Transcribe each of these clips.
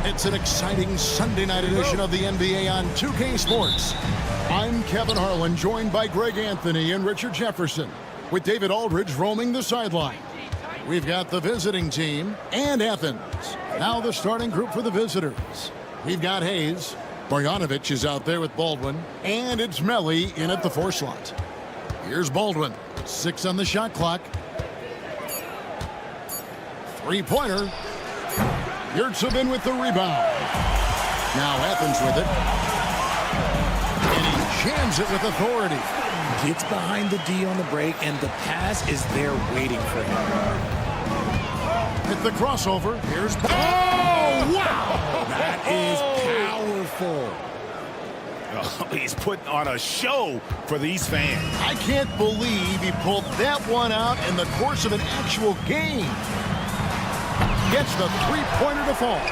It's an exciting Sunday night edition of the NBA on 2K Sports. I'm Kevin Harlan, joined by Greg Anthony and Richard Jefferson, with David Aldridge roaming the sideline. We've got the visiting team and Athens. Now the starting group for the visitors. We've got Hayes. Marjanovic is out there with Baldwin. And it's Melli in at the 4 slot. Here's Baldwin. 6 on the shot clock. Three-pointer. Yurtsevin with the rebound. Now Athens with it. And he jams it with authority. Gets behind the D on the break, and the pass is there waiting for him. At the crossover, here's... Oh, wow! That is powerful. Oh, he's putting on a show for these fans. I can't believe he pulled that one out in the course of an actual game. Gets the three-pointer to fall.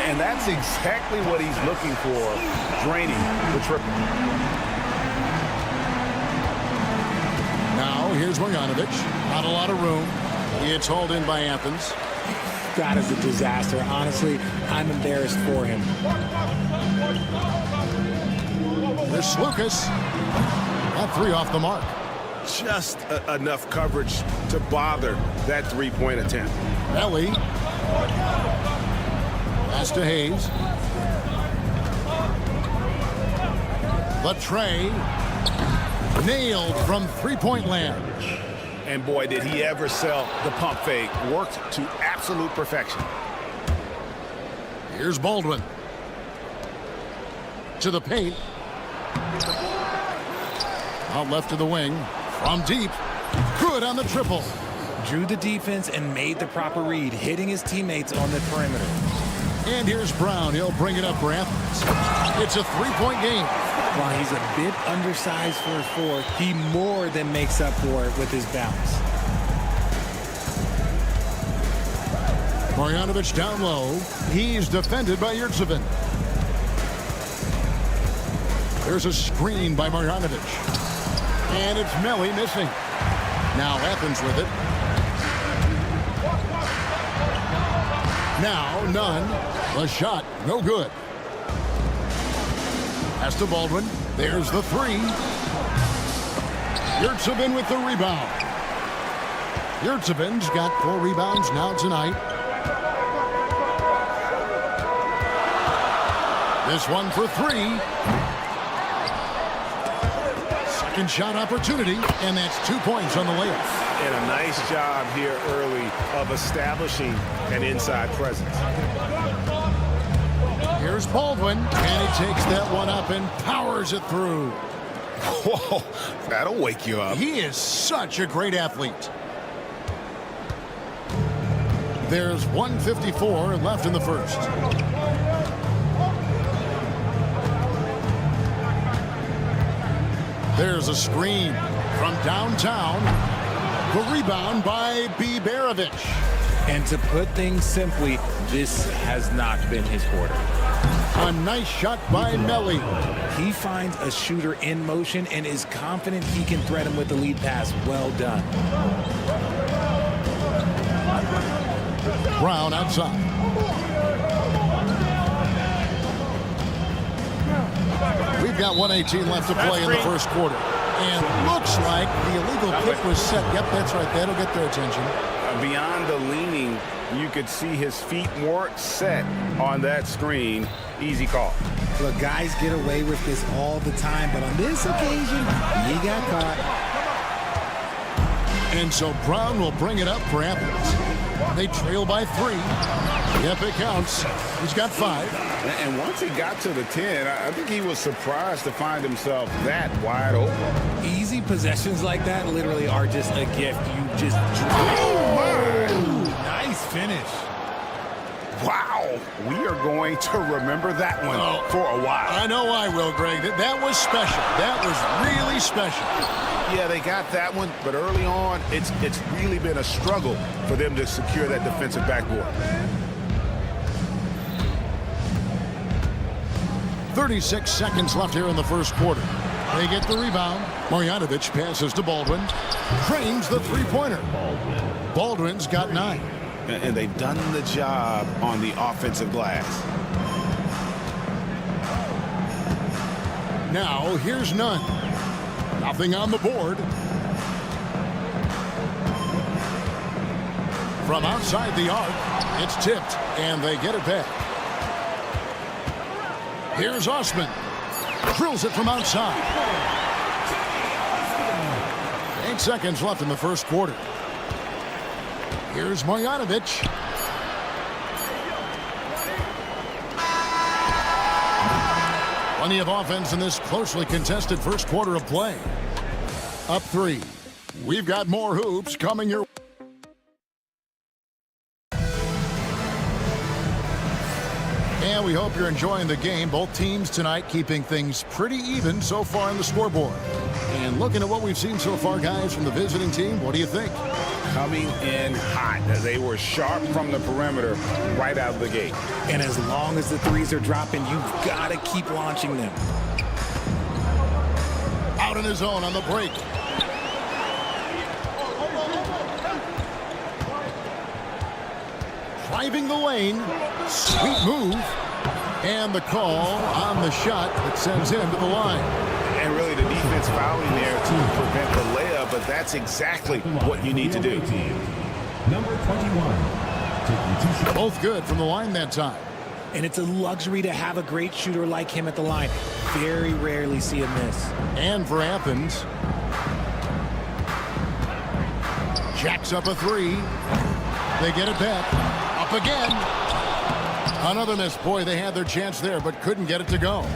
And that's exactly what he's looking for, draining the triple. Now, here's Marjanovic. Not a lot of room. It's hauled in by Athens. That is a disaster. Honestly, I'm embarrassed for him. There's Lucas. That 3 off the mark. Just enough coverage to bother that three-point attempt. Melli. Pass to Hayes. Latre. Nailed from three-point land. And boy, did he ever sell the pump fake. Worked to absolute perfection. Here's Baldwin. To the paint. Out left to the wing. From deep. Good on the triple. Drew the defense and made the proper read, hitting his teammates on the perimeter. And here's Brown. He'll bring it up for Athens. It's a three-point game. While he's a bit undersized for a 4, he more than makes up for it with his bounce. Marjanovic down low. He's defended by Yurtsevin. There's a screen by Marjanovic. And it's Melli missing. Now Athens with it. Now none. The shot, no good. Pass to Baldwin. There's the 3. Yurtsevin with the rebound. Yurtsevin's got 4 rebounds now tonight. This one for 3. Second shot opportunity, and that's 2 points on the layup. And a nice job here early of establishing an inside presence. Here's Baldwin, and he takes that one up and powers it through. Whoa, that'll wake you up. He is such a great athlete. There's 1:54 left in the first. There's a screen from downtown. The rebound by Biberovic. And to put things simply, this has not been his quarter. A nice shot by Melli. He finds a shooter in motion and is confident he can thread him with the lead pass. Well done. Brown outside. We've got 1:18 left to play in the first quarter. And looks like the illegal kick was set. Yep, that's right. That'll get their attention. Beyond the leaning, you could see his feet weren't set on that screen. Easy call. Look, guys get away with this all the time, but on this occasion, he got caught. And so Brown will bring it up for Athens. They trail by 3. Yep, it counts. He's got 5. And once he got to the 10, I think he was surprised to find himself that wide open. Easy possessions like that literally are just a gift. You just nice finish. Wow, we are going to remember that one for a while. I know I will, Greg. That was special. That was really special. Yeah, they got that one, but early on, it's really been a struggle for them to secure that defensive backboard. 36 seconds left here in the first quarter. They get the rebound. Marjanovic passes to Baldwin. Trains the three-pointer. Baldwin's got 9. And they've done the job on the offensive glass. Now, here's none. Nothing on the board. From outside the arc, it's tipped, and they get it back. Here's Osman. Drills it from outside. 8 seconds left in the first quarter. Here's Marjanovic. Plenty of offense in this closely contested first quarter of play. Up 3. We've got more hoops coming your way. And we hope you're enjoying the game. Both teams tonight keeping things pretty even so far on the scoreboard. And looking at what we've seen so far, guys, from the visiting team, what do you think? Coming in hot. They were sharp from the perimeter right out of the gate. And as long as the threes are dropping, you've got to keep launching them. Out in his own on the break. Driving the lane. Sweet move. And the call on the shot that sends him to the line. And really the defense fouling there to prevent the layup, but that's exactly what you need to do. Number 21. Both good from the line that time. And it's a luxury to have a great shooter like him at the line. Very rarely see him miss. And for Athens. Jacks up a 3. They get it back. Up again. Another miss. Boy, they had their chance there, but couldn't get it to go.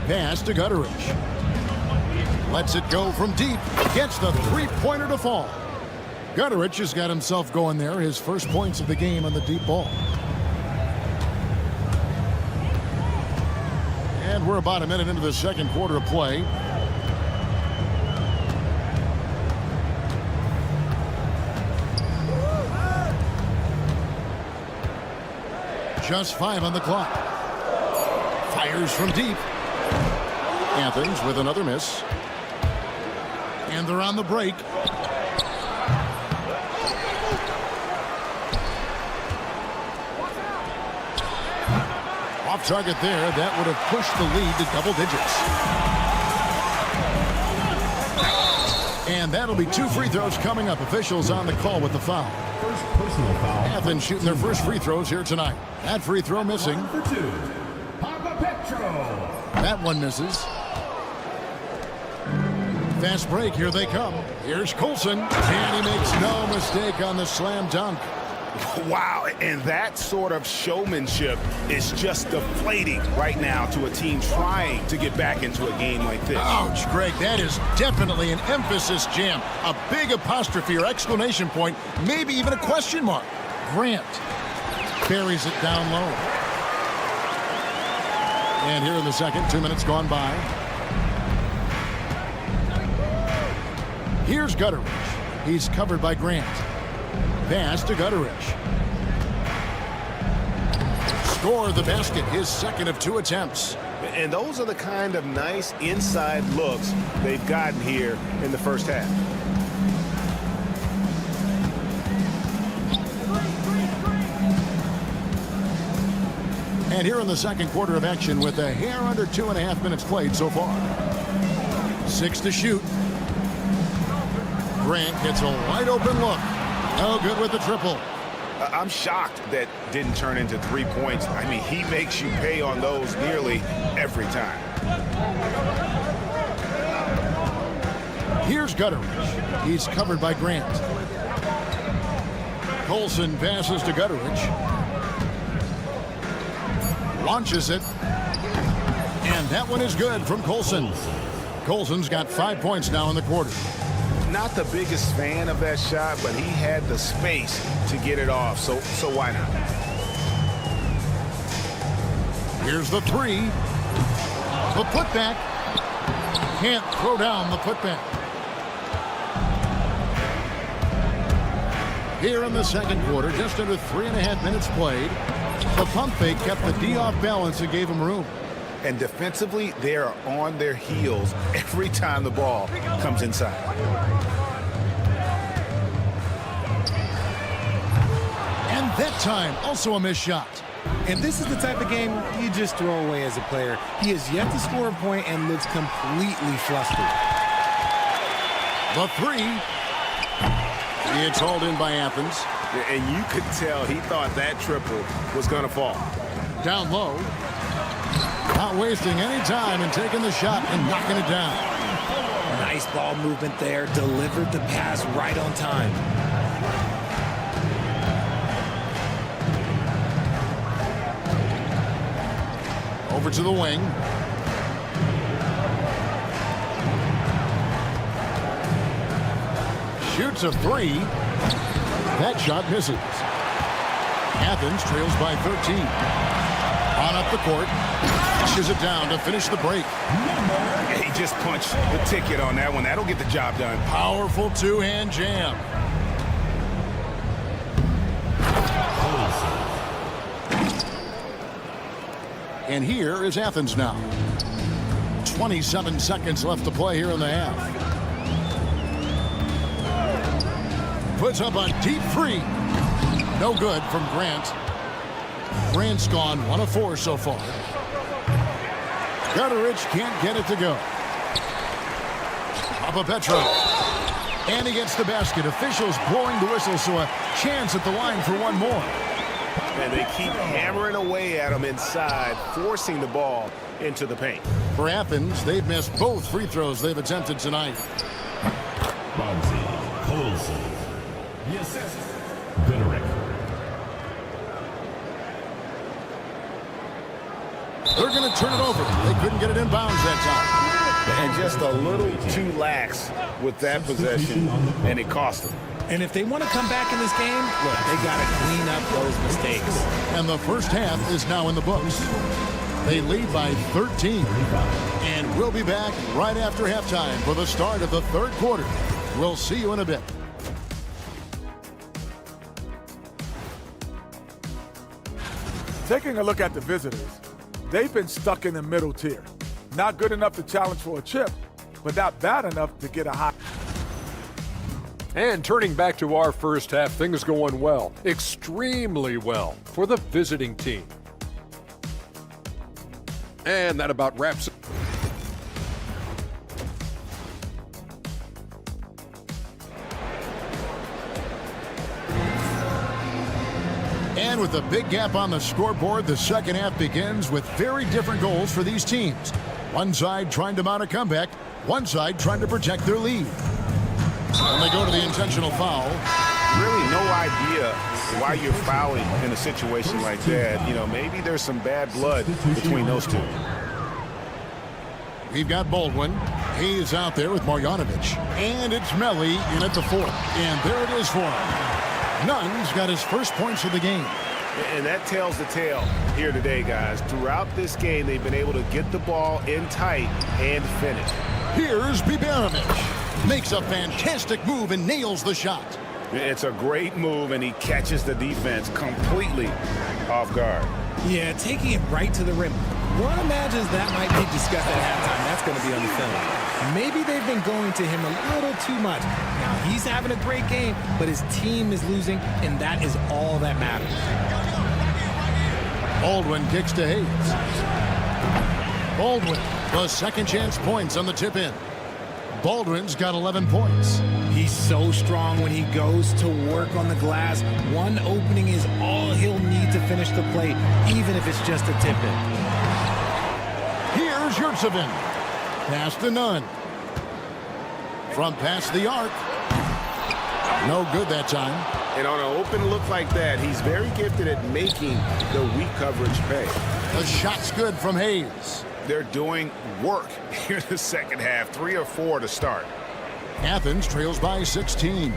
Pass to Gutteridge. Lets it go from deep. Gets the three-pointer to fall. Gutteridge has got himself going there. His first points of the game on the deep ball. And we're about a minute into the second quarter of play. Just 5 on the clock. Fires from deep. Athens with another miss. And they're on the break. Off target there. That would have pushed the lead to double digits. And that'll be 2 free throws coming up. Officials on the call with the foul. First personal foul. Athens shooting their first free throws here tonight. That free throw missing. For 2. Papa Petro. That one misses. Fast break. Here they come. Here's Colson. And he makes no mistake on the slam dunk. Wow, and that sort of showmanship is just deflating right now to a team trying to get back into a game like this. Ouch, Greg, that is definitely an emphasis jam. A big apostrophe or exclamation point, maybe even a question mark. Grant buries it down low. And here in the second, 2 minutes gone by. Here's Gutteridge. He's covered by Grant. Pass to Gutteridge. Score the basket, his second of 2 attempts. And those are the kind of nice inside looks they've gotten here in the first half. And here in the second quarter of action with a hair under 2.5 minutes played so far. 6 to shoot. Grant gets a wide open look. No good with the triple. I'm shocked that didn't turn into 3 points. I mean, he makes you pay on those nearly every time. Here's Gutteridge. He's covered by Grant. Colson passes to Gutteridge. Launches it. And that one is good from Colson. Colson's got 5 points now in the quarter. Not the biggest fan of that shot, but he had the space to get it off, so why not? Here's the 3. The putback. Can't throw down the putback. Here in the second quarter, just under 3.5 minutes played. The pump fake kept the D off balance and gave him room. And defensively, they are on their heels every time the ball comes inside. And That time, also a missed shot. And this is the type of game you just throw away as a player. He has yet to score a point and looks completely flustered. The three. It's hauled in by Athens. And you could tell he thought that triple was going to fall. Down low. Not wasting any time and taking the shot and knocking it down. Nice ball movement there. Delivered the pass right on time. Over to the wing. Shoots a three. That shot misses. Athens trails by 13. On up the court. Pushes it down to finish the break. He just punched the ticket on that one. That'll get the job done. Powerful two-hand jam. And here is Athens now. 27 seconds left to play here in the half. Puts up a deep three. No good from Grant. Grant's gone 1 of 4 so far. Gutteridge can't get it to go. Petro. And he gets the basket. Officials blowing the whistle, so a chance at the line for one more. And they keep hammering away at him inside, forcing the ball into the paint. For Athens, they've missed both free throws they've attempted tonight. The assist, Benerick. They're going to turn it over. They couldn't get it in bounds that time. And just a little too lax with that possession, and it cost them. And if they want to come back in this game, look, they got to clean up those mistakes. And the first half is now in the books. They lead by 13. And we'll be back right after halftime for the start of the third quarter. We'll see you in a bit. Taking a look at the visitors, they've been stuck in the middle tier. Not good enough to challenge for a chip, but not bad enough to get a high. And turning back to our first half, things going well, extremely well for the visiting team. And that about wraps it. And with a big gap on the scoreboard, the second half begins with very different goals for these teams. One side trying to mount a comeback, one side trying to protect their lead. And they go to the intentional foul. Really no idea why you're fouling in a situation like that. You know, maybe there's some bad blood between those two. We've got Baldwin. He's out there with Marjanovic. And it's Melli in at the fourth. And there it is for him. Nunn's got his first points of the game. And that tells the tale here today, guys. Throughout this game, they've been able to get the ball in tight and finish. Here's Bibanovic. Makes a fantastic move and nails the shot. It's a great move, and he catches the defense completely off guard. Yeah, taking it right to the rim. One imagines that might be discussed at halftime. That's going to be on the film. Maybe they've been going to him a little too much. Now, he's having a great game, but his team is losing, and that is all that matters. Baldwin kicks to Hayes. Baldwin, the second chance points on the tip-in. Baldwin's got 11 points. He's so strong when he goes to work on the glass. One opening is all he'll need to finish the play, even if it's just a tip-in. Here's Yurtsevin. Pass to Nunn. From past the arc. No good that time. And on an open look like that, he's very gifted at making the weak coverage pay. The shot's good from Hayes. They're doing work here in the second half. 3 or 4 to start. Athens trails by 16.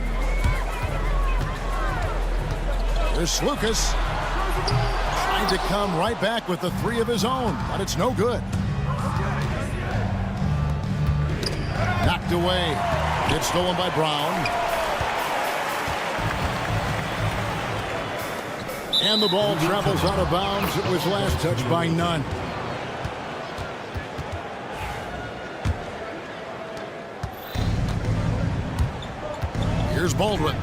There's Lucas. Trying to come right back with the 3 of his own, but it's no good. Knocked away. It's stolen by Brown. And the ball travels out of bounds. It was last touched by Nunn. Here's Baldwin.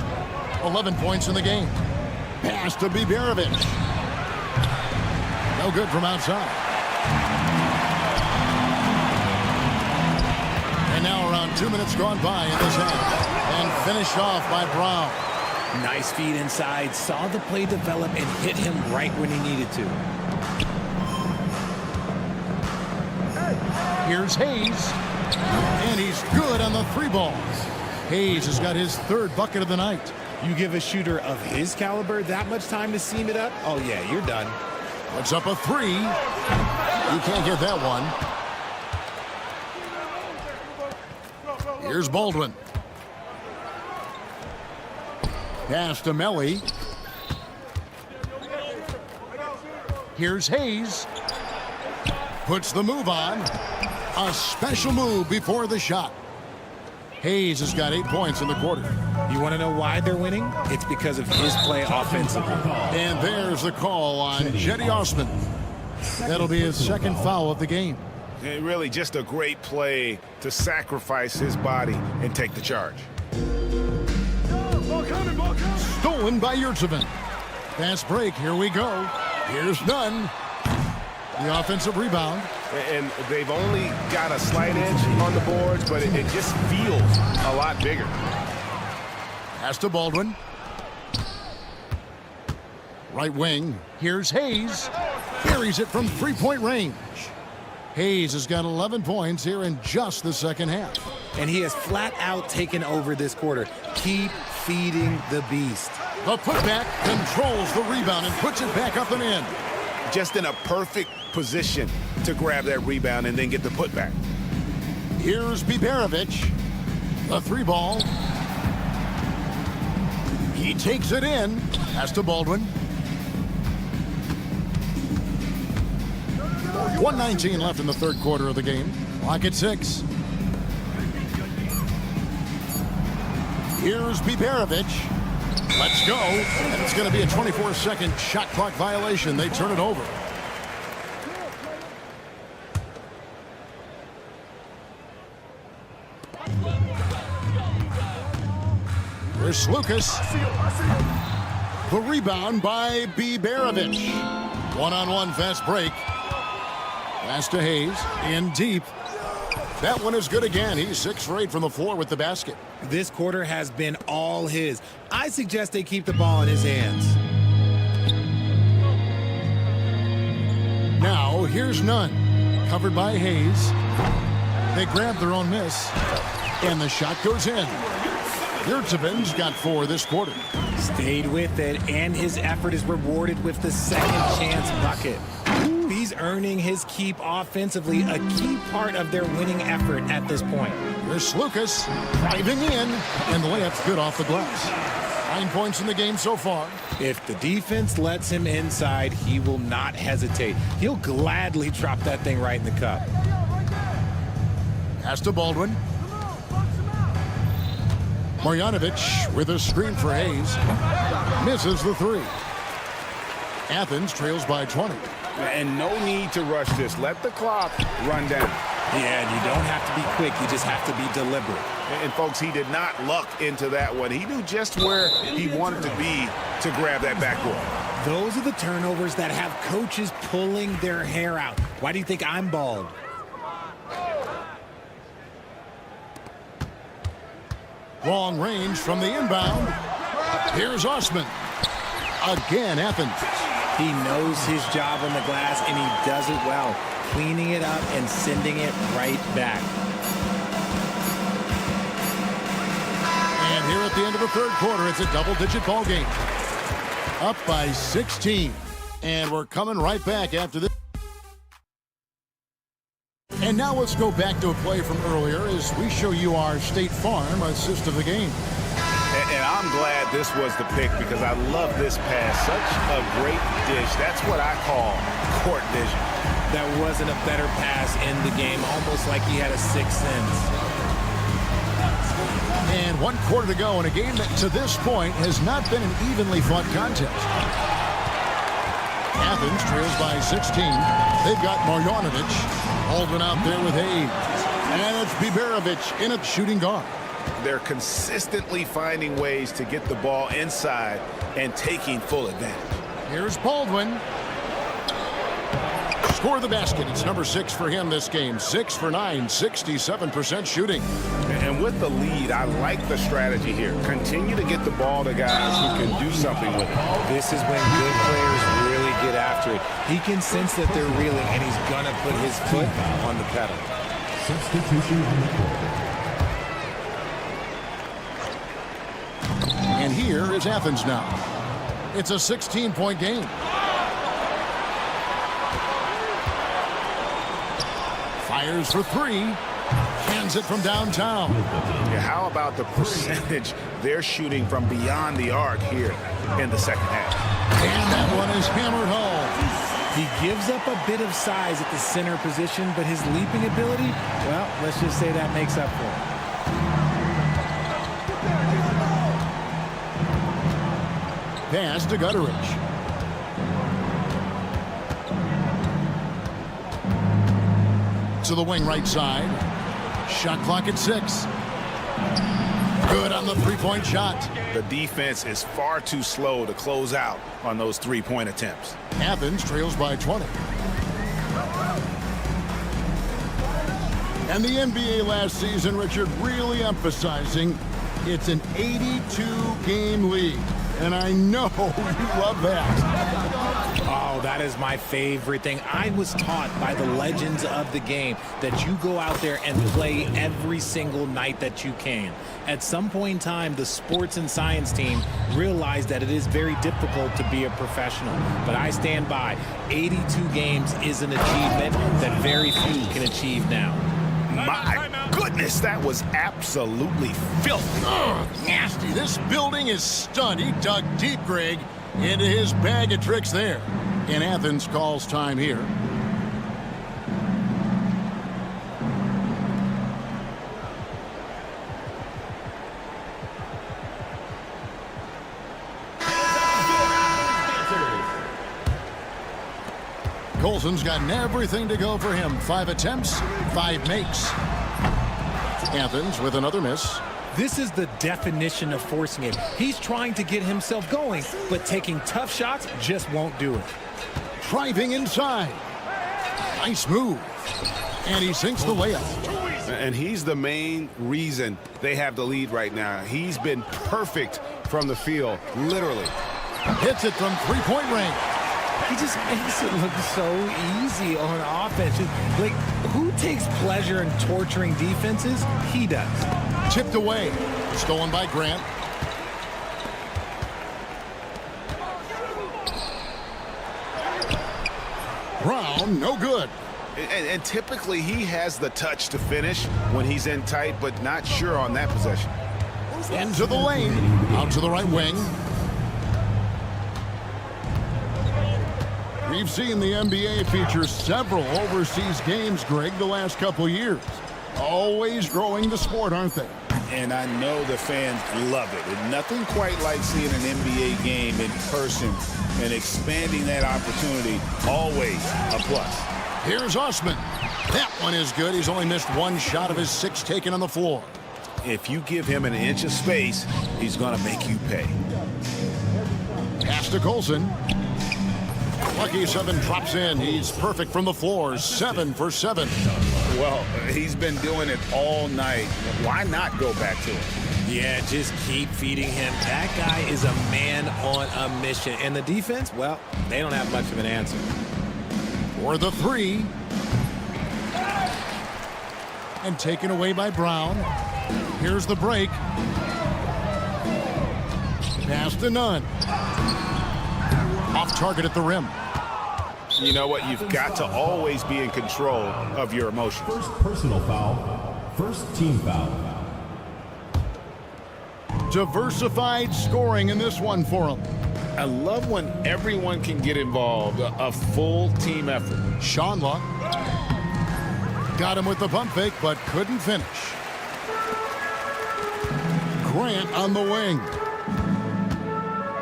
11 points in the game. Pass to Biberovic. No good from outside. And now around 2 minutes gone by in this half. And finished off by Brown. Nice feed inside. Saw the play develop and hit him right when he needed to. Here's Hayes. And he's good on the 3 ball. Hayes has got his 3rd bucket of the night. You give a shooter of his caliber that much time to seam it up? Oh, yeah, you're done. Puts up a 3. You can't get that one. Here's Baldwin. Pass to Melly. Here's Hayes. Puts the move on. A special move before the shot. Hayes has got 8 points in the quarter. You want to know why they're winning? It's because of his play offensively. And there's the call on Jedi Osman. That'll be his 2nd foul of the game. And really just a great play to sacrifice his body and take the charge. Stolen by Yurtsevin. Fast break. Here we go. Here's Nunn. The offensive rebound. And they've only got a slight edge on the boards, but it just feels a lot bigger. Pass to Baldwin. Right wing. Here's Hayes. Carries it from 3-point range. Hayes has got 11 points here in just the 2nd half. And he has flat out taken over this quarter. Keep feeding the beast. The putback controls the rebound and puts it back up and in. Just in a perfect position to grab that rebound and then get the putback. Here's Biberovic. The 3 ball. He takes it in. Pass to Baldwin. 1:19 left in the 3rd quarter of the game. Clock at 6. Here's Biberovic. Let's go. And it's going to be a 24-second shot clock violation. They turn it over. Here's Lucas. The rebound by Biberovic. One-on-one fast break. Pass to Hayes. In deep. That one is good again. He's 6 for 8 from the floor with the basket. This quarter has been all his. I suggest they keep the ball in his hands. Now, here's Nunn. Covered by Hayes. They grab their own miss. And the shot goes in. Yurtseven's got 4 this quarter. Stayed with it, and his effort is rewarded with the 2nd chance bucket. He's earning his keep offensively, a key part of their winning effort at this point. Here's Lucas driving in, and the layup's good off the glass. 9 points in the game so far. If the defense lets him inside, he will not hesitate. He'll gladly drop that thing right in the cup. Pass to Baldwin. Marjanovic with a screen for Hayes. Misses the 3. Athens trails by 20. And no need to rush this. Let the clock run down. Yeah, and you don't have to be quick. You just have to be deliberate. And folks, he did not luck into that one. He knew just where he wanted to be to grab that backboard. Those are the turnovers that have coaches pulling their hair out. Why do you think I'm bald? Long range from the inbound. Here's Osman. Again, Athens. He knows his job on the glass, and he does it well, cleaning it up and sending it right back. And here at the end of the 3rd quarter, it's a double-digit ball game. Up by 16. And we're coming right back after this. And now let's go back to a play from earlier as we show you our State Farm assist of the game. And I'm glad this was the pick because I love this pass. Such a great dish. That's what I call court vision. That wasn't a better pass in the game, almost like he had a 6th sense. And 1 quarter to go in a game that to this point has not been an evenly fought contest. Athens trails by 16. They've got Marjanovic. Baldwin out there with Hayes. And it's Biberovic in at shooting guard. They're consistently finding ways to get the ball inside and taking full advantage. Here's Baldwin. Score the basket. It's number 6 for him this game. 6 for 9, 67% shooting. And with the lead, I like the strategy here. Continue to get the ball to guys who can do something with it. This is when good players really get after it. He can sense that they're reeling, and he's going to put his foot on the pedal. Substitution on the court. And here is Athens now. It's a 16-point game. Fires for 3. Hands it from downtown. Yeah, how about the percentage they're shooting from beyond the arc here in the second half? And that one is hammered home. He gives up a bit of size at the center position, but his leaping ability, well, let's just say that makes up for it. Pass to Gutteridge. To the wing right side. Shot clock at 6. Good on the three-point shot. The defense is far too slow to close out on those three-point attempts. Athens trails by 20. And the NBA last season, Richard, really emphasizing it's an 82-game league. And I know you love that. Oh, that is my favorite thing. I was taught by the legends of the game that you go out there and play every single night that you can. At some point in time, the sports and science team realized that it is very difficult to be a professional. But I stand by. 82 games is an achievement that very few can achieve now. My goodness, that was absolutely filthy. Ugh, nasty. This building is stunned. He dug deep, Greg, into his bag of tricks there. And Athens calls time here. Colson's gotten everything to go for him. 5 attempts, 5 makes. Athens with another miss. This is the definition of forcing it. He's trying to get himself going, but taking tough shots just won't do it. Driving inside. Nice move. And he sinks the layup. And he's the main reason they have the lead right now. He's been perfect from the field, literally. Hits it from three-point range. He just makes it look so easy on offense. Like, who takes pleasure in torturing defenses? He does. Tipped away. Stolen by Grant. Brown, no good. And typically he has the touch to finish when he's in tight, but not sure on that possession. Into the lane. Out to the right wing. We've seen the NBA feature several overseas games, Greg, the last couple years. Always growing the sport, aren't they? And I know the fans love it. And nothing quite like seeing an NBA game in person and expanding that opportunity, always a plus. Here's Osman. That one is good. He's only missed 1 shot of his 6 taken on the floor. If you give him an inch of space, he's going to make you pay. Pass to Colson. Lucky 7 drops in. He's perfect from the floor. 7 for 7. Well, he's been doing it all night. Why not go back to it? Yeah, just keep feeding him. That guy is a man on a mission. And the defense, well, they don't have much of an answer. For the 3. And taken away by Brown. Here's the break. Pass to Nunn. Off target at the rim. You know what? You've got to always be in control of your emotions. First personal foul. First team foul. Diversified scoring in this one for him. I love when everyone can get involved, a full team effort. Shanla got him with the pump fake, but couldn't finish. Grant on the wing.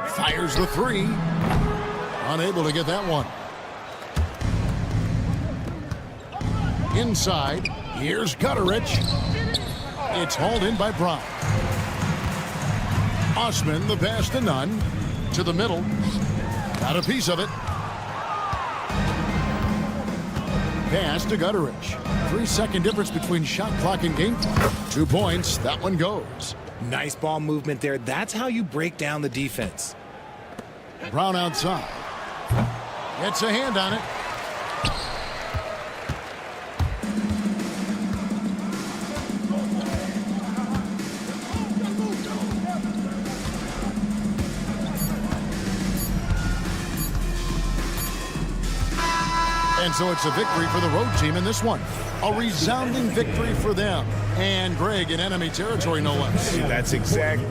Fires the 3. Unable to get that one. Inside, here's Gutteridge. It's hauled in by Brown. Osman, the pass to Nunn. To the middle. Got a piece of it. Pass to Gutteridge. 3-second difference between shot clock and game clock. 2 points. That one goes. Nice ball movement there. That's how you break down the defense. Brown outside. Gets a hand on it. And so it's a victory for the road team in this one. A resounding victory for them. And Greg in enemy territory, no less. That's exactly.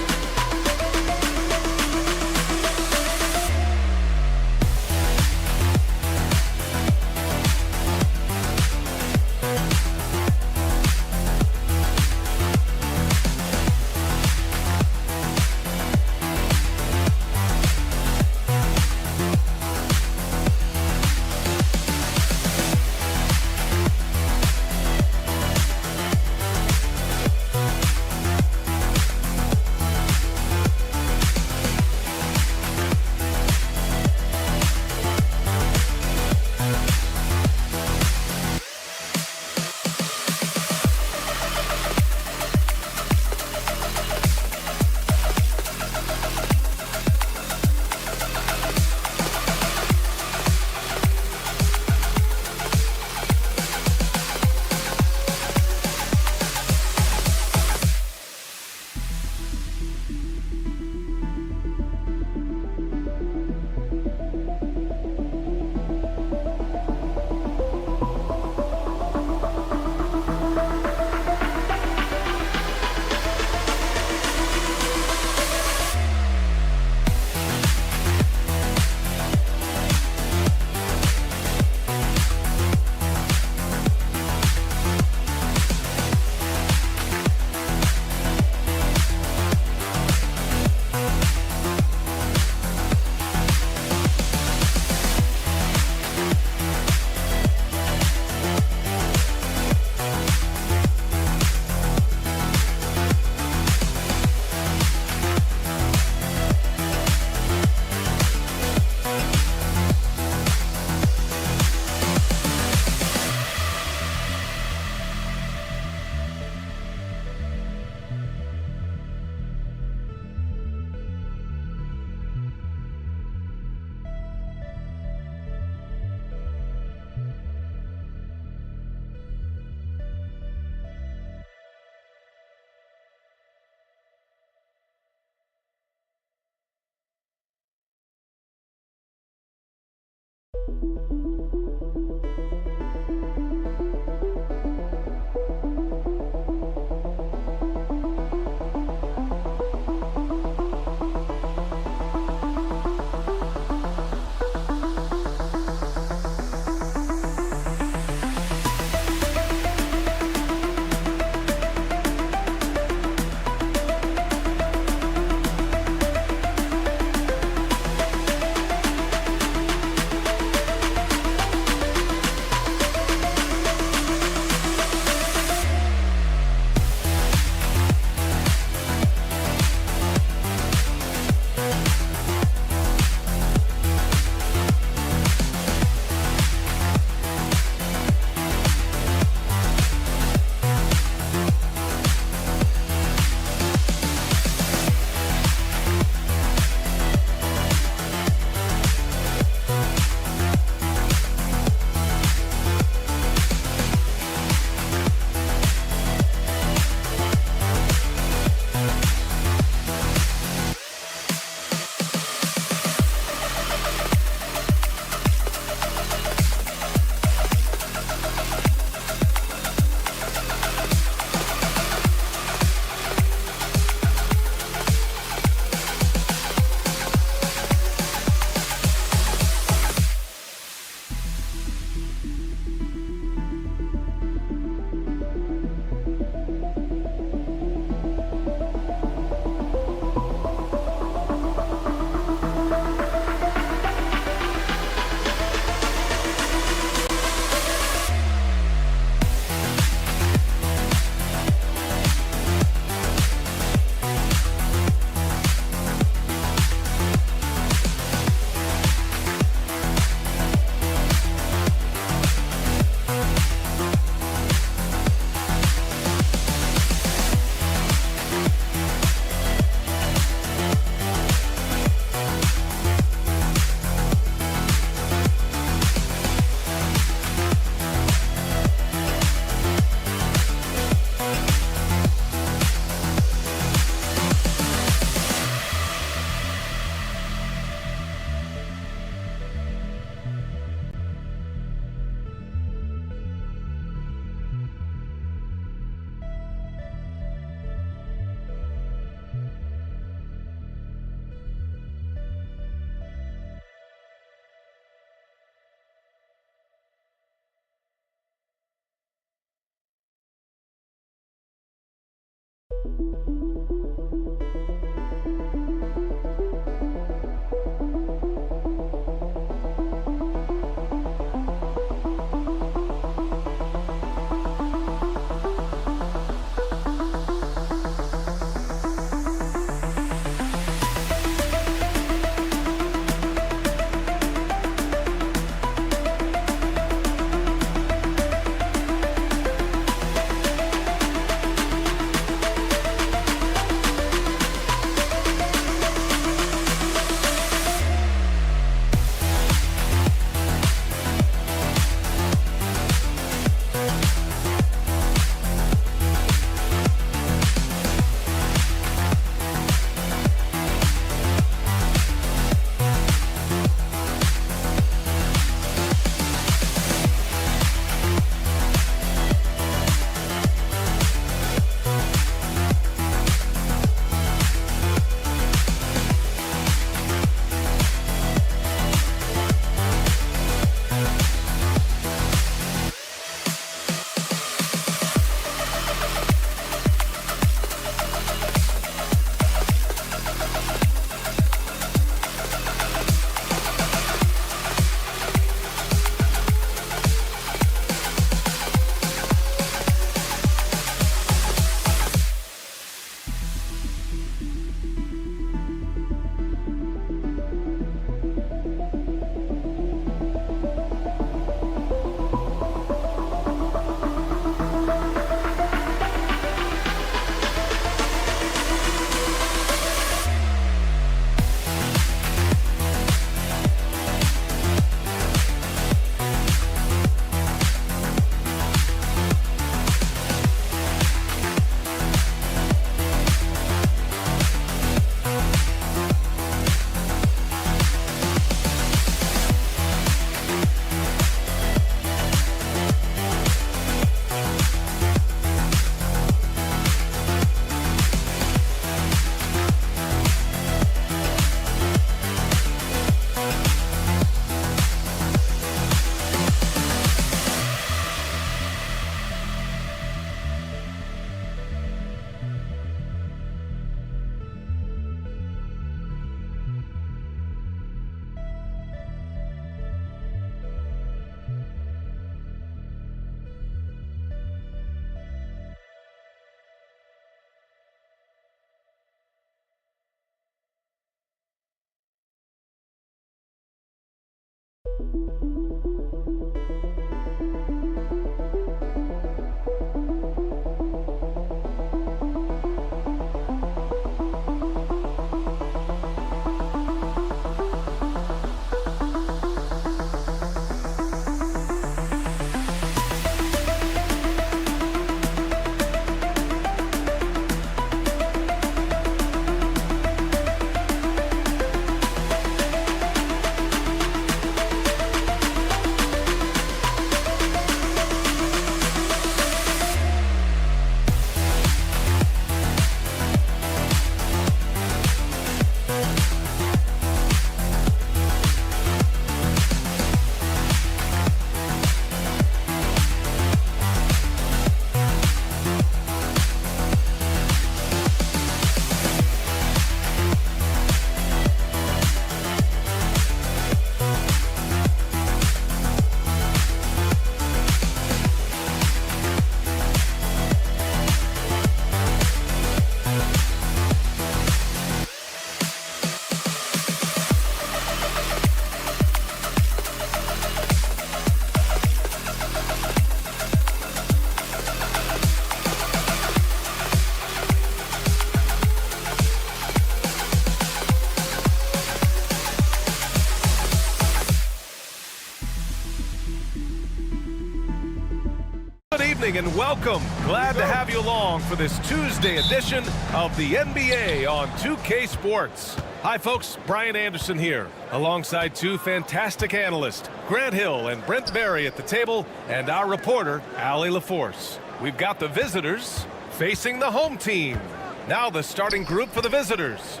evening and welcome. Glad to have you along for this Tuesday edition of the NBA on 2K Sports. Hi folks, Brian Anderson here, alongside two fantastic analysts, Grant Hill and Brent Berry at the table, and our reporter, Allie LaForce. We've got the visitors facing the home team. Now the starting group for the visitors.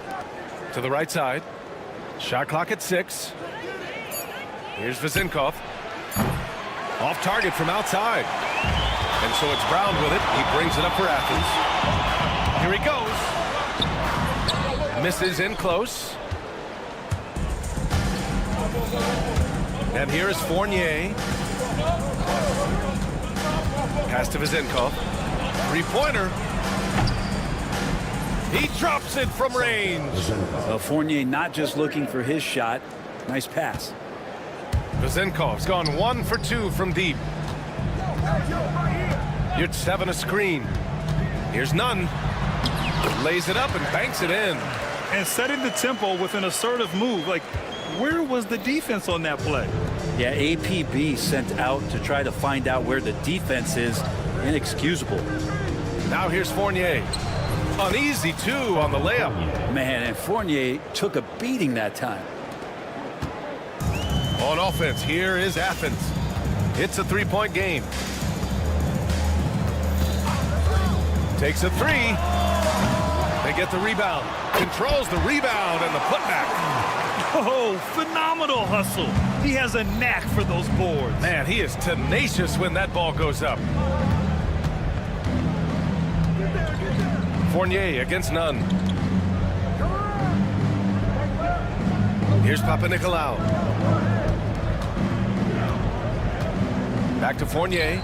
To the right side, shot clock at 6. Here's Vezinkov. Off target from outside. And so it's Brown with it. He brings it up for Athens. Here he goes. Misses in close. And here is Fournier. Pass to Vezenkov. Three-pointer. He drops it from range. Fournier not just looking for his shot. Nice pass. Vezenkov's gone 1 for 2 from deep. You're 7 a screen. Here's none. Lays it up and banks it in. And setting the tempo with an assertive move. Like, where was the defense on that play? Yeah, APB sent out to try to find out where the defense is. Inexcusable. Now here's Fournier. An easy 2 on the layup. Man, and Fournier took a beating that time. On offense, here is Athens. It's a 3-point game. Takes a 3. They get the rebound. Controls the rebound and the putback. Oh, phenomenal hustle. He has a knack for those boards. Man, he is tenacious when that ball goes up. Fournier against none. Here's Papanikolaou. Back to Fournier.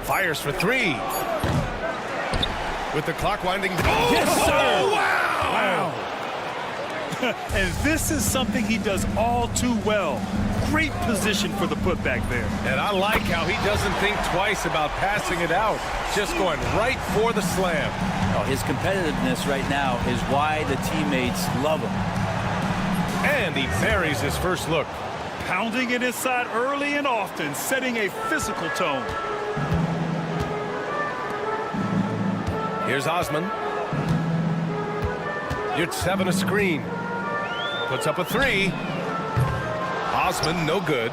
Fires for 3. With the clock winding down. Oh, Yes, sir. Oh, wow! And this is something he does all too well. Great position for the putback there. And I like how he doesn't think twice about passing it out. Just going right for the slam. Oh, his competitiveness right now is why the teammates love him. And he buries his first look. Pounding it inside early and often, setting a physical tone. Here's Osman. You're 7 a screen. Puts up a 3. Osman, no good.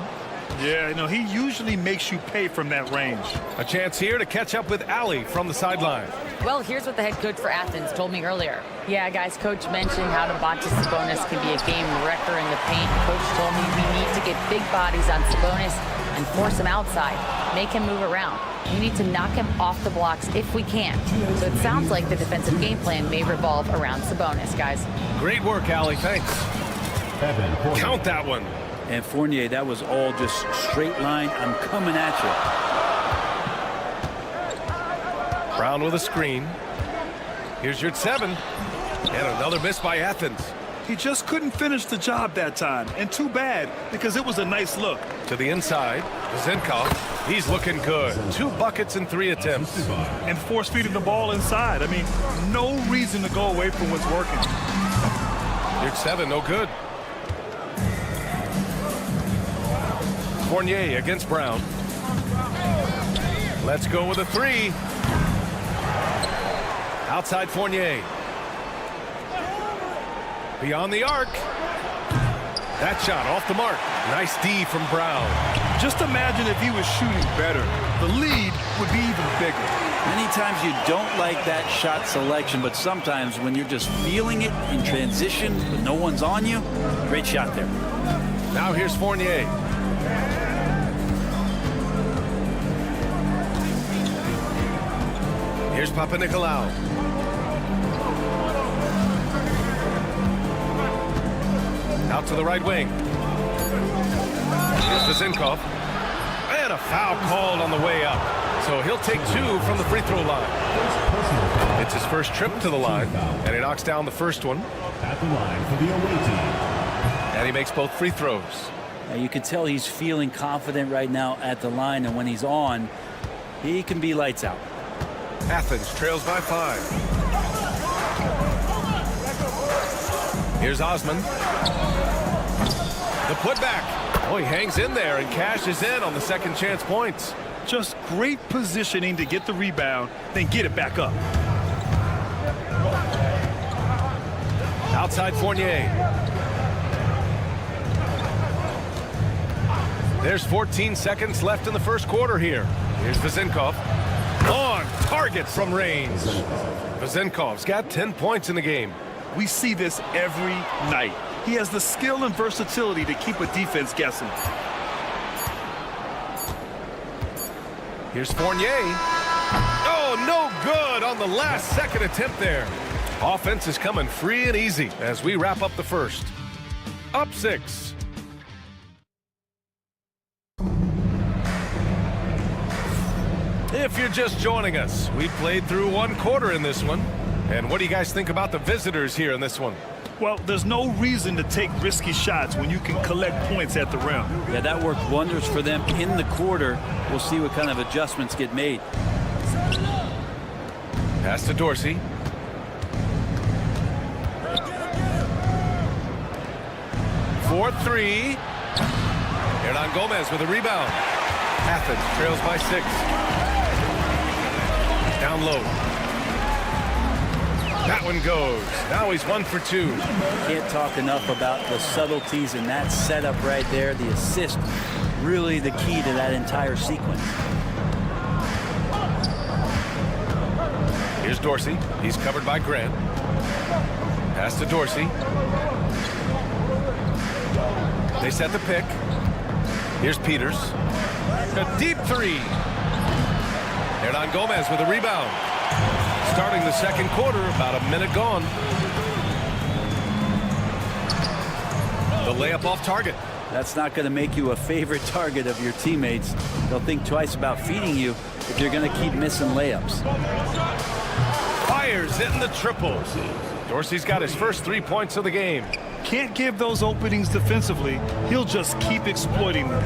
Yeah, no, he usually makes you pay from that range. A chance here to catch up with Ali from the sideline. Well, here's what the head coach for Athens told me earlier. Yeah, guys, coach mentioned how Domantas Sabonis can be a game wrecker in the paint. Coach told me we need to get big bodies on Sabonis and force him outside, make him move around. We need to knock him off the blocks if we can. So it sounds like the defensive game plan may revolve around Sabonis, guys. Great work, Ali. Thanks. Count that one. And Fournier, that was all just straight line. I'm coming at you. Brown with a screen. Here's your 7. And another miss by Athens. He just couldn't finish the job that time. And too bad, because it was a nice look. To the inside. Vezenkov. He's looking good. 2 buckets in 3 attempts. And force feeding the ball inside. I mean, no reason to go away from what's working. Here's 7, no good. Fournier against Brown. Let's go with a 3. Outside Fournier. Beyond the arc. That shot off the mark. Nice D from Brown. Just imagine if he was shooting better. The lead would be even bigger. Many times you don't like that shot selection, but sometimes when you're just feeling it in transition, but no one's on you, great shot there. Now here's Fournier. Here's Papanikolaou. Out to the right wing. Here's Vezenkov. And a foul called on the way up. So he'll take 2 from the free throw line. It's his first trip to the line, and he knocks down the first one. At the line for the away team. And he makes both free throws. Now you can tell he's feeling confident right now at the line, and when he's on, he can be lights out. Athens trails by 5. Here's Osman. The putback. Oh, he hangs in there and cashes in on the second chance points. Just great positioning to get the rebound, then get it back up. Outside Fournier. There's 14 seconds left in the first quarter here. Here's Vezenkov. On target from range. Vezenkov's got 10 points in the game. We see this every night. He has the skill and versatility to keep a defense guessing. Here's Fournier. Oh, Oh, no good on the last second attempt there. Offense is coming free and easy as we wrap up the first. Up 6. If you're just joining us, we played through 1 quarter in this one. And what do you guys think about the visitors here in this one? Well, there's no reason to take risky shots when you can collect points at the rim. Yeah, that worked wonders for them in the quarter. We'll see what kind of adjustments get made. Pass to Dorsey. For 3. Hernan Gomez with a rebound. Athens trails by 6. Down low. That one goes. Now he's 1 for 2. Can't talk enough about the subtleties in that setup right there. The assist, really the key to that entire sequence. Here's Dorsey. He's covered by Grant. Pass to Dorsey. They set the pick. Here's Peters. A deep 3. Hernan Gomez with a rebound. Starting the second quarter, about a minute gone. The layup off target. That's not going to make you a favorite target of your teammates. They'll think twice about feeding you if you're going to keep missing layups. Fires hitting the triple. Dorsey's got his first 3 points of the game. Can't give those openings defensively. He'll just keep exploiting them.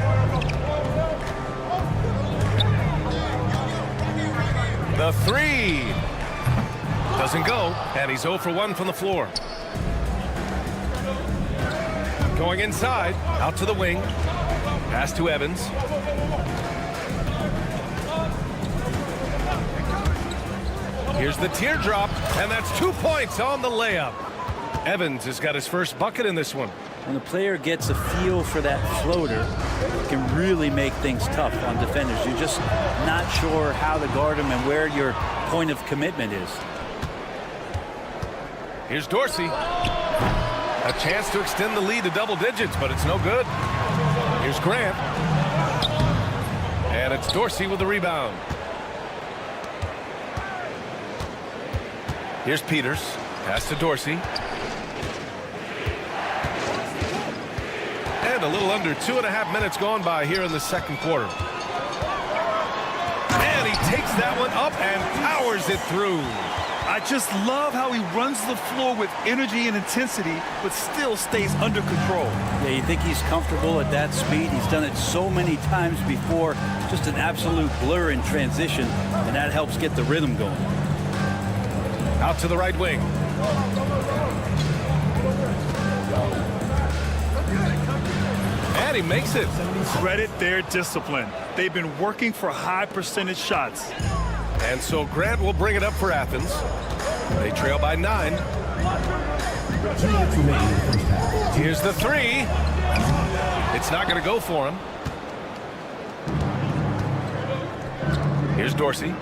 The 3 doesn't go, and he's 0 for 1 from the floor. Going inside, out to the wing. Pass to Evans. Here's the teardrop, and that's 2 points on the layup. Evans has got his first bucket in this one. When a player gets a feel for that floater, it can really make things tough on defenders. You're just not sure how to guard them and where your point of commitment is. Here's Dorsey. A chance to extend the lead to double digits, but it's no good. Here's Grant. And it's Dorsey with the rebound. Here's Peters. Pass to Dorsey. And a little under 2.5 minutes gone by here in the second quarter. And he takes that one up and powers it through. I just love how he runs the floor with energy and intensity, but still stays under control. Yeah, you think he's comfortable at that speed. He's done it so many times before. Just an absolute blur in transition, and that helps get the rhythm going. Out to the right wing. And he makes it. Credit their discipline. They've been working for high percentage shots. And so Grant will bring it up for Athens. They trail by 9. Here's the 3. It's not going to go for him. Here's Dorsey.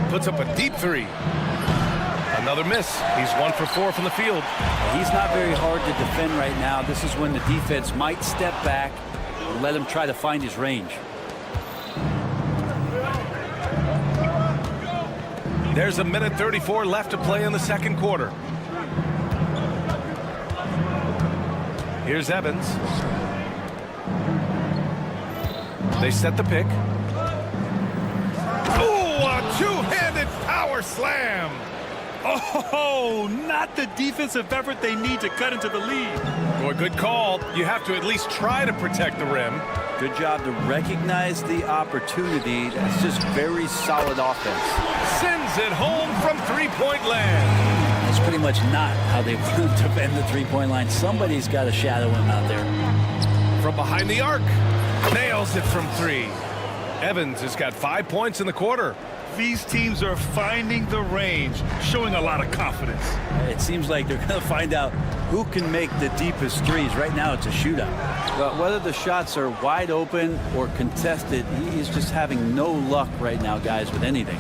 Puts up a deep 3. Another miss. He's 1 for 4 from the field. He's not very hard to defend right now. This is when the defense might step back and let him try to find his range. There's a minute 34 left to play in the second quarter. Here's Evans. They set the pick. Oh, a two-handed power slam. Oh, not the defensive effort they need to cut into the lead. Boy, good call. You have to at least try to protect the rim. Good job to recognize the opportunity. That's just very solid offense. Sends it home from three-point land. That's pretty much not how they want to defend the three-point line. Somebody's got to shadow him out there. From behind the arc. Nails it from 3. Evans has got 5 points in the quarter. These teams are finding the range, showing a lot of confidence. It seems like they're going to find out who can make the deepest threes. Right now, it's a shootout. But whether the shots are wide open or contested, he's just having no luck right now, guys, with anything.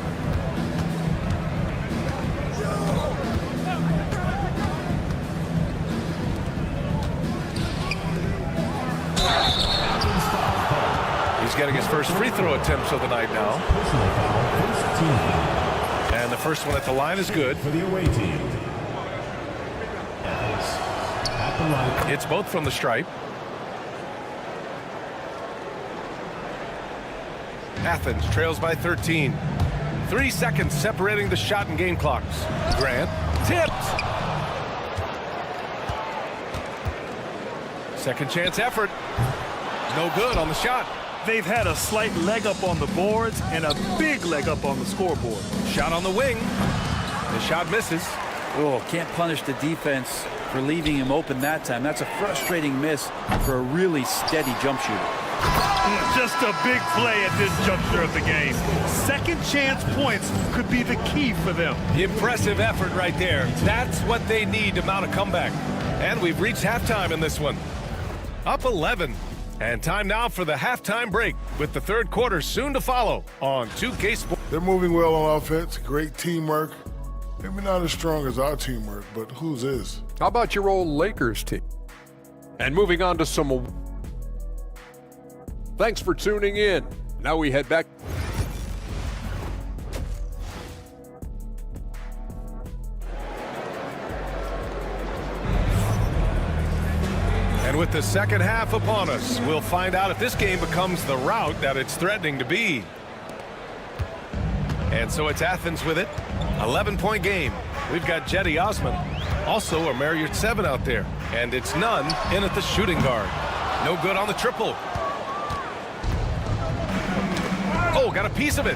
getting his first free throw attempts of the night now. Personal foul, first team foul. And the first one at the line is good. For the away team. At the line. It's both from the stripe. Athens trails by 13. 3 seconds separating the shot and game clocks. Grant tipped. Second chance effort. No good on the shot. They've had a slight leg up on the boards and a big leg up on the scoreboard. Shot on the wing. The shot misses. Oh, can't punish the defense for leaving him open that time. That's a frustrating miss for a really steady jump shooter. Just a big play at this juncture of the game. Second chance points could be the key for them. Impressive effort right there. That's what they need to mount a comeback. And we've reached halftime in this one. Up 11. And time now for the halftime break, with the third quarter soon to follow on 2K Sports. They're moving well on offense. Great teamwork. Maybe not as strong as our teamwork, but whose is? How about your old Lakers team? And moving on to some... Thanks for tuning in. Now we head back. And with the second half upon us, we'll find out if this game becomes the rout that it's threatening to be. And so it's Athens with it. 11-point game. We've got Jedi Osman. Also a Marriott 7 out there. And it's Nunn in at the shooting guard. No good on the triple. Oh, got a piece of it.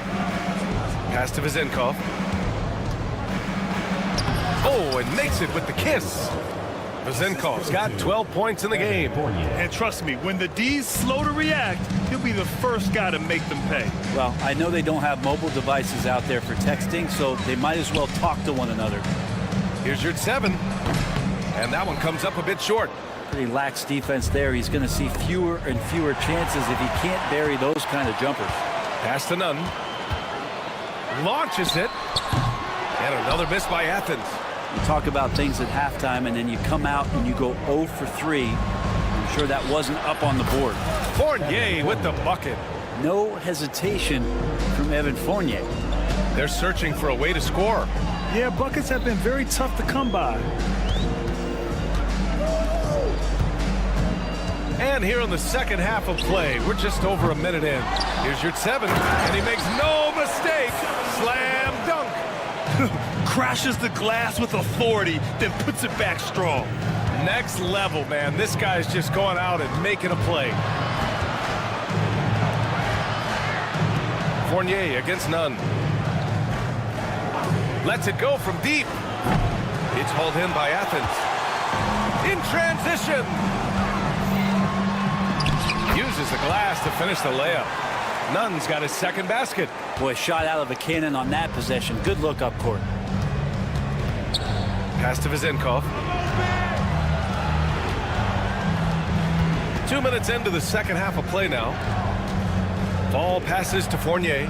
Pass to Vizenkov. Oh, and makes it with the kiss. Vizenkov's got 12 points in the game. And trust me, when the D's slow to react, he'll be the first guy to make them pay. Well, I know they don't have mobile devices out there for texting, so they might as well talk to one another. Here's your 7. And that one comes up a bit short. Pretty lax defense there. He's going to see fewer and fewer chances if he can't bury those kind of jumpers. Pass to Nunn. Launches it. And another miss by Athens. You talk about things at halftime, and then you come out and you go 0 for 3. I'm sure that wasn't up on the board. Fournier with the bucket. No hesitation from Evan Fournier. They're searching for a way to score. Yeah, buckets have been very tough to come by. And here in the second half of play, we're just over a minute in. Here's your 7, and he makes no mistake. Slam dunk. Crashes the glass with authority, then puts it back strong. Next level, man. This guy's just going out and making a play. Fournier against Nunn. Lets it go from deep. It's hauled in by Athens. In transition. Uses the glass to finish the layup. Nunn's got his second basket. Boy, shot out of a cannon on that possession. Good look up court. Pass to Vizenkov. 2 minutes into the second half of play now. Ball passes to Fournier.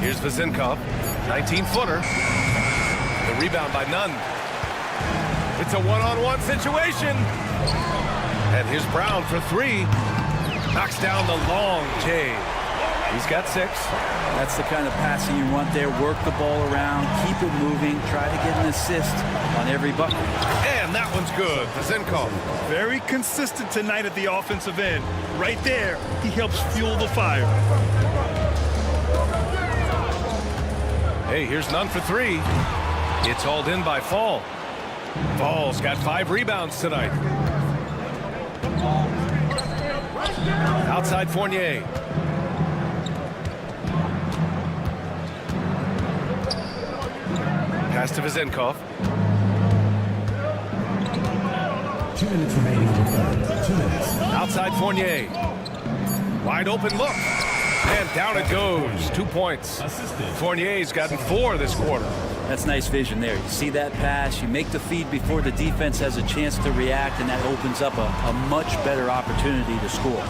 Here's Vizenkov. 19-footer. The rebound by Nunn. It's a one-on-one situation. And here's Brown for 3. Knocks down the long J. He's got 6. That's the kind of passing you want there. Work the ball around, keep it moving, try to get an assist on every bucket. And that one's good. Vizenkov. Very consistent tonight at the offensive end. Right there, he helps fuel the fire. Hey, here's Nunn for 3. It's hauled in by Fall. Fall's got 5 rebounds tonight. Outside Fournier. Pass to Vizenkov. 2 minutes remaining in the third. 2 minutes. Outside Fournier. Wide open look. And down it goes. 2 points. Fournier's gotten 4 this quarter. That's nice vision there. You see that pass, you make the feed before the defense has a chance to react, and that opens up a much better opportunity to score.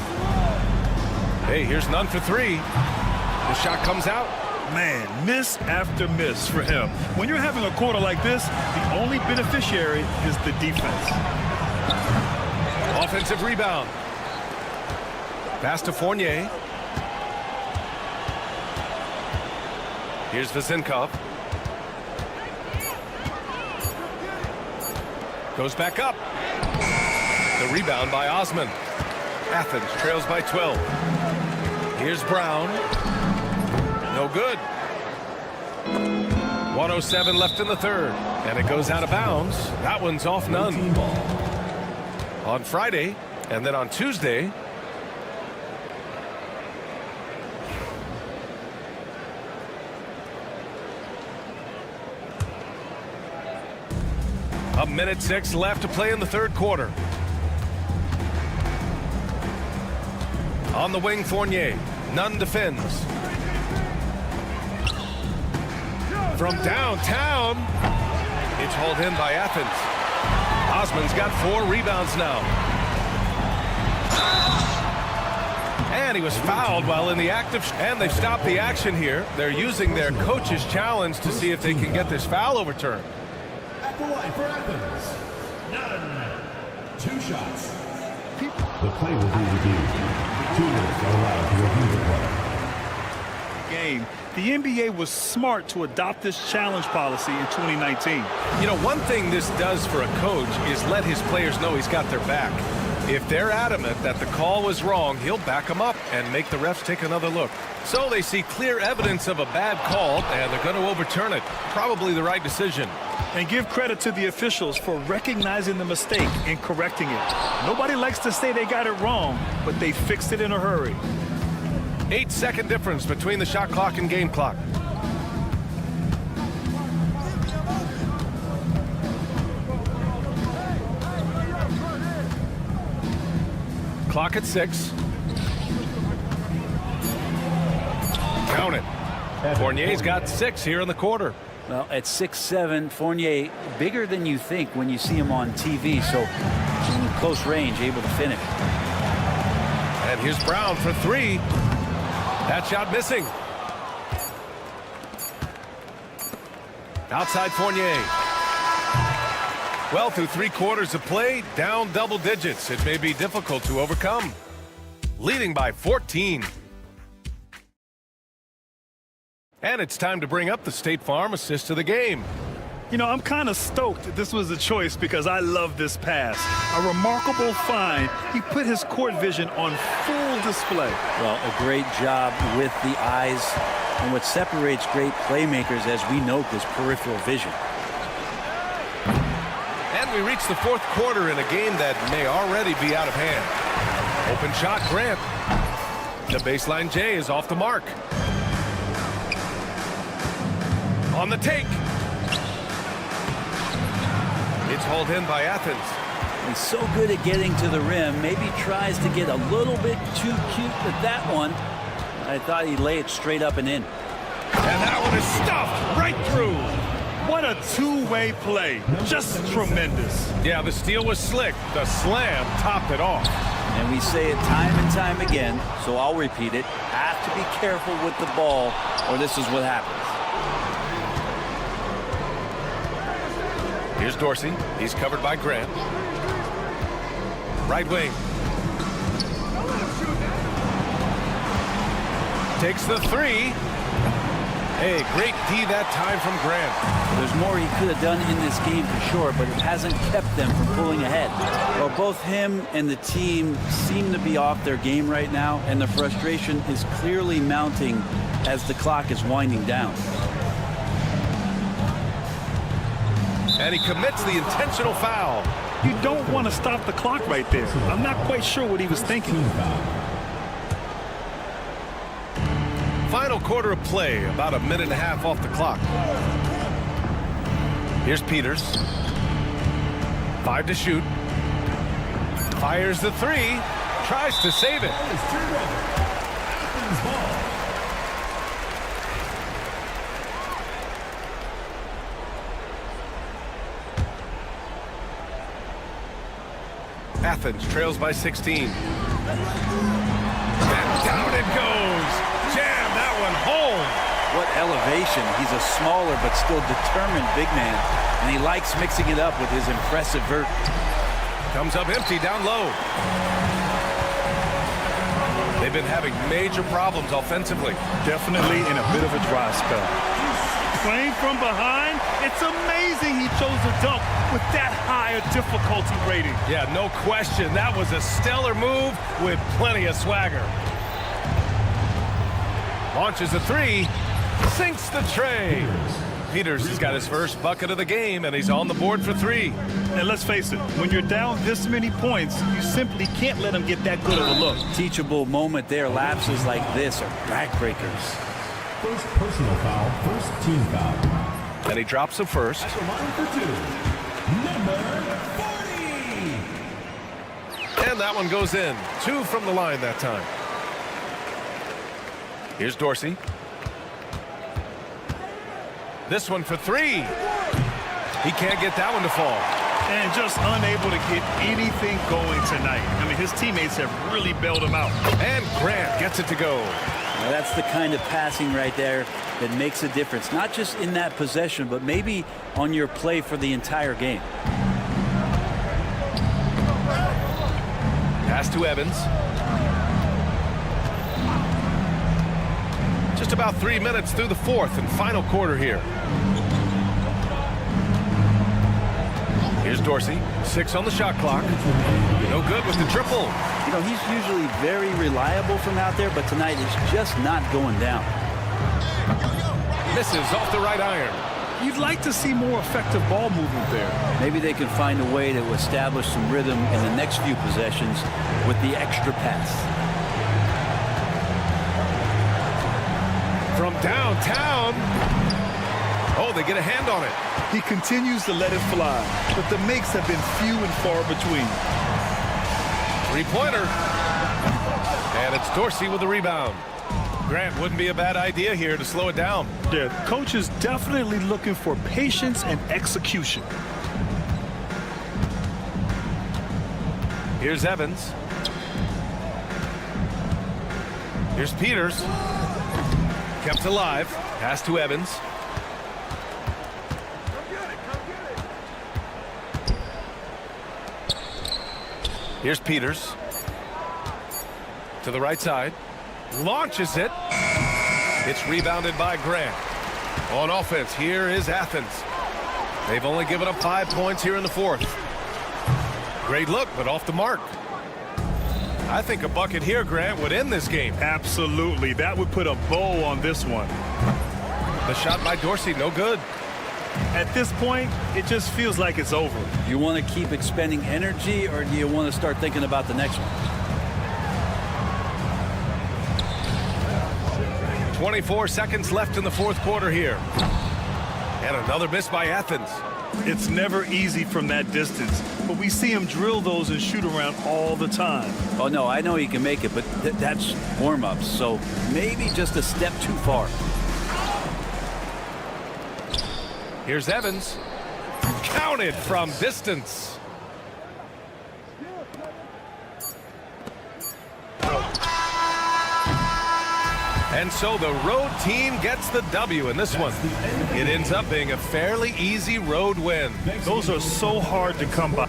Hey, here's Nunn for 3. The shot comes out. Man, miss after miss for him. When you're having a quarter like this, the only beneficiary is the defense. Offensive rebound. Pass to Fournier. Here's Vezinkov. Goes back up. The rebound by Osman. Athens trails by 12. Here's Brown. No good. 1:07 left in the third. And it goes out of bounds. That one's off none. On Friday, and then on Tuesday, a minute 6 left to play in the third quarter. On the wing, Fournier. Nunn defends. From downtown, it's hauled in by Athens. Osman's got 4 rebounds now. And he was fouled while in the act of... And they've stopped the action here. They're using their coach's challenge to see if they can get this foul overturned. At the line for Athens, Nunn. 2 shots. The play will be reviewed. 2 minutes are allowed to review the play. Game. The NBA was smart to adopt this challenge policy in 2019. You know, one thing this does for a coach is let his players know he's got their back. If they're adamant that the call was wrong, he'll back them up and make the refs take another look. So they see clear evidence of a bad call, and they're going to overturn it. Probably the right decision. And give credit to the officials for recognizing the mistake and correcting it. Nobody likes to say they got it wrong, but they fixed it in a hurry. 8-second difference between the shot clock and game clock. Clock at 6. Count it. Fournier's got 6 here in the quarter. Well, at 6'7", Fournier, bigger than you think when you see him on TV, so in close range, able to finish. And here's Brown for 3. That shot missing. Outside Fournier. Well, through 3 quarters of play, down double digits. It may be difficult to overcome. Leading by 14. And it's time to bring up the State Farm assist of the game. You know, I'm kind of stoked that this was a choice because I love this pass. A remarkable find. He put his court vision on full display. Well, a great job with the eyes. And what separates great playmakers, as we note, is peripheral vision. And we reach the 4th quarter in a game that may already be out of hand. Open shot, Grant. The baseline J is off the mark. On the take. It's hauled in by Athens. He's so good at getting to the rim. Maybe tries to get a little bit too cute with that one. I thought he'd lay it straight up and in. And that one is stuffed right through. What a two-way play. Just tremendous. Yeah, the steal was slick. The slam topped it off. And we say it time and time again, so I'll repeat it. Have to be careful with the ball, or this is what happens. Here's Dorsey. He's covered by Grant. Right wing. Takes the 3. Hey, great D that time from Grant. There's more he could have done in this game for sure, but it hasn't kept them from pulling ahead. Well, both him and the team seem to be off their game right now, and the frustration is clearly mounting as the clock is winding down. And he commits the intentional foul. You don't want to stop the clock right there. I'm not quite sure what he was thinking. Final quarter of play, about a minute and a half off the clock. Here's Peters. 5 to shoot. Fires the 3. Tries to save it. Athens trails by 16. And down it goes. Jam that one home. What elevation. He's a smaller but still determined big man, and he likes mixing it up with his impressive vert. Comes up empty down low. They've been having major problems offensively. Definitely in a bit of a dry spell. Playing from behind, it's amazing he chose a dunk with that higher difficulty rating. Yeah, no question. That was a stellar move with plenty of swagger. Launches a three, sinks the tray. Peters has got his first bucket of the game, and he's on the board for three. And let's face it, when you're down this many points, you simply can't let him get that good of a look. Teachable moment there. Lapses like this are backbreakers. First personal foul, first team foul. And he drops the first. At the line for two, number 40. And that one goes in. 2 from the line that time. Here's Dorsey. This one for 3. He can't get that one to fall. And just unable to get anything going tonight. I mean, his teammates have really bailed him out. And Grant gets it to go. Now that's the kind of passing right there that makes a difference, not just in that possession, but maybe on your play for the entire game. Pass to Evans. Just about 3 minutes through the fourth and final quarter here. Here's Dorsey. 6 on the shot clock. No good with the triple. You know, he's usually very reliable from out there, but tonight is just not going down. Misses off the right iron. You'd like to see more effective ball movement there. Maybe they can find a way to establish some rhythm in the next few possessions with the extra pass. From downtown. Oh, they get a hand on it. He continues to let it fly, but the makes have been few and far between. 3-pointer. And it's Dorsey with the rebound. Grant, wouldn't be a bad idea here to slow it down. Yeah, the coach is definitely looking for patience and execution. Here's Evans. Here's Peters. Kept alive. Pass to Evans. Here's Peters. To the right side. Launches it. It's rebounded by Grant. On offense, here is Athens. They've only given up 5 points here in the fourth. Great look, but off the mark. I think a bucket here, Grant, would end this game. Absolutely. That would put a bow on this one. The shot by Dorsey, no good. At this point, it just feels like it's over. You want to keep expending energy, or do you want to start thinking about the next one? 24 seconds left in the fourth quarter here. And another miss by Athens. It's never easy from that distance, but we see him drill those and shoot around all the time. Oh, no, I know he can make it, but that's warm-ups, so maybe just a step too far. Here's Evans. Counted from distance. And so the road team gets the W in this one. It ends up being a fairly easy road win. Those are so hard to come by.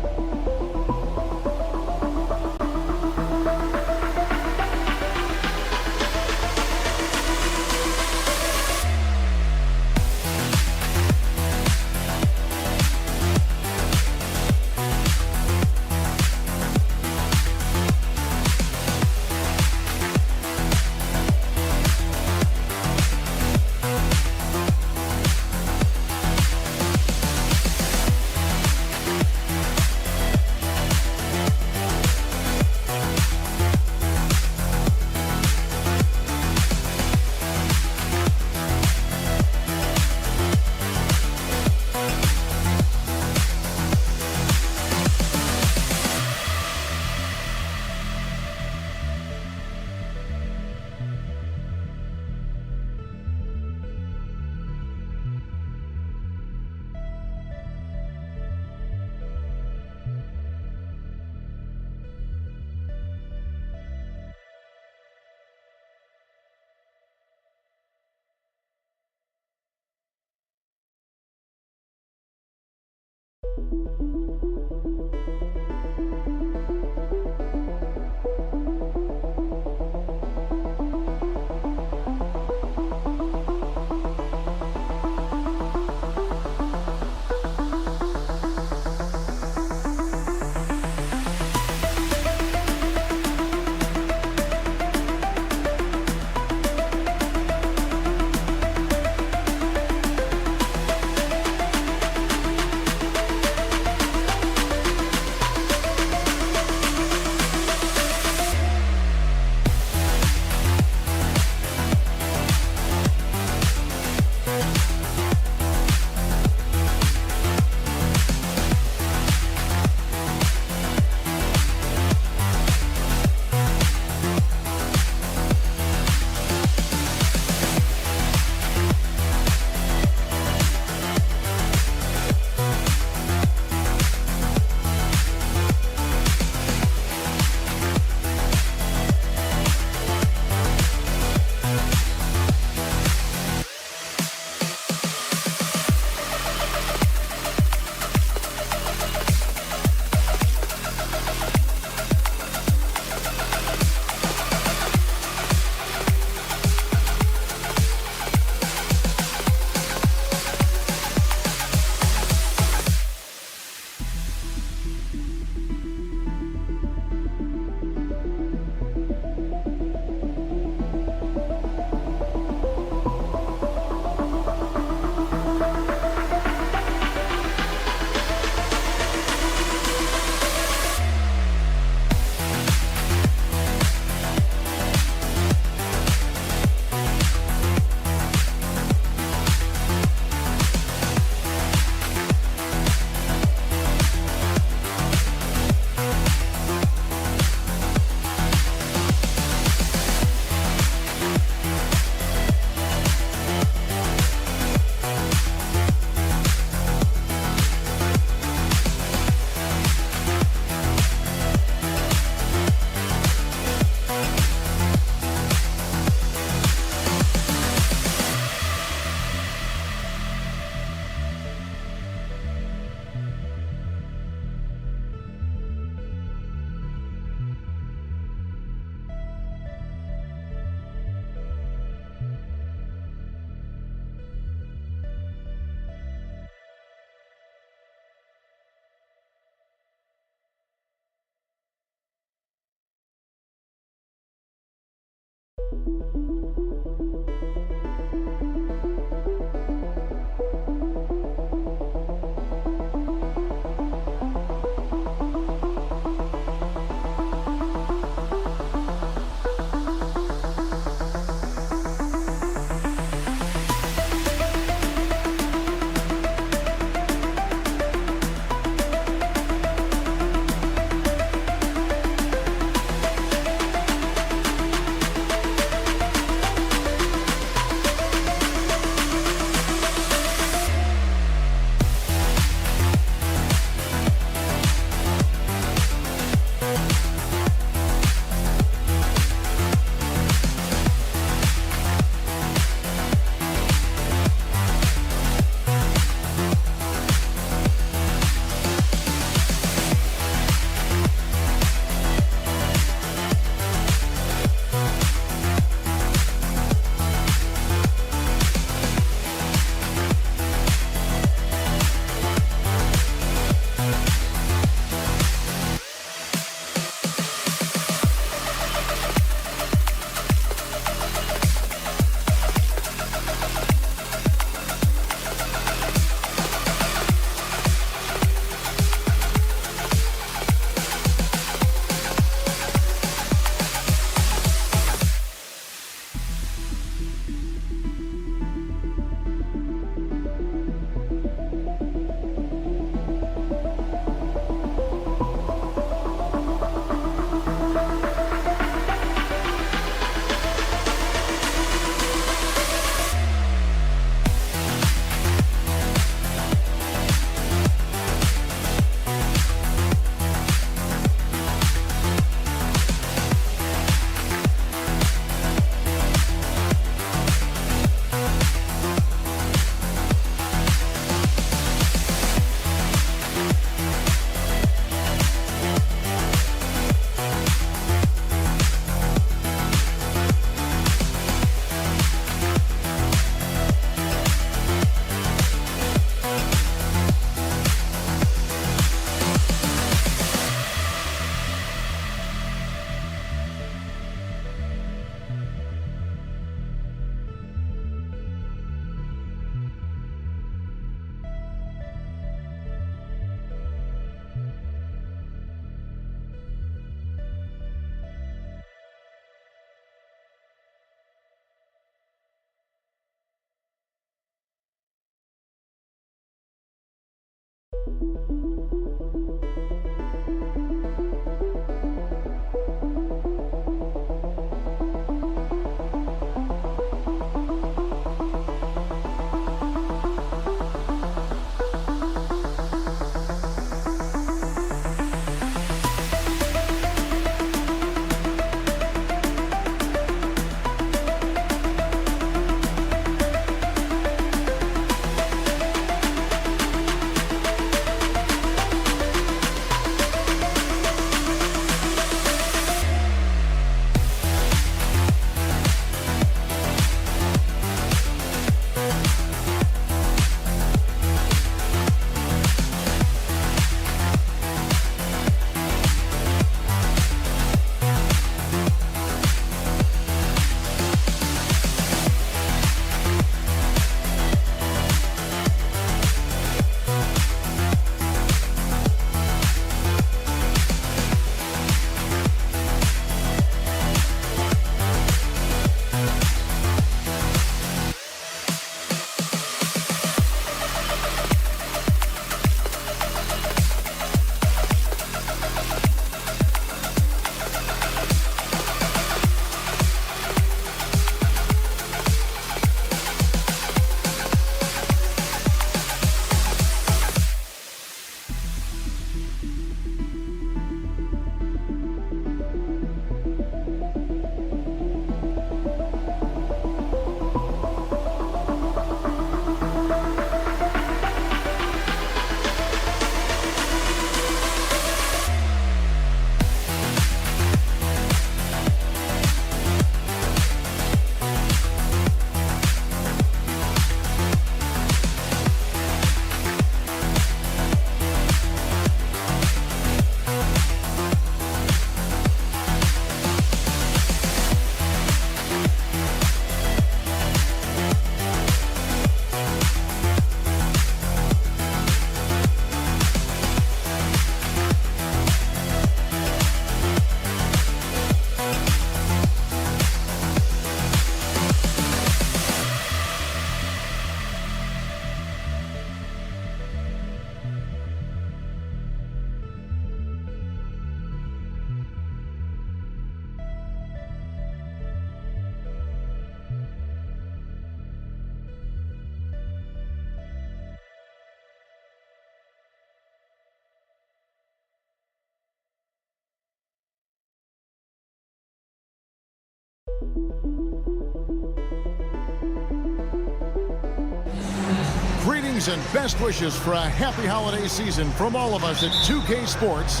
Greetings and best wishes for a happy holiday season from all of us at 2K Sports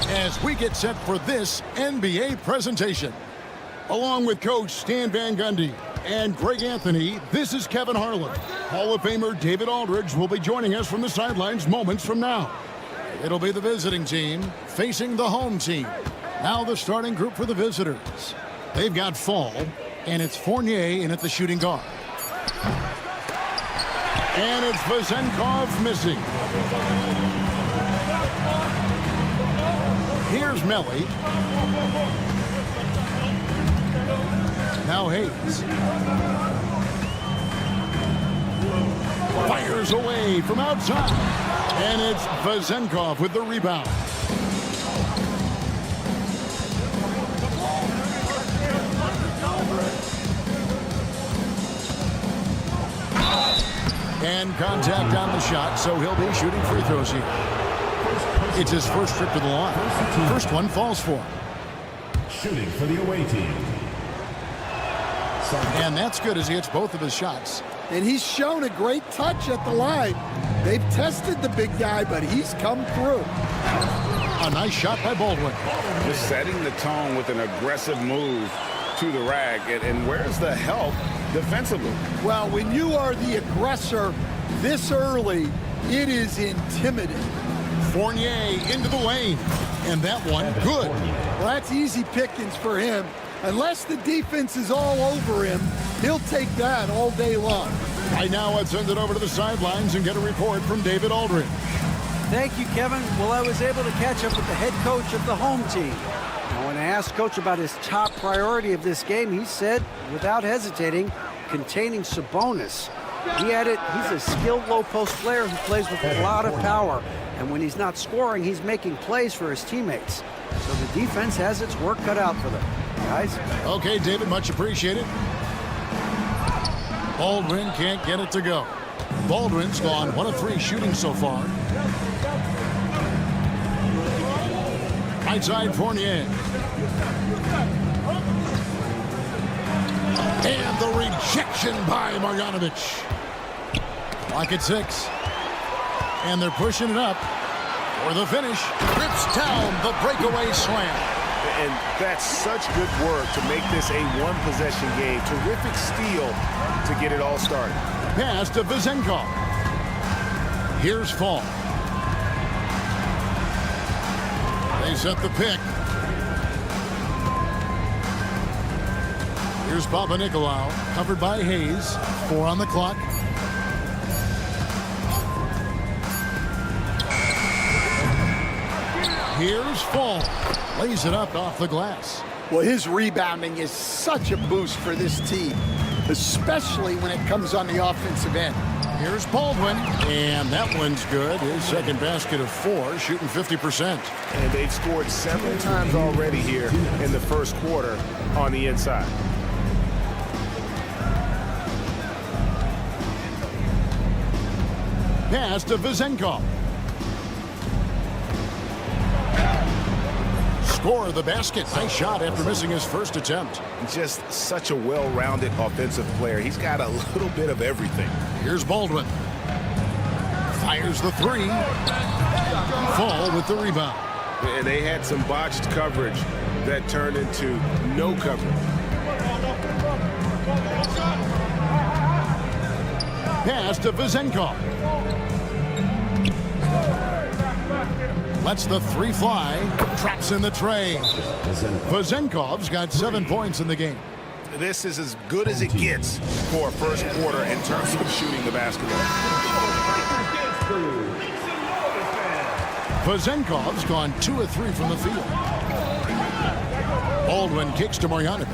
as we get set for this NBA presentation. Along with Coach Stan Van Gundy and Greg Anthony, this is Kevin Harlan. Hall of Famer David Aldridge will be joining us from the sidelines moments from now. It'll be the visiting team facing the home team. Now the starting group for the visitors. They've got Fall, and it's Fournier in at the shooting guard. And it's Vezenkov missing. Here's Melly. Now Hayes. Fires away from outside. And it's Vezenkov with the rebound. And contact on the shot, so he'll be shooting free throws here. It's his first trip to the line. First one falls for him. Shooting for the away team. And that's good as he hits both of his shots. And he's shown a great touch at the line. They've tested the big guy, but he's come through. A nice shot by Baldwin. Just setting the tone with an aggressive move to the rack. And where's the help defensively? Well, when you are the aggressor this early, it is intimidating. Fournier into the lane. And that one, good. Well, that's easy pickings for him. Unless the defense is all over him, he'll take that all day long. Right now, let's send it over to the sidelines and get a report from David Aldridge. Thank you, Kevin. Well, I was able to catch up with the head coach of the home team. Now, when I asked Coach about his top priority of this game, he said, without hesitating, containing Sabonis. He added, he's a skilled low-post player who plays with a lot of power. And when he's not scoring, he's making plays for his teammates. So the defense has its work cut out for them. Guys. Okay, David, much appreciated. Baldwin can't get it to go. Baldwin's gone 1 of 3 shooting so far. Right side, Fournier. And the rejection by Marjanovic. Lock at 6. And they're pushing it up for the finish. Rips down the breakaway slam. And that's such good work to make this a one-possession game. Terrific steal to get it all started. Pass to Vezenkov. Here's Fall. They set the pick. Here's Panathinaikos, covered by Hayes. 4 on the clock. Here's Fall. Lays it up off the glass. Well, his rebounding is such a boost for this team, especially when it comes on the offensive end. Here's Baldwin, and that one's good. His second basket of 4, shooting 50%. And they've scored several times already here in the first quarter on the inside. Pass to Vezenkov. Score the basket. Nice shot after missing his first attempt. Just such a well-rounded offensive player. He's got a little bit of everything. Here's Baldwin. Fires the 3. Fall with the rebound. And they had some botched coverage that turned into no coverage. Pass to Vezenkov. Lets the 3 fly. Traps in the tray. Vezenkov's got 7 points in the game. This is as good as it gets for a first quarter in terms of shooting the basketball. Vezenkov's gone 2 of 3 from the field. Baldwin kicks to Marjanovic.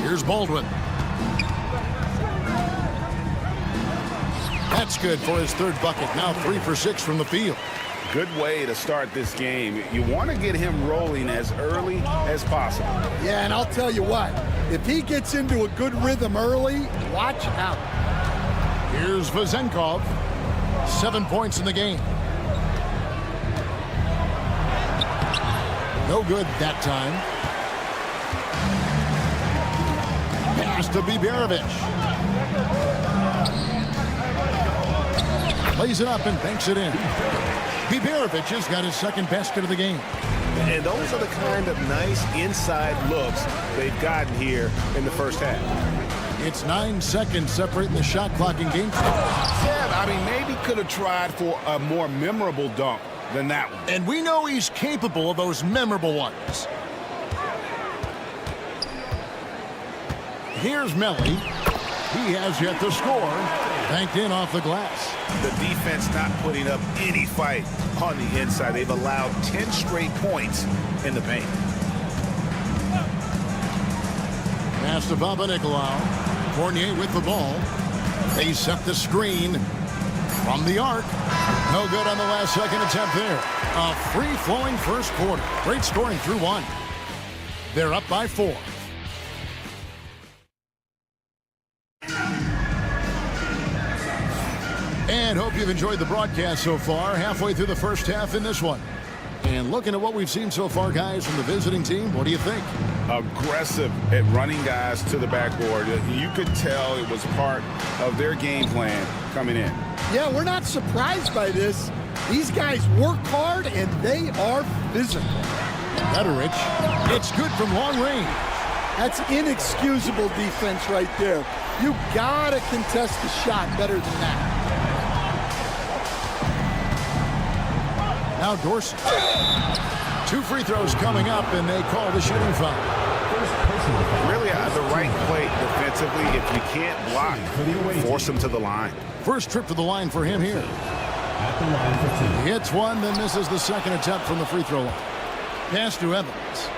Here's Baldwin. That's good for his 3rd bucket. Now 3 for 6 from the field. Good way to start this game. You want to get him rolling as early as possible. Yeah, and I'll tell you what, if he gets into a good rhythm early, watch out. Here's Vezenkov. 7 points in the game. No good that time. Pass to Biberovic. Lays it up and banks it in. Biberovic has got his second basket of the game. And those are the kind of nice inside looks they've gotten here in the first half. It's 9 seconds separating the shot clock in game 2. Yeah, I mean, maybe could have tried for a more memorable dunk than that one. And we know he's capable of those memorable ones. Here's Melly. He has yet to score. Banked in off the glass. The defense not putting up any fight on the inside. They've allowed 10 straight points in the paint. Pass to Panathinaikos. Fournier with the ball. They set the screen from the arc. No good on the last second attempt there. A free-flowing first quarter. Great scoring through 1. They're up by 4. And hope you've enjoyed the broadcast so far. Halfway through the first half in this one. And looking at what we've seen so far, guys, from the visiting team, what do you think? Aggressive at running guys to the backboard. You could tell it was part of their game plan coming in. Yeah, we're not surprised by this. These guys work hard, and they are physical. Gutteridge. It's good from long range. That's inexcusable defense right there. You gotta contest the shot better than that. Now Dorsey. 2 free throws coming up, and they call the shooting foul. Really the right play defensively. If you can't block, force them to the line. First trip to the line for him here. He hits one, then misses the second attempt from the free throw line. Pass to Evans.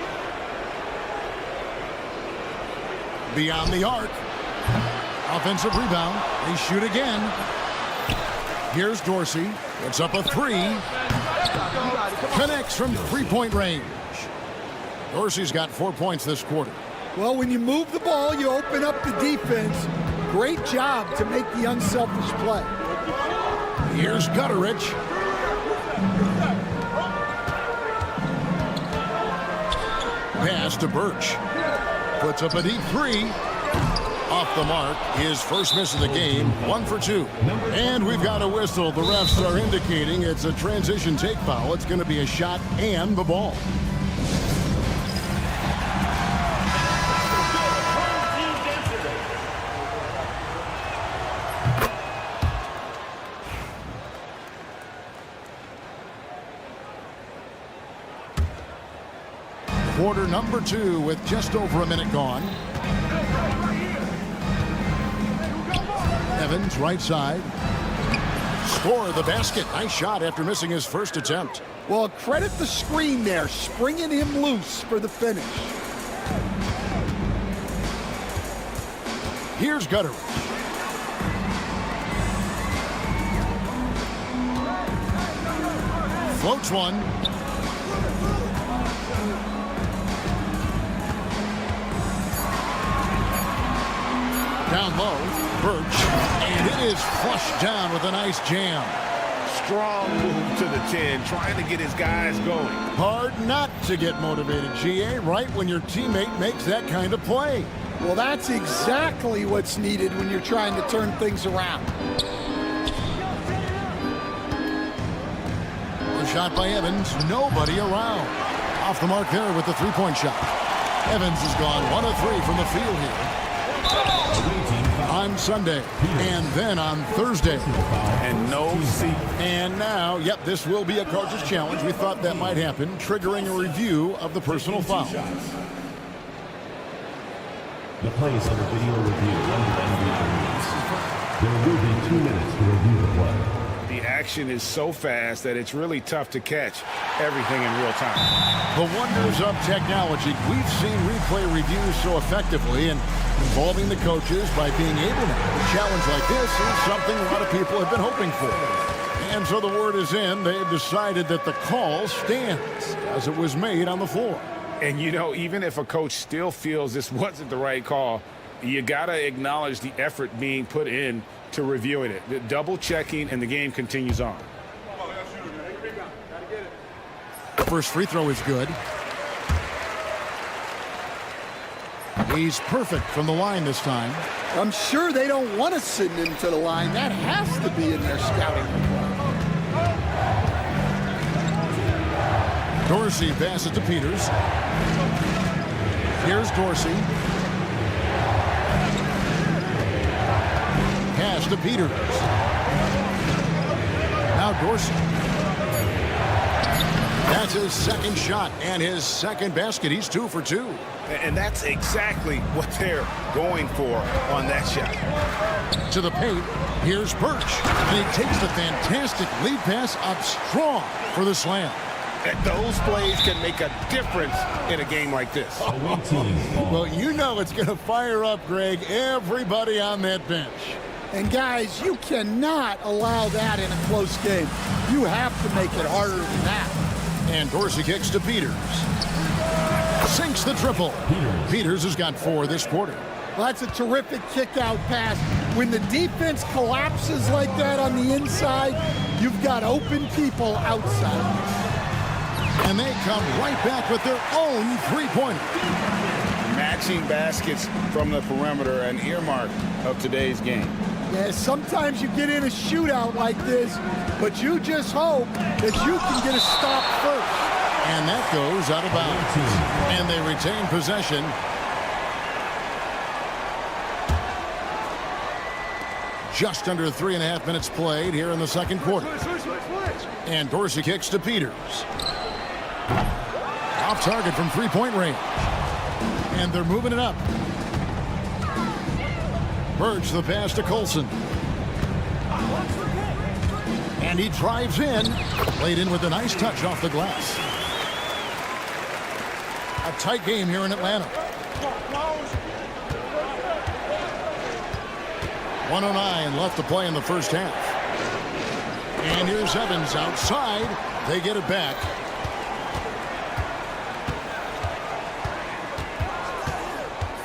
Beyond the arc. Offensive rebound. They shoot again. Here's Dorsey. It's up a 3. Connects from 3-point range. Dorsey's got 4 points this quarter. Well, when you move the ball, you open up the defense. Great job to make the unselfish play. Here's Gutteridge. Pass to Birch. Puts up a deep 3. Off the mark. His first miss of the game. 1 for 2. And we've got a whistle. The refs are indicating it's a transition take foul. It's going to be a shot and the ball. Quarter number 2 with just over a minute gone. Evans, right side. Score the basket. Nice shot after missing his first attempt. Well, credit the screen there, springing him loose for the finish. Here's Gutteridge. Floats one. Down low, Birch, and it is flushed down with a nice jam. Strong move to the 10, trying to get his guys going. Hard not to get motivated, GA, right when your teammate makes that kind of play. Well, that's exactly what's needed when you're trying to turn things around. The shot by Evans, nobody around. Off the mark there with the 3-point shot. Evans has gone 1 of 3 from the field here. On Sunday, and then on Thursday. And no seat. And now, yep, this will be a coach's challenge. We thought that might happen, triggering a review of the personal foul. The plays under video review under NBA rules. There will be 2 minutes to review the play. The action is so fast that it's really tough to catch everything in real time. The wonders of technology. We've seen replay reviews so effectively, and involving the coaches by being able to have a challenge like this is something a lot of people have been hoping for. And so the word is in. They've decided that the call stands as it was made on the floor. And, you know, even if a coach still feels this wasn't the right call, you got to acknowledge the effort being put in to reviewing it. The double checking, and the game continues on. First free throw is good. He's perfect from the line this time. I'm sure they don't want to send him to the line. That has to be in their scouting report. Dorsey passes to Peters. Here's Dorsey. Pass to Peters. Now Dorsey. That's his second shot and his second basket. He's 2 for 2. And that's exactly what they're going for on that shot. To the paint, here's Birch. And he takes the fantastic lead pass up strong for the slam. And those plays can make a difference in a game like this. Well, you know it's going to fire up, Greg, everybody on that bench. And guys, you cannot allow that in a close game. You have to make it harder than that. And Dorsey kicks to Peters. Sinks the triple. Peters has got 4 this quarter. Well, that's a terrific kick-out pass. When the defense collapses like that on the inside, you've got open people outside. And they come right back with their own three-pointer. Matching baskets from the perimeter, an earmark of today's game. Yeah, sometimes you get in a shootout like this, but you just hope that you can get a stop first. And that goes out of bounds. And they retain possession. Just under 3.5 minutes played here in the second quarter. And Dorsey kicks to Peters. Off target from three-point range. And they're moving it up. Birch the pass to Colson. And he drives in. Laid in with a nice touch off the glass. A tight game here in Atlanta. 1:09 left to play in the first half. And here's Evans outside. They get it back.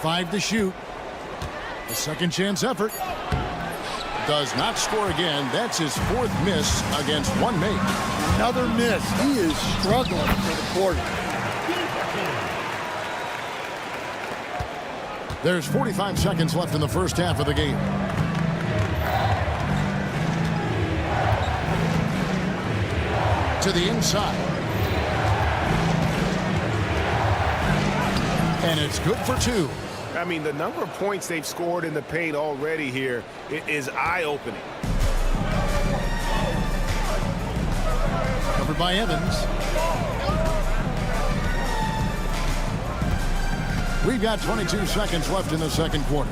Five to shoot. A second chance effort. Does not score again. That's his 4th miss against one make. Another miss. He is struggling for the quarter. There's 45 seconds left in the first half of the game. To the inside. And it's good for 2. I mean, the number of points they've scored in the paint already here is eye-opening. Covered by Evans. We've got 22 seconds left in the second quarter.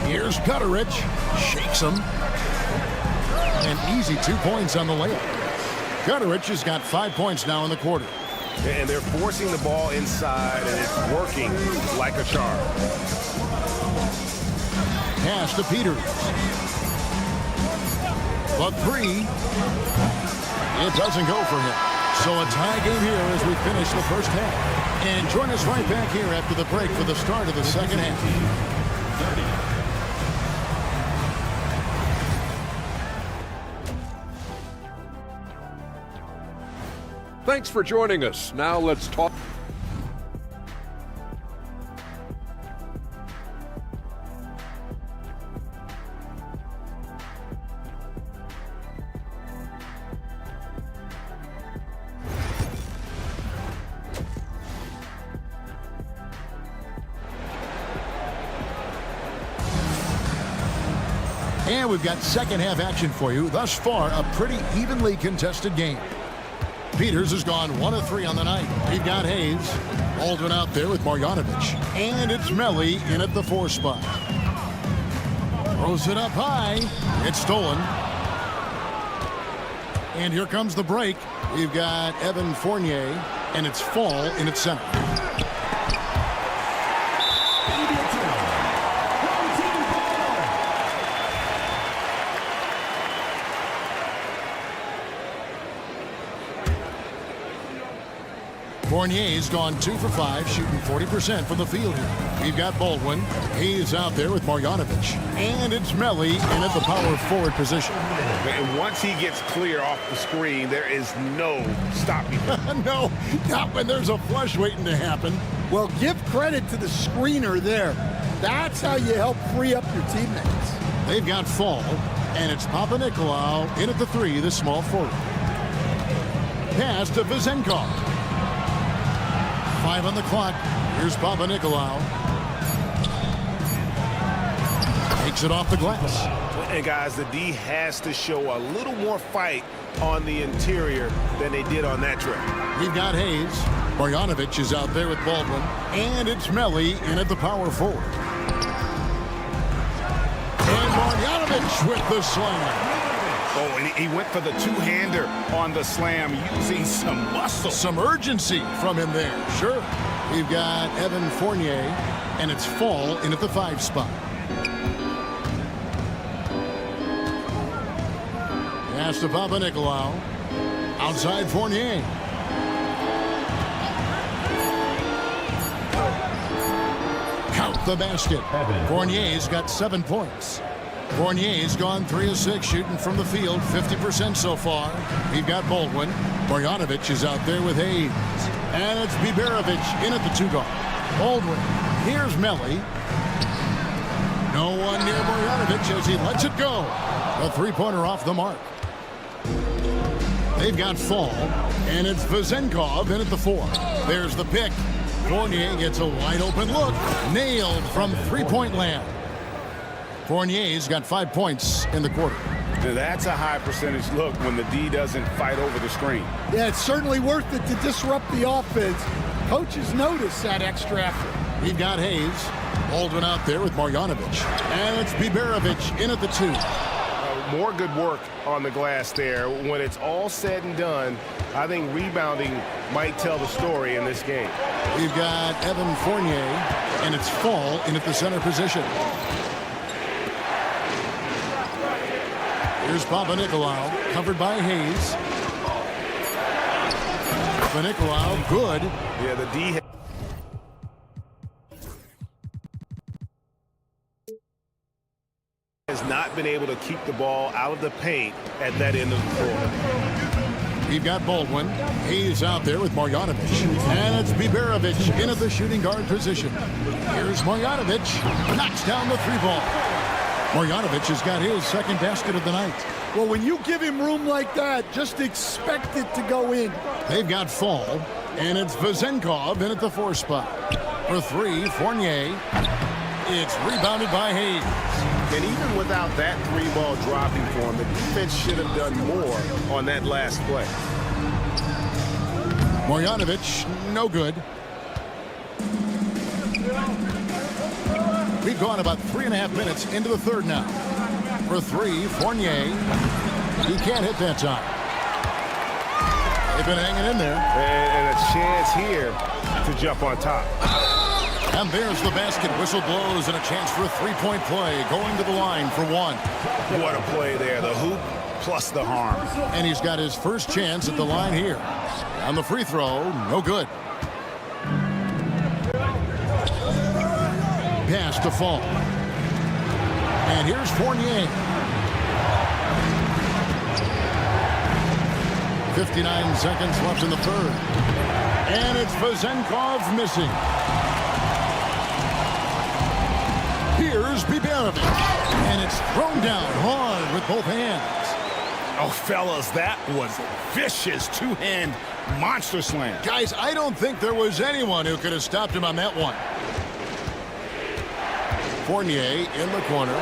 Here's Gutteridge. Shakes him. An easy 2 points on the layup. Gutteridge has got 5 points now in the quarter. And they're forcing the ball inside, and it's working like a charm. Pass to Peters. But 3. It doesn't go for him. So a tie game here as we finish the first half. And join us right back here after the break for the start of the second half. Thanks for joining us. Now let's talk. And we've got second half action for you. Thus far, a pretty evenly contested game. Peters has gone 1 of 3 on the night. We've got Hayes. Aldrin out there with Marjanovic. And it's Melli in at the 4 spot. Throws it up high. It's stolen. And here comes the break. We've got Evan Fournier, and it's Fall in its center. Fournier's gone 2 for 5, shooting 40% from the field here. We've got Baldwin. He's out there with Marjanovic. And it's Melli in at the power forward position. And once he gets clear off the screen, there is no stopping him. No, not when there's a flush waiting to happen. Well, give credit to the screener there. That's how you help free up your teammates. They've got Fall, and it's Papanikolaou in at the 3, the small forward. Pass to Vezenkov. 5 on the clock. Here's Papanikolaou. Takes it off the glass. And guys, the D has to show a little more fight on the interior than they did on that trip. We've got Hayes. Marjanovic is out there with Baldwin. And it's Melli in at the power forward. And Marjanovic with the slam. Oh, and he went for the two-hander on the slam, using some muscle. Some urgency from him there, sure. We've got Evan Fournier, and it's Fall in at the 5 spot. Pass to Papanikolaou. Outside Fournier. Count the basket. Fournier's got 7 points. Fournier's gone 3 of 6 shooting from the field, 50% so far. We've got Baldwin. Marjanovic is out there with Hayes. And it's Biberovic in at the 2 guard. Baldwin. Here's Melli. No one near Marjanovic as he lets it go. A 3-pointer off the mark. They've got Fall, and it's Vezenkov in at the 4. There's the pick. Fournier gets a wide open look. Nailed from 3-point land. Fournier's got 5 points in the quarter. That's a high percentage look when the D doesn't fight over the screen. Yeah, it's certainly worth it to disrupt the offense. Coaches notice that extra effort. We've got Hayes. Baldwin out there with Marjanovic. And it's Biberovic in at the 2. More good work on the glass there. When it's all said and done, I think rebounding might tell the story in this game. We've got Evan Fournier, and it's Fall in at the center position. Here's Papanikolaou, covered by Hayes. Papanikolaou, good. Yeah, the D has not been able to keep the ball out of the paint at that end of the floor. We've got Baldwin. Hayes out there with Marjanovic. And it's Biberovic in at the shooting guard position. Here's Marjanovic. Knocks down the 3-ball. Marjanovic has got his second basket of the night. Well, when you give him room like that, just expect it to go in. They've got Fall, and it's Vezenkov in at the 4 spot. For 3, Fournier. It's rebounded by Hayes. And even without that 3-ball dropping for him, the defense should have done more on that last play. Marjanovic, no good. We've gone about 3.5 minutes into the third now. For 3, Fournier. He can't hit that time. They've been hanging in there. And a chance here to jump on top. And there's the basket. Whistle blows and a chance for a 3-point play. Going to the line for 1. What a play there. The hoop plus the harm. And he's got his first chance at the line here. On the free throw, no good. Pass to Fall. And here's Fournier. 59 seconds left in the third. And it's Vezenkov missing. Here's Biberovic. And it's thrown down hard with both hands. Oh, fellas, that was a vicious two-hand monster slam. Guys, I don't think there was anyone who could have stopped him on that one. Fournier in the corner.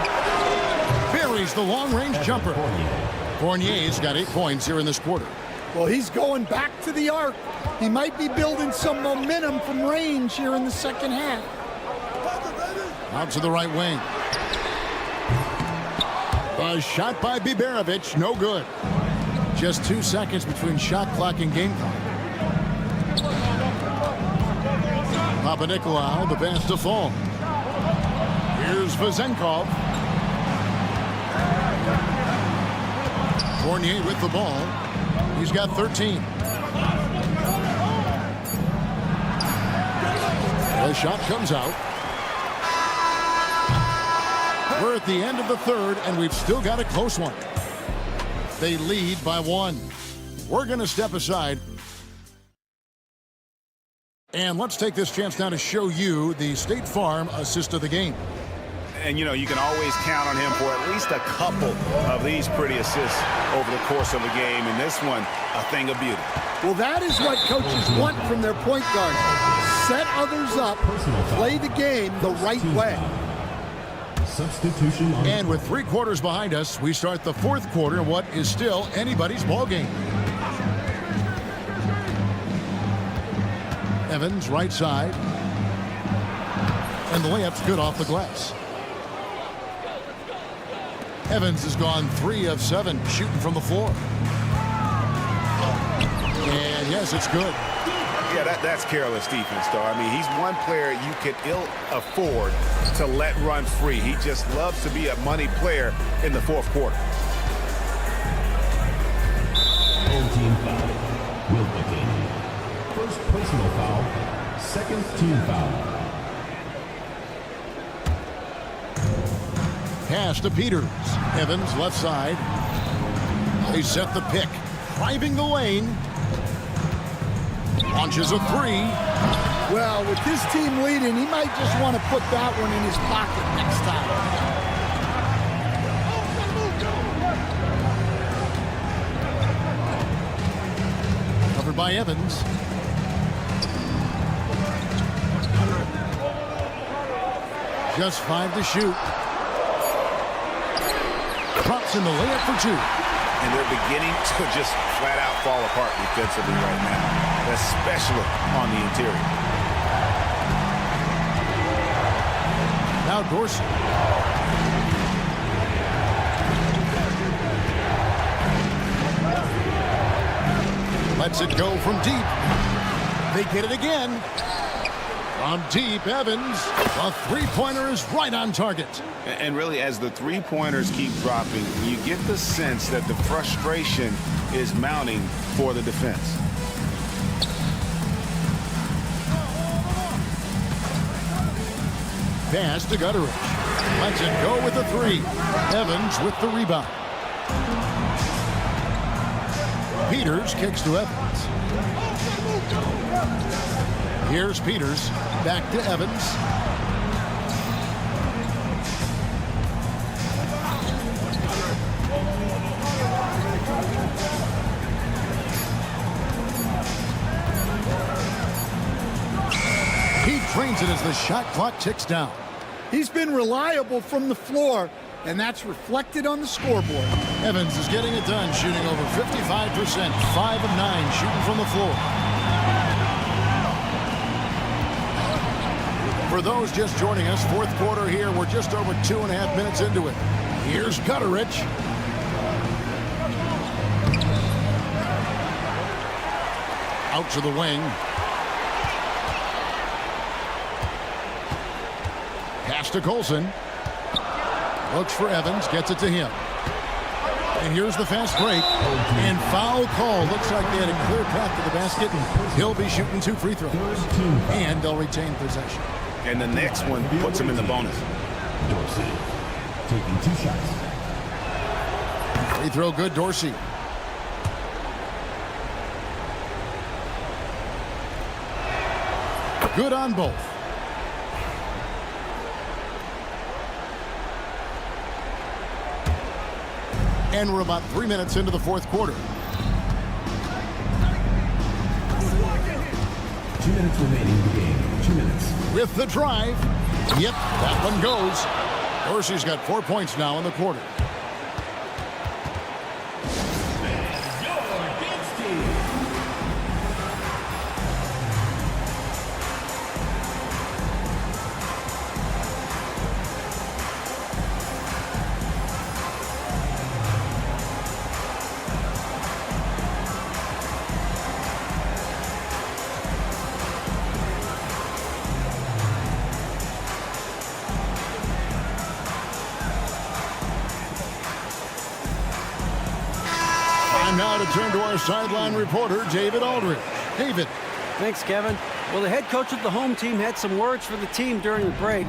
Buries the long-range jumper. Fournier's got 8 points here in this quarter. Well, he's going back to the arc. He might be building some momentum from range here in the second half. Out to the right wing. A shot by Biberovic, no good. Just 2 seconds between shot clock and game clock. Papanikolaou, the pass to Fall. Here's Vezenkov. Fournier with the ball. He's got 13. The shot comes out. We're at the end of the third, and we've still got a close one. They lead by 1. We're going to step aside. And let's take this chance now to show you the State Farm assist of the game. And, you know, you can always count on him for at least a couple of these pretty assists over the course of a game. And this one, a thing of beauty. Well, that is what coaches want from their point guard. Set others up, play the game the right way. Substitution. And with 3 quarters behind us, we start the 4th quarter, what is still anybody's ball game. Evans, right side. And the layup's good off the glass. Evans has gone 3 of 7 shooting from the floor. And yes, it's good. Yeah, that's careless defense, though. I mean, he's one player you could ill afford to let run free. He just loves to be a money player in the 4th quarter. And team foul. Will begin. First personal foul. Second team foul. Pass to Peters. Evans, left side. They set the pick. Driving the lane. Launches a 3. Well, with his team leading, he might just want to put that one in his pocket next time. Covered by Evans. Just 5 to shoot. Drops in the layup for 2. And they're beginning to just flat out fall apart defensively right now, especially on the interior. Now Dorsey. Lets it go from deep. They get it again. From deep, Evans. The 3-pointer is right on target. And really, as the 3-pointers keep dropping, you get the sense that the frustration is mounting for the defense. Pass to Gutteridge. Lets it go with the 3. Evans with the rebound. Peters kicks to Evans. Here's Peters. Back to Evans. He drains it as the shot clock ticks down. He's been reliable from the floor, and that's reflected on the scoreboard. Evans is getting it done, shooting over 55%, 5 of 9 shooting from the floor. For those just joining us, 4th quarter here, we're just over 2.5 minutes into it. Here's Gutteridge. Out to the wing. Pass to Colson. Looks for Evans, gets it to him. And here's the fast break. And foul call. Looks like they had a clear path to the basket. He'll be shooting 2 free throws. And they'll retain possession. And the next one puts him in the bonus. Dorsey taking 2 shots. Free throw good, Dorsey. Good on both. And we're about 3 minutes into the 4th quarter. 2 minutes remaining in the game. 2 minutes. With the drive. Yep, that one goes. Dorsey's got 4 points now in the quarter. Now to turn to our sideline reporter, David Aldridge. David. Thanks, Kevin. Well, the head coach of the home team had some words for the team during the break.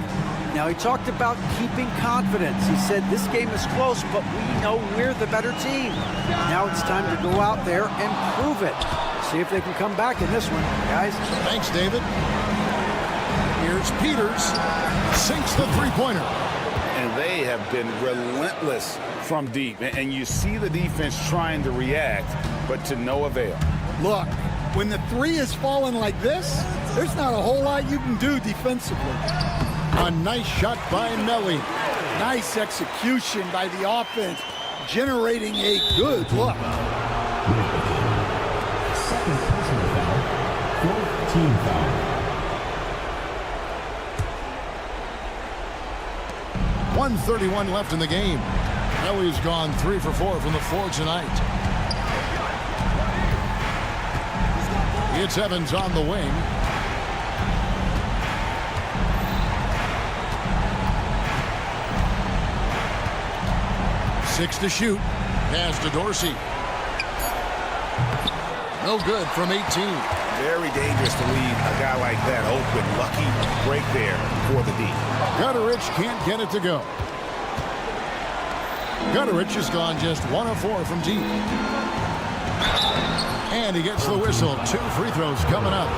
Now, he talked about keeping confidence. He said, this game is close, but we know we're the better team. Now it's time to go out there and prove it. See if they can come back in this one, guys. Thanks, David. Here's Peters. Sinks the three-pointer. And they have been relentless from deep. And you see the defense trying to react, but to no avail. Look, when the three is falling like this, there's not a whole lot you can do defensively. A nice shot by Melly. Nice execution by the offense, generating a good look. Second personal foul, fourth team foul. 1:31 left in the game. Melly's gone 3 for 4 from the floor tonight. It's Evans on the wing. Six to shoot. Pass to Dorsey. No good from 18. Very dangerous to leave a guy like that open. Lucky break there for the D. Gutterich can't get it to go. Gutterich has gone just 1 of 4 from deep. And he gets the whistle. 2 free throws coming up.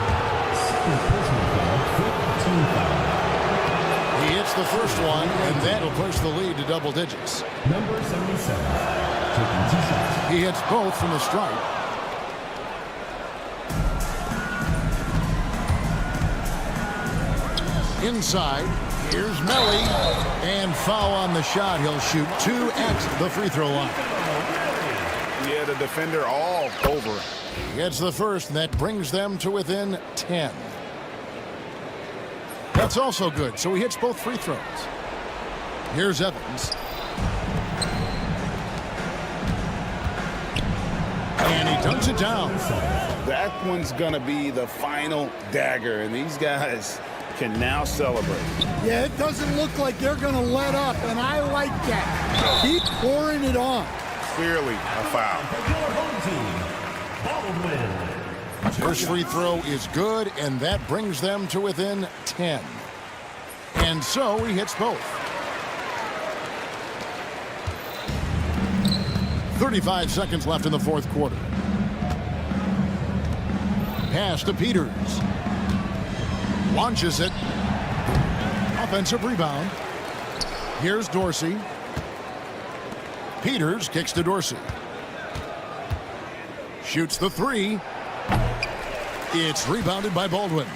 He hits the first one, and that'll push the lead to double digits. Number 77, taking 2 shots. He hits both from the stripe. Inside, here's Melly, and foul on the shot. He'll shoot 2 at the free throw line. Yeah, the defender all over. Gets the first, and that brings them to within 10. That's also good, so he hits both free throws. Here's Evans. And he dunks it down. That one's going to be the final dagger, and these guys can now celebrate. Yeah, it doesn't look like they're going to let up, and I like that. Keep pouring it on. Clearly a foul. First free throw is good, and that brings them to within 10. And so he hits both. 35 seconds left in the fourth quarter. Pass to Peters. Launches it. Offensive rebound. Here's Dorsey. Peters kicks to Dorsey. Shoots the three. It's rebounded by Baldwin.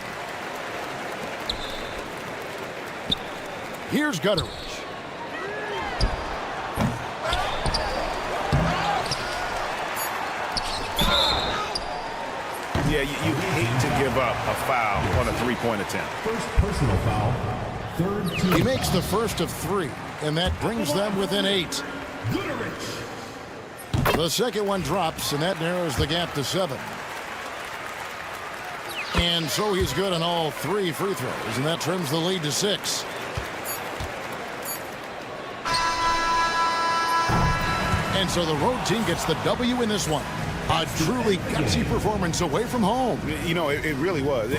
Here's Gutterich. Yeah, you hate to give up a foul on a three-point attempt. First personal foul, third team. He makes the first of 3, and that brings them within 8. The second one drops, and that narrows the gap to 7. And so he's good on all 3 free throws, and that trims the lead to 6. And so the road team gets the W in this one. A truly gutsy performance away from home. You know, it really was.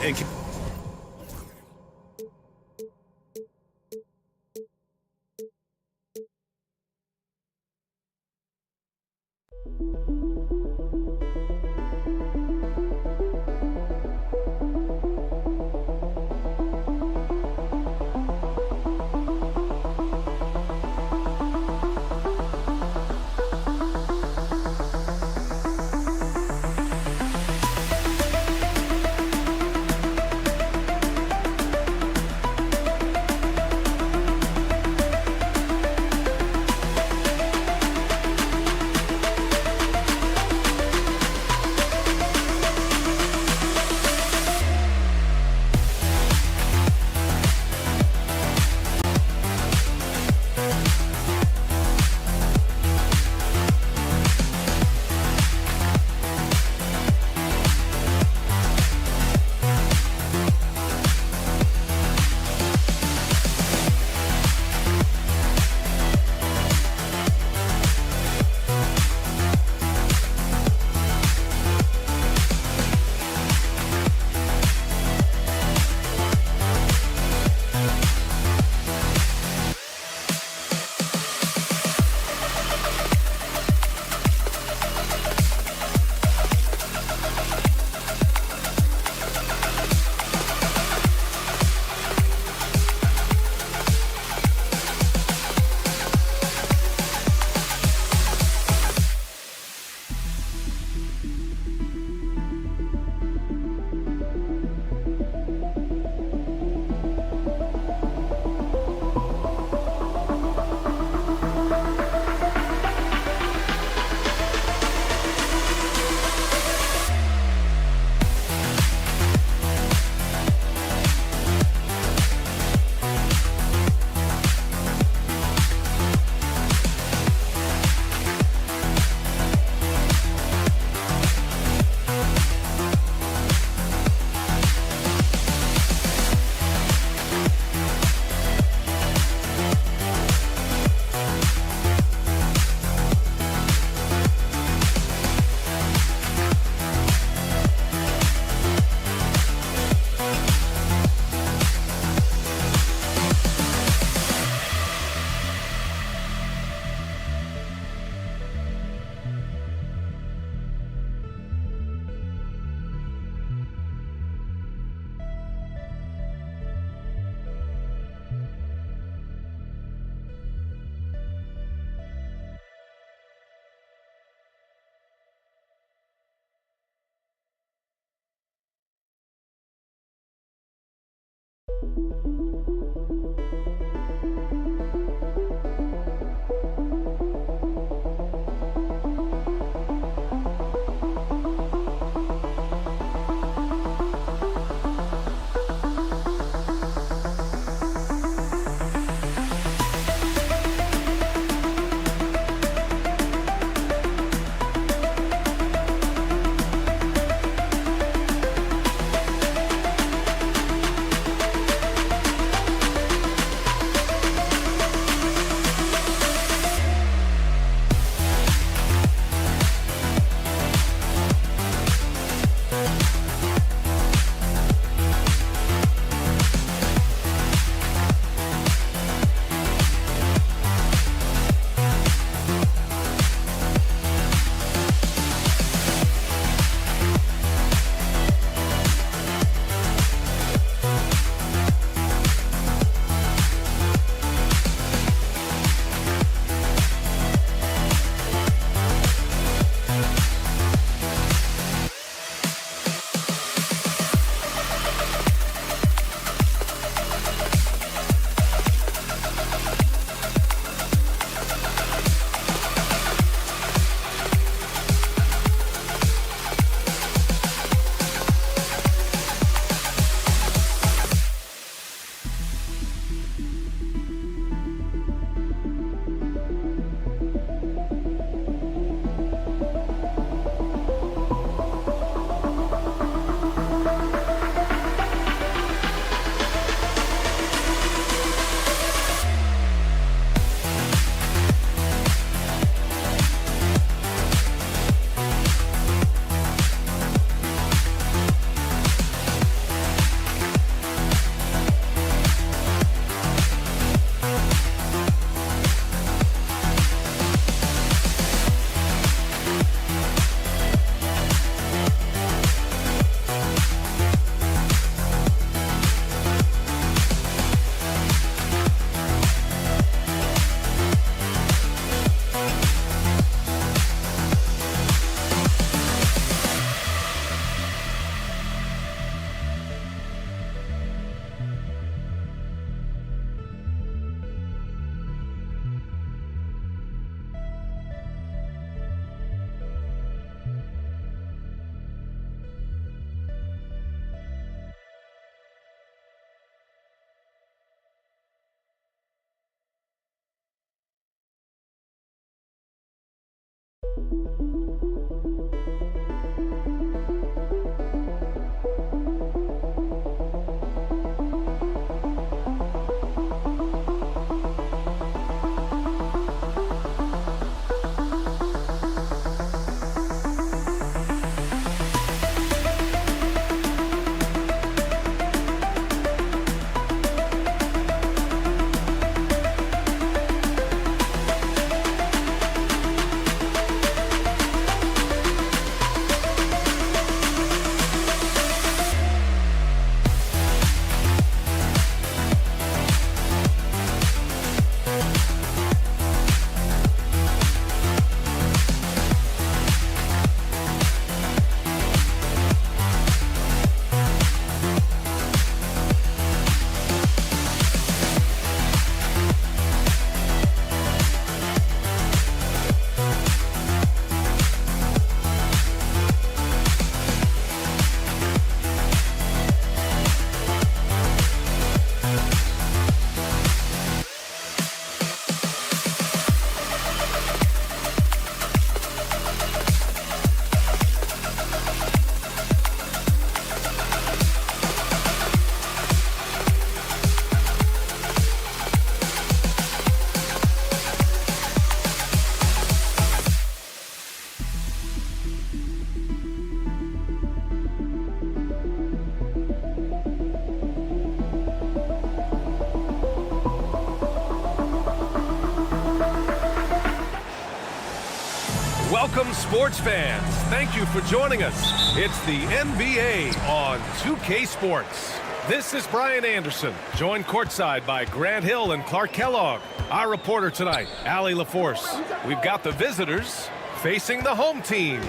Welcome, sports fans. Thank you for joining us. It's the NBA on 2K Sports. This is Brian Anderson, joined courtside by Grant Hill and Clark Kellogg. Our reporter tonight, Allie LaForce. We've got the visitors facing the home team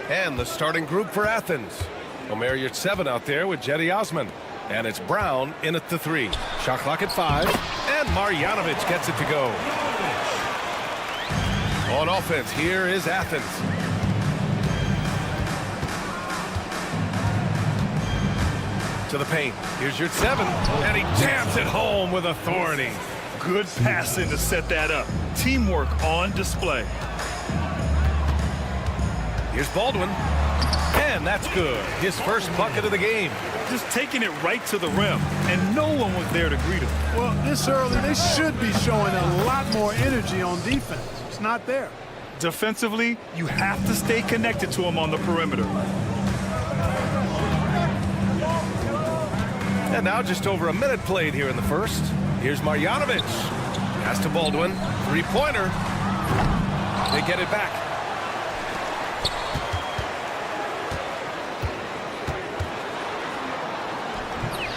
and the starting group for Athens. Omer Yurtseven out there with Jedi Osman. And it's Brown in at the 3. Shot clock at 5. And Marjanovic gets it to go. On offense, here is Athens. To the paint. Here's Yurtseven, and he jams it home with authority. Good passing to set that up. Teamwork on display. Here's Baldwin, and that's good. His first bucket of the game. Just taking it right to the rim, and no one was there to greet him. Well, this early, they should be showing a lot more energy on defense. It's not there. Defensively, you have to stay connected to him on the perimeter. And now just over a minute played here in the first. Here's Marjanovic. Pass to Baldwin. Three-pointer. They get it back.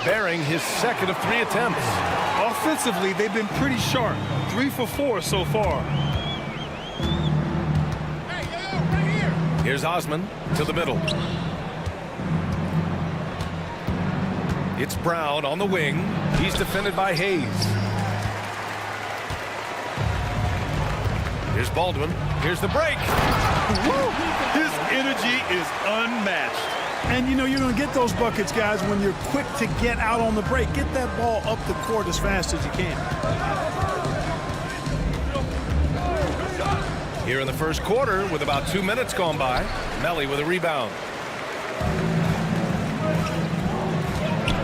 Bearing his second of 3 attempts. Offensively, they've been pretty sharp. 3 for 4 so far. Here's Osman to the middle. It's Brown on the wing. He's defended by Hayes. Here's Baldwin. Here's the break. Woo! His energy is unmatched. And, you know, you're going to get those buckets, guys, when you're quick to get out on the break. Get that ball up the court as fast as you can. Here in the first quarter, with about 2 minutes gone by, Melly with a rebound.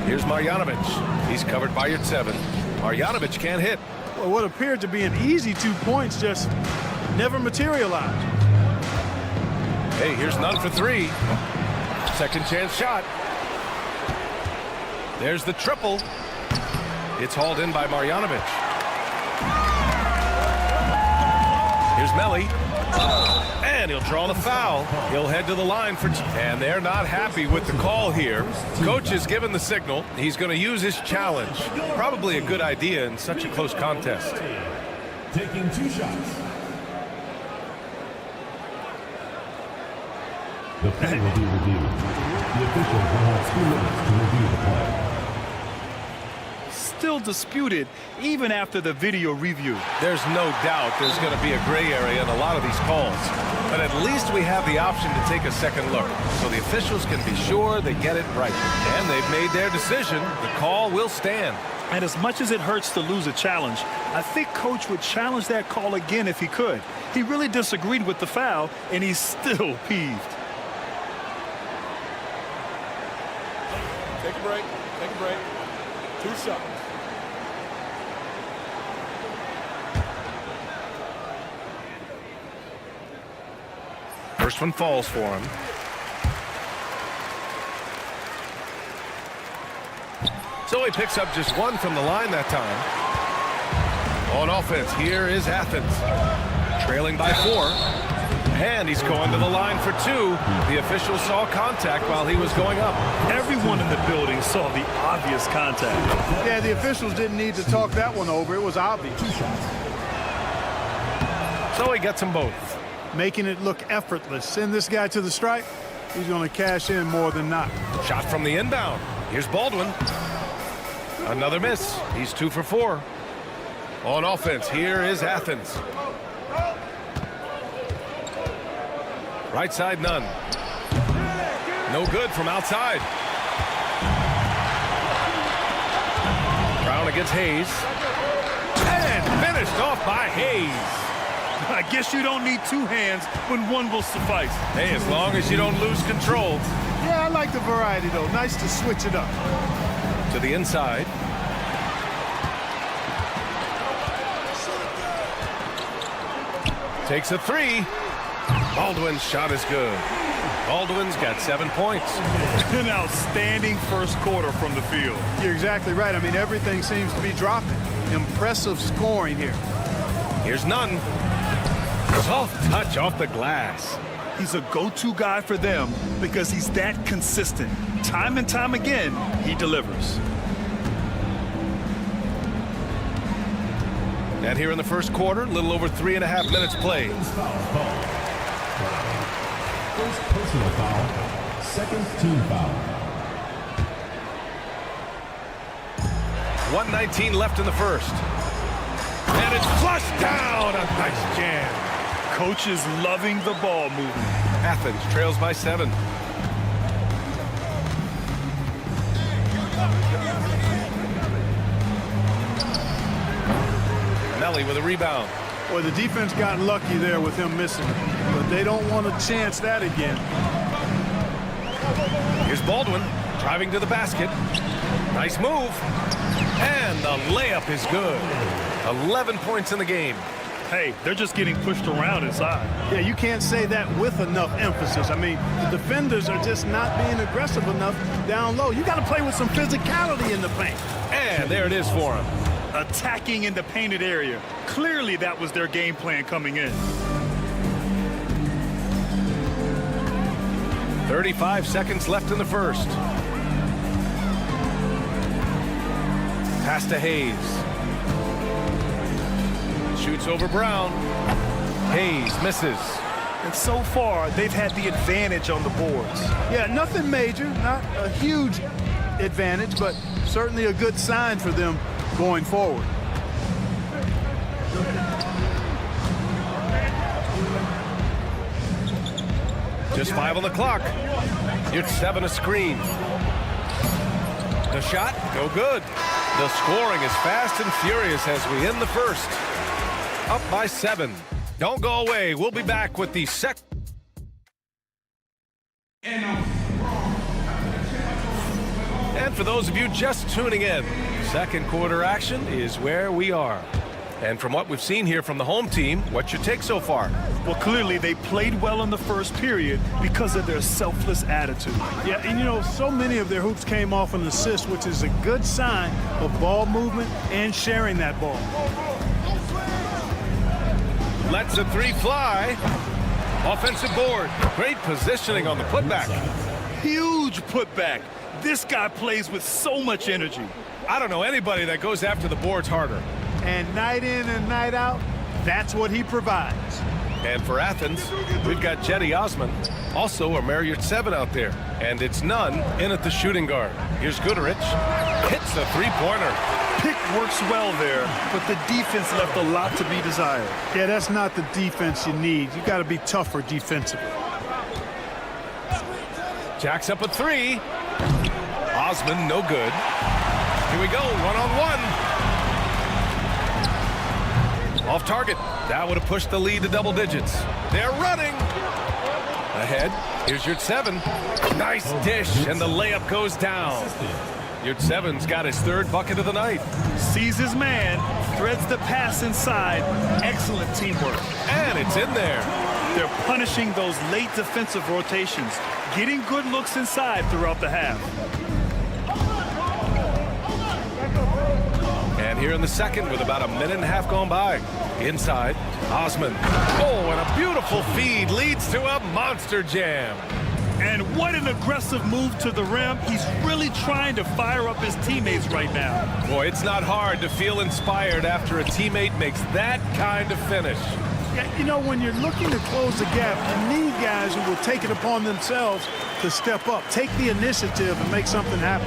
Here's Marjanovic. He's covered by Yurtseven. Marjanovic can't hit. Well, what appeared to be an easy 2 points just never materialized. Hey, here's none for 3. Second chance shot. There's the triple. It's hauled in by Marjanovic. Here's Melly. And he'll draw the foul. He'll head to the line for... And they're not happy with the call here. Coach has given the signal. He's going to use his challenge. Probably a good idea in such a close contest. Taking 2 shots. The play will be reviewed. The officials will have 2 minutes to review the play. Still disputed even after the video review. There's no doubt there's going to be a gray area in a lot of these calls. But at least we have the option to take a second look, so the officials can be sure they get it right. And they've made their decision. The call will stand. And as much as it hurts to lose a challenge, I think Coach would challenge that call again if he could. He really disagreed with the foul, and he's still peeved. Take a break. Take a break. 2 shots. First one falls for him. So he picks up just 1 from the line that time. On offense, here is Athens. Trailing by 4. And he's going to the line for 2. The official saw contact while he was going up. Everyone in the building saw the obvious contact. Yeah, the officials didn't need to talk that one over. It was obvious. So he gets them both. Making it look effortless. Send this guy to the stripe. He's going to cash in more than not. Shot from the inbound. Here's Baldwin. Another miss. He's 2 for 4. On offense, here is Athens. Right side, none. No good from outside. Brown against Hayes. And finished off by Hayes. I guess you don't need 2 hands when 1 will suffice. Hey, as long as you don't lose control. Yeah, I like the variety, though. Nice to switch it up. To the inside. Takes a 3. Baldwin's shot is good. Baldwin's got 7 points. An outstanding first quarter from the field. You're exactly right. I mean, everything seems to be dropping. Impressive scoring here. Here's none. Soft touch off the glass. He's a go-to guy for them because he's that consistent. Time and time again, he delivers. And here in the first quarter, a little over 3.5 minutes played. First personal foul, second team foul. 1:19 left in the first. And it's flushed down. A nice jam. Coach is loving the ball movement. Athens trails by 7. Melly with a rebound. Boy, the defense got lucky there with him missing. But they don't want to chance that again. Here's Baldwin driving to the basket. Nice move. And the layup is good. 11 points in the game. Hey, they're just getting pushed around inside. Yeah, you can't say that with enough emphasis. I mean, the defenders are just not being aggressive enough down low. You got to play with some physicality in the paint. And there it is for him. Attacking in the painted area. Clearly that was their game plan coming in. 35 seconds left in the first. Pass to Hayes. Shoots over Brown. Hayes misses. And so far, they've had the advantage on the boards. Yeah, nothing major, not a huge advantage, but certainly a good sign for them going forward. Just 5 on the clock. It's 7 a screen. The shot, no good. The scoring is fast and furious as we end the first. Up by 7. Don't go away. We'll be back with the second. And for those of you just tuning in, second quarter action is where we are. And from what we've seen here from the home team, what's your take so far? Well, clearly they played well in the first period because of their selfless attitude. Yeah, and you know, so many of their hoops came off an assist, which is a good sign of ball movement and sharing that ball. Lets a 3 fly. Offensive board. Great positioning on the putback. Huge putback. This guy plays with so much energy. I don't know anybody that goes after the boards harder. And night in and night out, that's what he provides. And for Athens, we've got Jedi Osman, also a Marriott 7 out there. And it's none in at the shooting guard. Here's Goodrich. Hits a 3-pointer. Pick works well there, but the defense left a lot to be desired. Yeah, that's not the defense you need. You got to be tougher defensively. Jacks up a 3. Osman, no good. Here we go, 1-on-1. Off target. That would have pushed the lead to double digits. They're running. Ahead. Here's Yurt 7. Nice dish, and the layup goes down. Yurt 7's got his third bucket of the night. Sees his man, threads the pass inside. Excellent teamwork. And it's in there. They're punishing those late defensive rotations, getting good looks inside throughout the half. And here in the second, with about a minute and a half gone by. Inside, Osman. Oh, and a beautiful feed leads to a monster jam. And what an aggressive move to the rim. He's really trying to fire up his teammates right now. Boy, it's not hard to feel inspired after a teammate makes that kind of finish. Yeah, you know, when you're looking to close the gap, you need guys who will take it upon themselves to step up, take the initiative, and make something happen.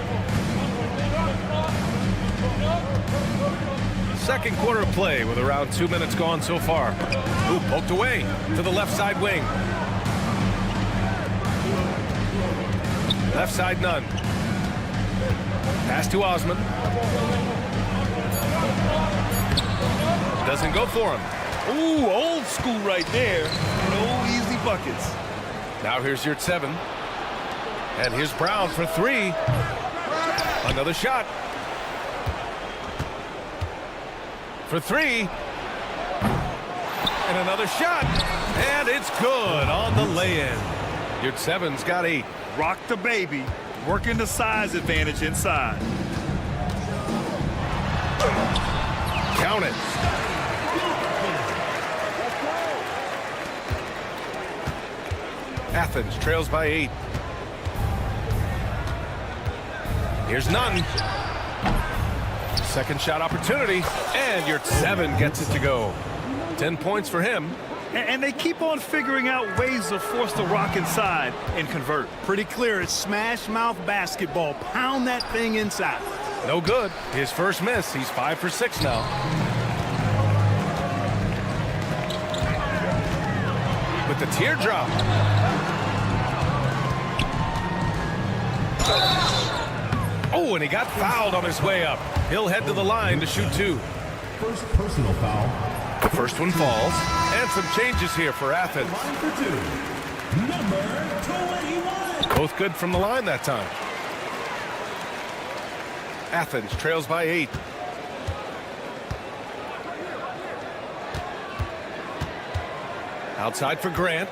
Second quarter of play with around 2 minutes gone so far. Ooh, poked away to the left side wing. Left side, none. Pass to Osman. Doesn't go for him. Ooh, old school right there. No easy buckets. Now here's Yurt 7. And here's Brown for 3. Another shot. For 3. And another shot. And it's good on the lay-in. Yurt 7's got 8. Rock the baby, working the size advantage inside. Count it. Athens trails by 8. Here's none. Second shot opportunity, and Yurt 7 gets it to go. 10 points for him. And they keep on figuring out ways to force the rock inside and convert. Pretty clear, it's smash mouth basketball. Pound that thing inside. No good. His first miss. He's 5 for 6 now. With the teardrop. Oh, and he got fouled on his way up. He'll head to the line to shoot 2. First personal foul. The first one falls. And some changes here for Athens. Line for 2. Number 21. Both good from the line that time. Athens trails by 8. Outside for Grant.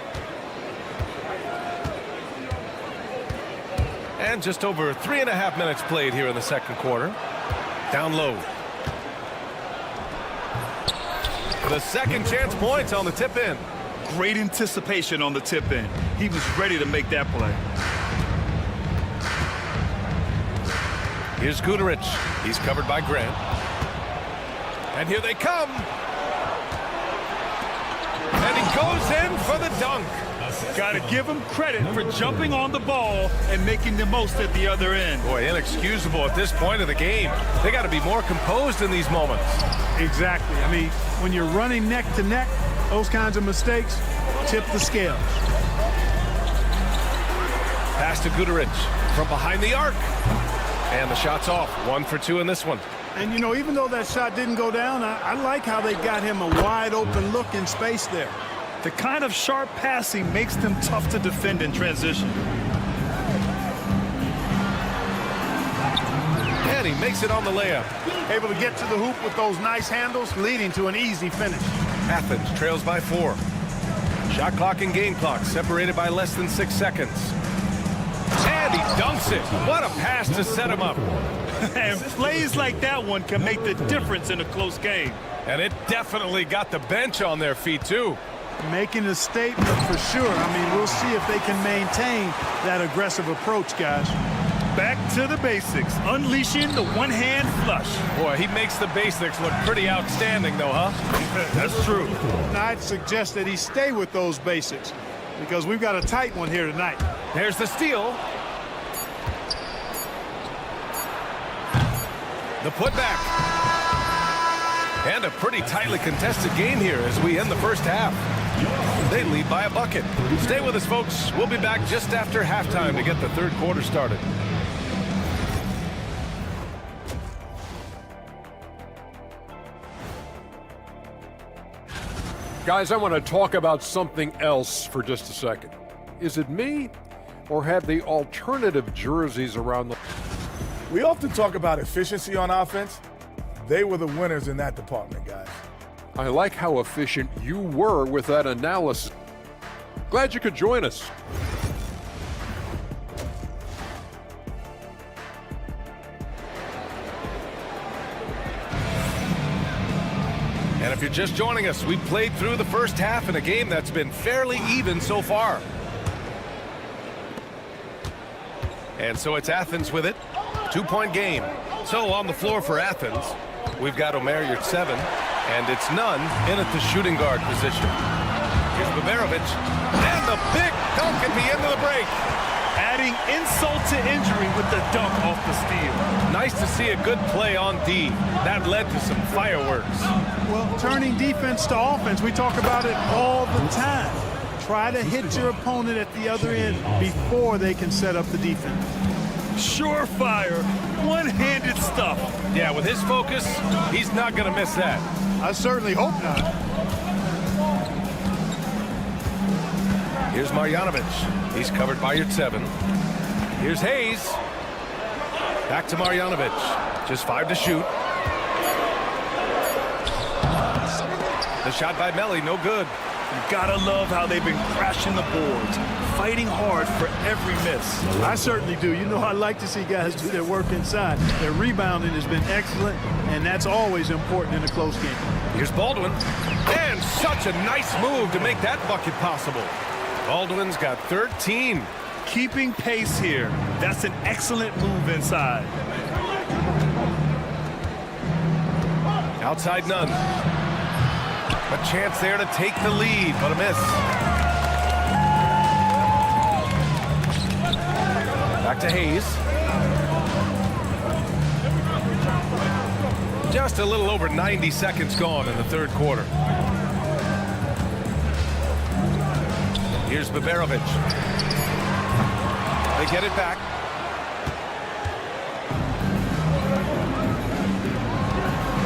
And just over 3.5 minutes played here in the second quarter. Down low. The second chance points on the tip in. Great anticipation on the tip in. He was ready to make that play. Here's Guduric. He's covered by Grant. And here they come. And he goes in for the dunk. Got to give him credit for jumping on the ball and making the most at the other end. Boy, inexcusable at this point of the game. They got to be more composed in these moments. Exactly. I mean, when you're running neck to neck, those kinds of mistakes tip the scales. Pass to Guduric from behind the arc. And the shot's off. 1 for 2 in this one. And, you know, even though that shot didn't go down, I like how they got him a wide open look in space there. The kind of sharp passing makes them tough to defend in transition. And he makes it on the layup. Able to get to the hoop with those nice handles, leading to an easy finish. Athens trails by 4. Shot clock and game clock separated by less than 6 seconds. And he dunks it. What a pass to set him up. And plays like that one can make the difference in a close game. And it definitely got the bench on their feet, too. Making a statement for sure. I mean, we'll see if they can maintain that aggressive approach, guys. Back to the basics, unleashing the one-hand flush. Boy, he makes the basics look pretty outstanding, though, huh? That's true. I'd suggest that he stay with those basics because we've got a tight one here tonight. There's the steal. The putback. And a pretty tightly contested game here as we end the first half. They lead by a bucket. Stay with us, folks. We'll be back just after halftime to get the third quarter started. Guys, I want to talk about something else for just a second. Is it me, or have the alternative jerseys around the... We often talk about efficiency on offense. They were the winners in that department, guys. I like how efficient you were with that analysis. Glad you could join us. And if you're just joining us, we've played through the first half in a game that's been fairly even so far. And so it's Athens with it. 2-point game. So on the floor for Athens, we've got Omer Yurtseven, and it's Nunn in at the shooting guard position. Here's Baberovic, and the big dunk at the end of the break. Adding insult to injury with the dunk off the steal. Nice to see a good play on D. That led to some fireworks. Well, turning defense to offense, we talk about it all the time. Try to hit your opponent at the other end before they can set up the defense. Surefire, one-handed stuff. Yeah, with his focus, he's not going to miss that. I certainly hope not. Here's Marjanovic. He's covered by Yurtseven. Here's Hayes. Back to Marjanovic. Just 5 to shoot. The shot by Melli, no good. You gotta love how they've been crashing the boards, fighting hard for every miss. I certainly do. You know, I like to see guys do their work inside. Their rebounding has been excellent, and that's always important in a close game. Here's Baldwin. And such a nice move to make that bucket possible. Baldwin's got 13. Keeping pace here. That's an excellent move inside. Outside Nunn. A chance there to take the lead, but a miss. Back to Hayes. Just a little over 90 seconds gone in the third quarter. Here's Baberovic. They get it back.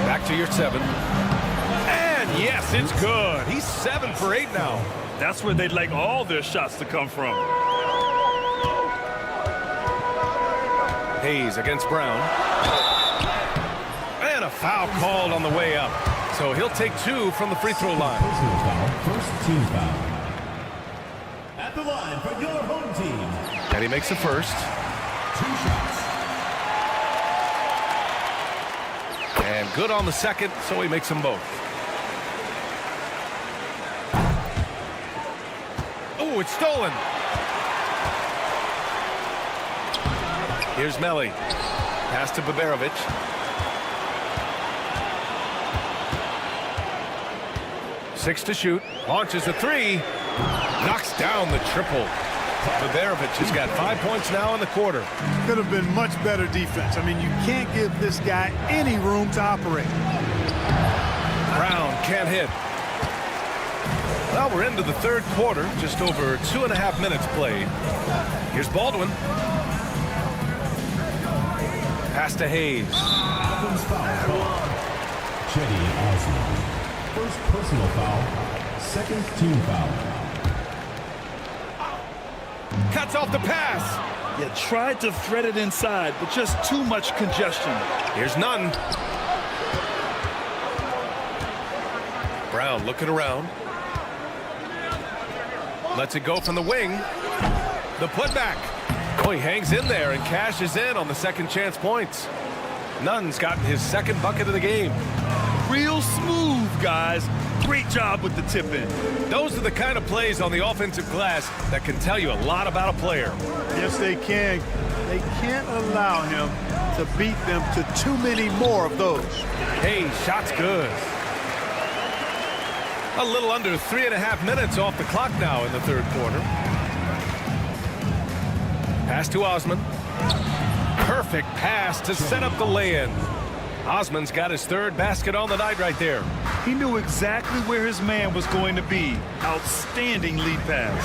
Back to Yurtseven. And yes, it's good. He's 7 for 8 now. That's where they'd like all their shots to come from. Hayes against Brown. And a foul called on the way up. So he'll take 2 from the free throw line. Personal foul, first team foul. At the line for your home team. And he makes the first. 2 shots. And good on the second, so he makes them both. Oh, it's stolen. Here's Melli. Pass to Baberovic. Six to shoot. Launches a 3. Knocks down the triple. Baberovic has got 5 points now in the quarter. Could have been much better defense. I mean, you can't give this guy any room to operate. Brown can't hit. Well, we're into the third quarter. Just over 2.5 minutes played. Here's Baldwin. Pass to Hayes. Athens foul call. Jedi Osman. First personal foul. Second team foul. Cuts off the pass. Yeah, tried to thread it inside, but just too much congestion. Here's Nunn. Brown looking around. Lets it go from the wing. The putback. Oh, he hangs in there and cashes in on the second chance points. Nunn's gotten his second bucket of the game. Real smooth, guys. Great job with the tip in. Those are the kind of plays on the offensive glass that can tell you a lot about a player. Yes, they can. They can't allow him to beat them to too many more of those. Hey, shot's good. A little under 3.5 minutes off the clock now in the third quarter. Pass to Osman. Perfect pass to set up the lay-in. Osman's got his third basket on the night right there. He knew exactly where his man was going to be. Outstanding lead pass.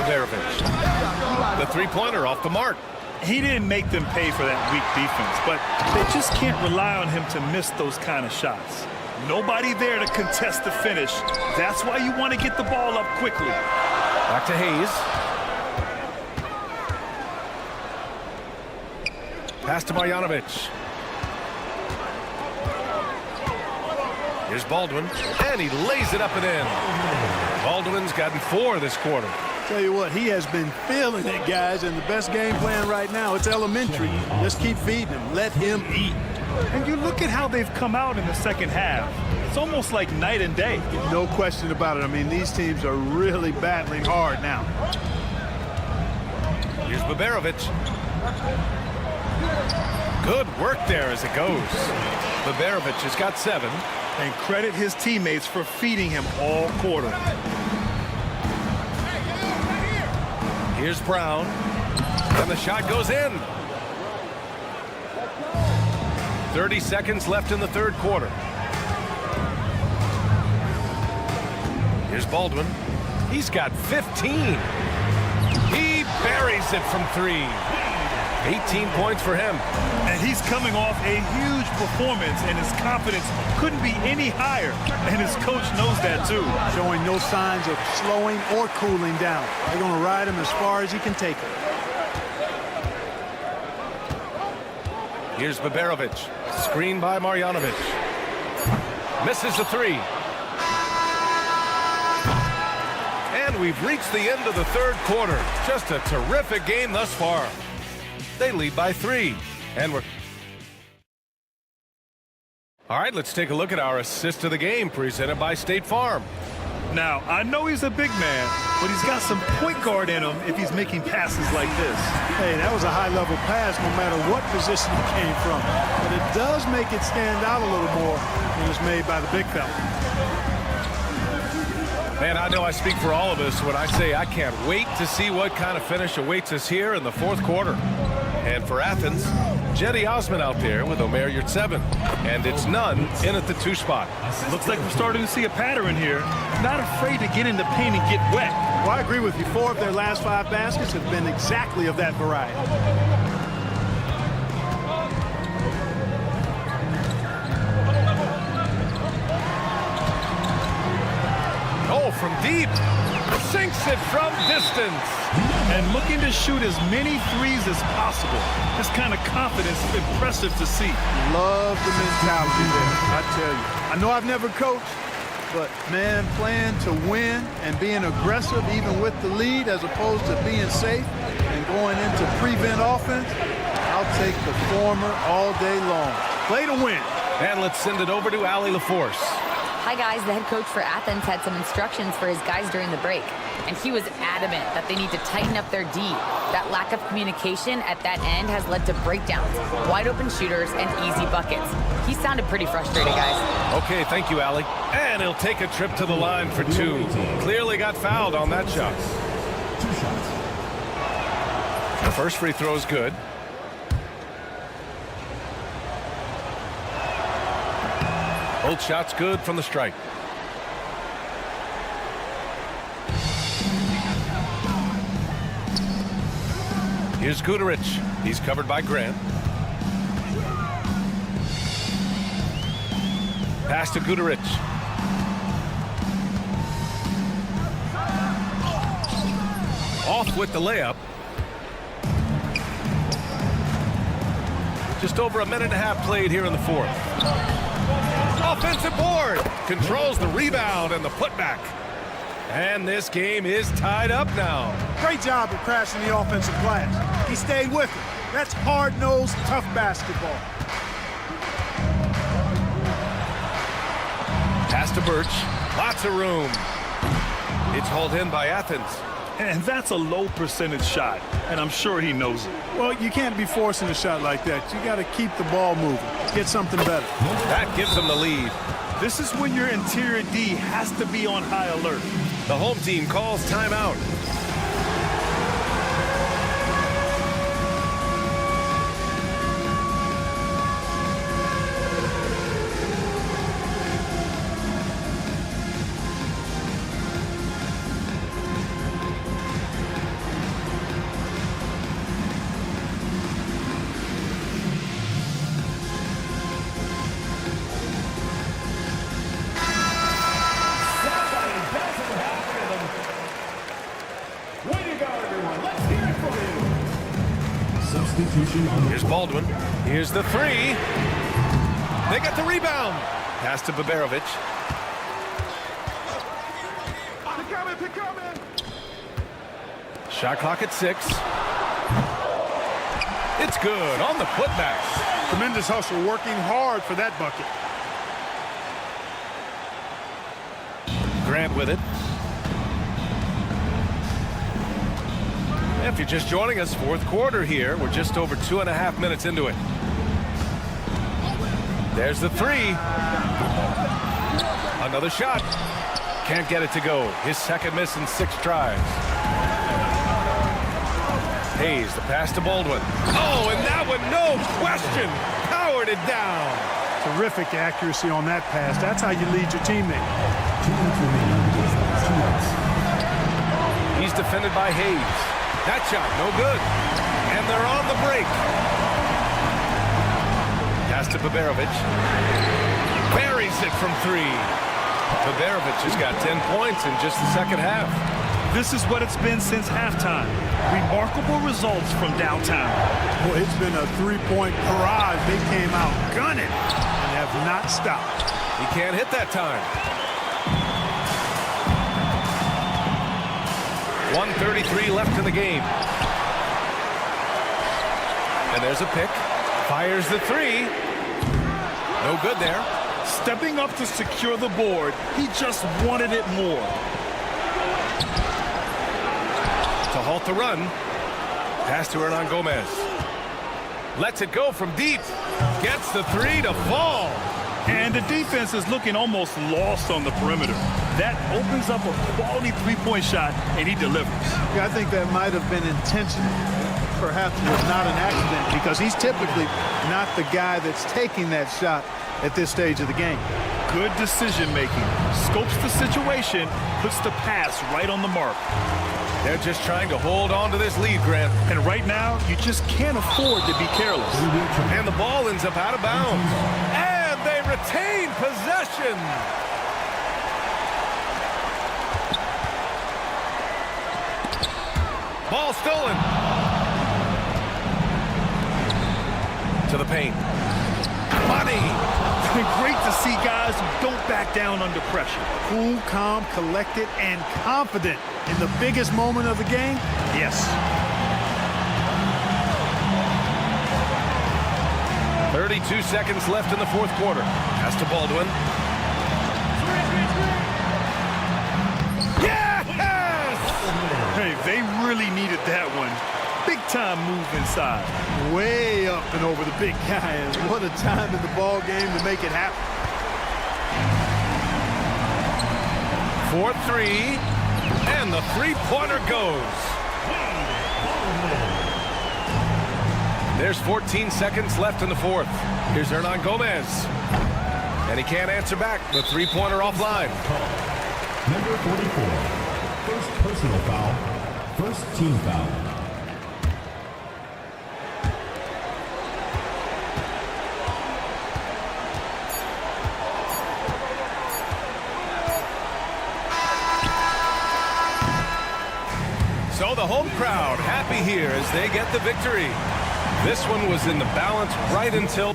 Baberovic. The three-pointer off the mark. He didn't make them pay for that weak defense, but they just can't rely on him to miss those kind of shots. Nobody there to contest the finish. That's why you want to get the ball up quickly. Back to Hayes. Pass to Marjanovic. Here's Baldwin, and he lays it up and in. Baldwin's gotten 4 this quarter. Tell you what, he has been feeling it, guys, and the best game plan right now, it's elementary. Just keep feeding him. Let him eat. And you look at how they've come out in the second half. It's almost like night and day. No question about it. I mean, these teams are really battling hard now. Here's Baberovic. Good work there as it goes. Baberovic has got 7. And credit his teammates for feeding him all quarter. Here's Brown. And the shot goes in. 30 seconds left in the third quarter. Here's Baldwin. He's got 15. He buries it from 3. 18 points for him. And he's coming off a huge performance, and his confidence couldn't be any higher. And his coach knows that, too. Showing no signs of slowing or cooling down. They're going to ride him as far as he can take him. Here's Baberovic. Screen by Marjanovic. Misses the 3. And we've reached the end of the third quarter. Just a terrific game thus far. They lead by 3. And we're... All right, let's take a look at our assist of the game presented by State Farm. Now, I know he's a big man, but he's got some point guard in him if he's making passes like this. Hey, that was a high-level pass no matter what position it came from. But it does make it stand out a little more when it's made by the big fella. Man, I know I speak for all of us when I say I can't wait to see what kind of finish awaits us here in the fourth quarter. And for Athens, Jedi Osman out there with Omer Yurtseven. And it's none in at the 2 spot. Looks like we're starting to see a pattern here. Not afraid to get in the paint and get wet. Well, I agree with you. 4 of their last 5 baskets have been exactly of that variety. Oh, from deep. Sinks it from distance. And looking to shoot as many threes as possible. This kind of confidence is impressive to see. Love the mentality there, I tell you. I know I've never coached, but, man, playing to win and being aggressive even with the lead as opposed to being safe and going into prevent offense, I'll take the former all day long. Play to win. And let's send it over to Allie LaForce. Hi, guys. The head coach for Athens had some instructions for his guys during the break, and he was adamant that they need to tighten up their D. That lack of communication at that end has led to breakdowns, wide-open shooters, and easy buckets. He sounded pretty frustrated, guys. Okay, thank you, Allie. And he'll take a trip to the line for 2. Clearly got fouled on that shot. 2 shots. The first free throw is good. Both shots good from the strike. Here's Guduric. He's covered by Grant. Pass to Guduric. Off with the layup. Just over a minute and a half played here in the fourth. Offensive board. Controls the rebound and the putback. And this game is tied up now. Great job of crashing the offensive glass. He stayed with it. That's hard-nosed, tough basketball. Pass to Birch. Lots of room. It's hauled in by Athens. And that's a low percentage shot, and I'm sure he knows it. Well, you can't be forcing a shot like that. You got to keep the ball moving. Get something better. That gives them the lead. This is when your interior D has to be on high alert. The home team calls timeout. substitution on the Here's Baldwin. Here's the three. They got the rebound. Pass to Baberovic. Shot clock at 6. It's good on the putback. Tremendous hustle, working hard for that bucket. Grant with it. If you're just joining us, fourth quarter here. We're just over 2.5 minutes into it. There's the three. Another shot. Can't get it to go. His second miss in 6 tries. Hayes, the pass to Baldwin. Oh, and that one, no question, powered it down. Terrific accuracy on that pass. That's how you lead your teammate. 2 minutes remaining. 2 minutes. He's defended by Hayes. That shot, no good. And they're on the break. Pass to Baberovic. Buries it from 3. Baberovic has got 10 points in just the second half. This is what it's been since halftime. Remarkable results from downtown. Boy, it's been a three-point barrage. They came out gunning and have not stopped. He can't hit that time. 1:33 left in the game. And there's a pick. Fires the 3. No good there. Stepping up to secure the board, he just wanted it more. To halt the run. Pass to Hernan Gomez. Lets it go from deep. Gets the 3 to fall. And the defense is looking almost lost on the perimeter. That opens up a quality three-point shot, and he delivers. Yeah, I think that might have been intentional. Perhaps it was not an accident because he's typically not the guy that's taking that shot at this stage of the game. Good decision-making. Scopes the situation, puts the pass right on the mark. They're just trying to hold on to this lead, Grant. And right now, you just can't afford to be careless. And the ball ends up out of bounds. And they retain possession. Ball stolen. To the paint. Money. It's been great to see guys who don't back down under pressure. Cool, calm, collected, and confident in the biggest moment of the game. Yes. 32 seconds left in the fourth quarter. Pass to Baldwin. Yes! Hey, they really needed that one. Big time move inside. Way up and over the big guy. And what a time in the ball game to make it happen. 4-3. And the three-pointer goes. There's 14 seconds left in the fourth. Here's Hernan Gomez. And he can't answer back. The three-pointer offline. Number 44. First personal foul. First team foul. So the home crowd happy here as they get the victory. This one was in the balance right until...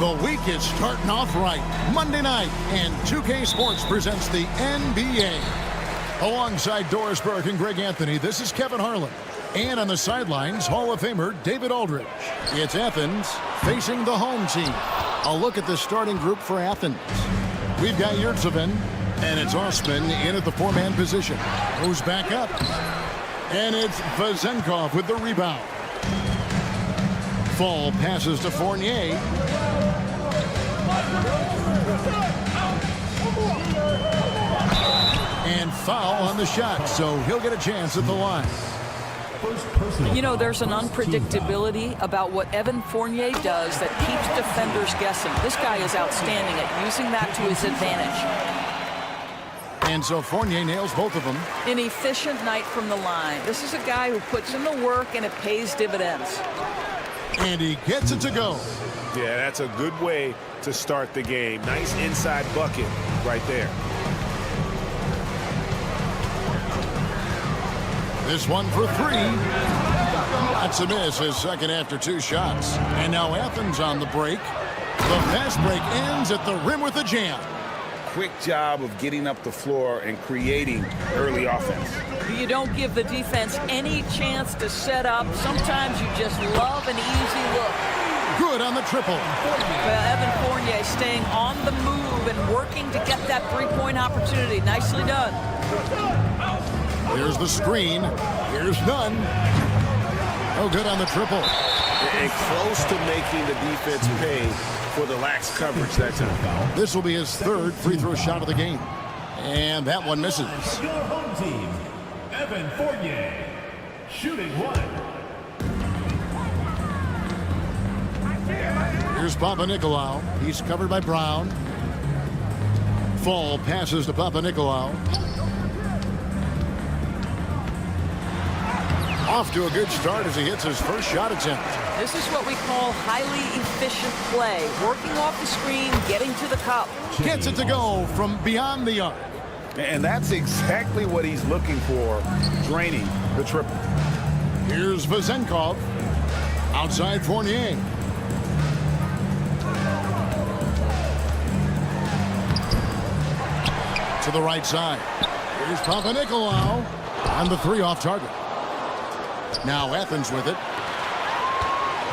The week is starting off right. Monday night, and 2K Sports presents the NBA. Alongside Doris Burke and Greg Anthony, this is Kevin Harlan. And on the sidelines, Hall of Famer David Aldridge. It's Athens facing the home team. A look at the starting group for Athens. We've got Yurtseven, and it's Osman in at the four-man position. Goes back up. And it's Vezenkov with the rebound. Fall passes to Fournier. And foul on the shot, so he'll get a chance at the line. You know, there's an unpredictability about what Evan Fournier does that keeps defenders guessing. This guy is outstanding at using that to his advantage. And so Fournier nails both of them. An efficient night from the line. This is a guy who puts in the work and it pays dividends. And he gets it to go. Yeah, that's a good way to start the game. Nice inside bucket right there. This one for three. That's a miss, his second after two shots. And now Athens on the break. The fast break ends at the rim with a jam. Quick job of getting up the floor and creating early offense. You don't give the defense any chance to set up. Sometimes you just love an easy look. Good on the triple. Evan Fournier staying on the move and working to get that three-point opportunity. Nicely done. Here's the screen. Here's none. Oh, good on the triple. And close to making the defense pay for the lax coverage that time. This will be his third free throw shot of the game. And that one misses. Your home team, Evan Fournier, shooting one. Here's Papanikolaou. He's covered by Brown. Fall passes to Papanikolaou. Off to a good start as he hits his first shot attempt. This is what we call highly efficient play. Working off the screen, getting to the cup. Gets it to go from beyond the arc. And that's exactly what he's looking for, draining the triple. Here's Vezenkov. Outside Fournier. To the right side. Here's Papanikolaou. And the three off target. Now Athens with it.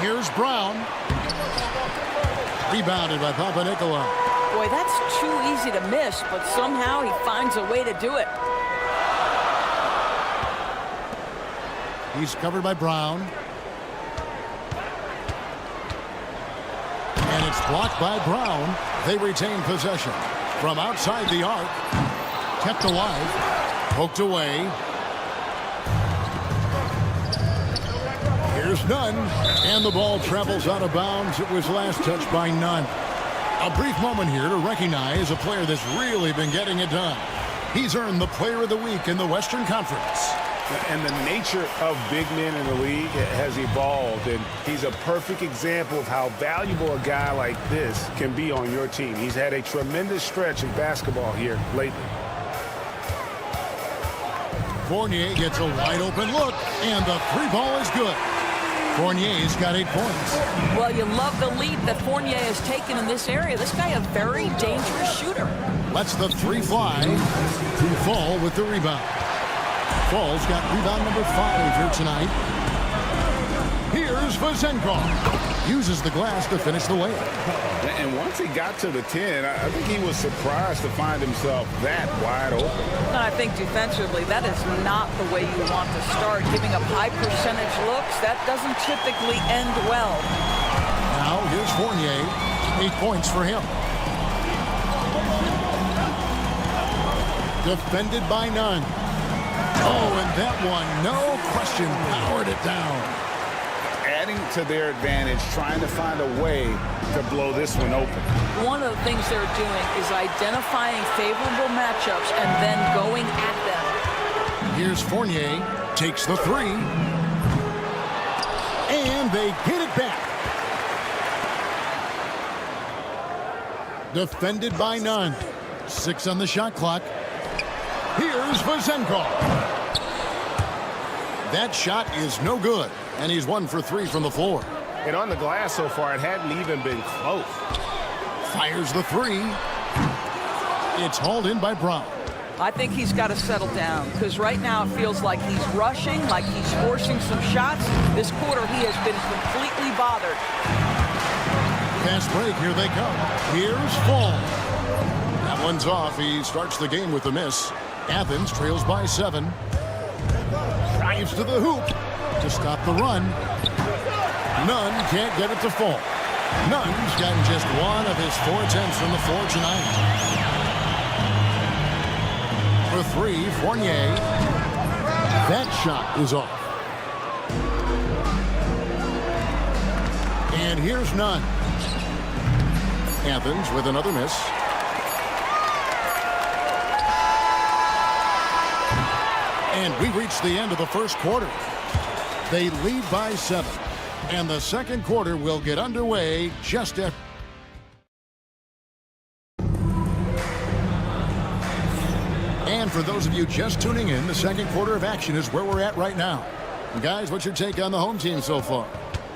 Here's Brown. Rebounded by Papanikolaou. Boy, that's too easy to miss, but somehow he finds a way to do it. He's covered by Brown. And it's blocked by Brown. They retain possession. From outside the arc. Kept alive. Poked away. Here's none. And the ball travels out of bounds. It was last touched by none. A brief moment here to recognize a player that's really been getting it done. He's earned the Player of the Week in the Western Conference. And the nature of big men in the league has evolved, and he's a perfect example of how valuable a guy like this can be on your team. He's had a tremendous stretch of basketball here lately. Fournier gets a wide open look, and the three ball is good. Fournier's got 8 points. Well, you love the lead that Fournier has taken in this area. This guy a very dangerous shooter. Lets the three fly. Fall with the rebound. Fall's got rebound number 5 here tonight. Here's Vezenkov. Uses the glass to finish the layup. And once he got to the 10, I think he was surprised to find himself that wide open. I think defensively, that is not the way you want to start. Giving up high percentage looks, that doesn't typically end well. Now here's Fournier. 8 points for him. Defended by none. Oh, and that one, no question, powered it down. Adding to their advantage, trying to find a way to blow this one open. One of the things they're doing is identifying favorable matchups and then going at them. Here's Fournier, takes the three. And they get it back. Defended by none. 6 on the shot clock. Here's Vezenkov. That shot is no good, and he's 1 for 3 from the floor. And on the glass so far, it hadn't even been close. Fires the three. It's hauled in by Brown. I think he's got to settle down because right now it feels like he's rushing, like he's forcing some shots. This quarter he has been completely bothered. Fast break, here they come. Here's Fall. That one's off. He starts the game with a miss. Athens trails by 7. Drives to the hoop to stop the run. Nunn can't get it to fall. Nunn's gotten just one of his 4 attempts from the floor tonight. For 3, Fournier. That shot is off. And here's Nunn. Athens with another miss. And we reach the end of the first quarter. They lead by 7. And the second quarter will get underway just after. And for those of you just tuning in, the second quarter of action is where we're at right now. Guys, what's your take on the home team so far?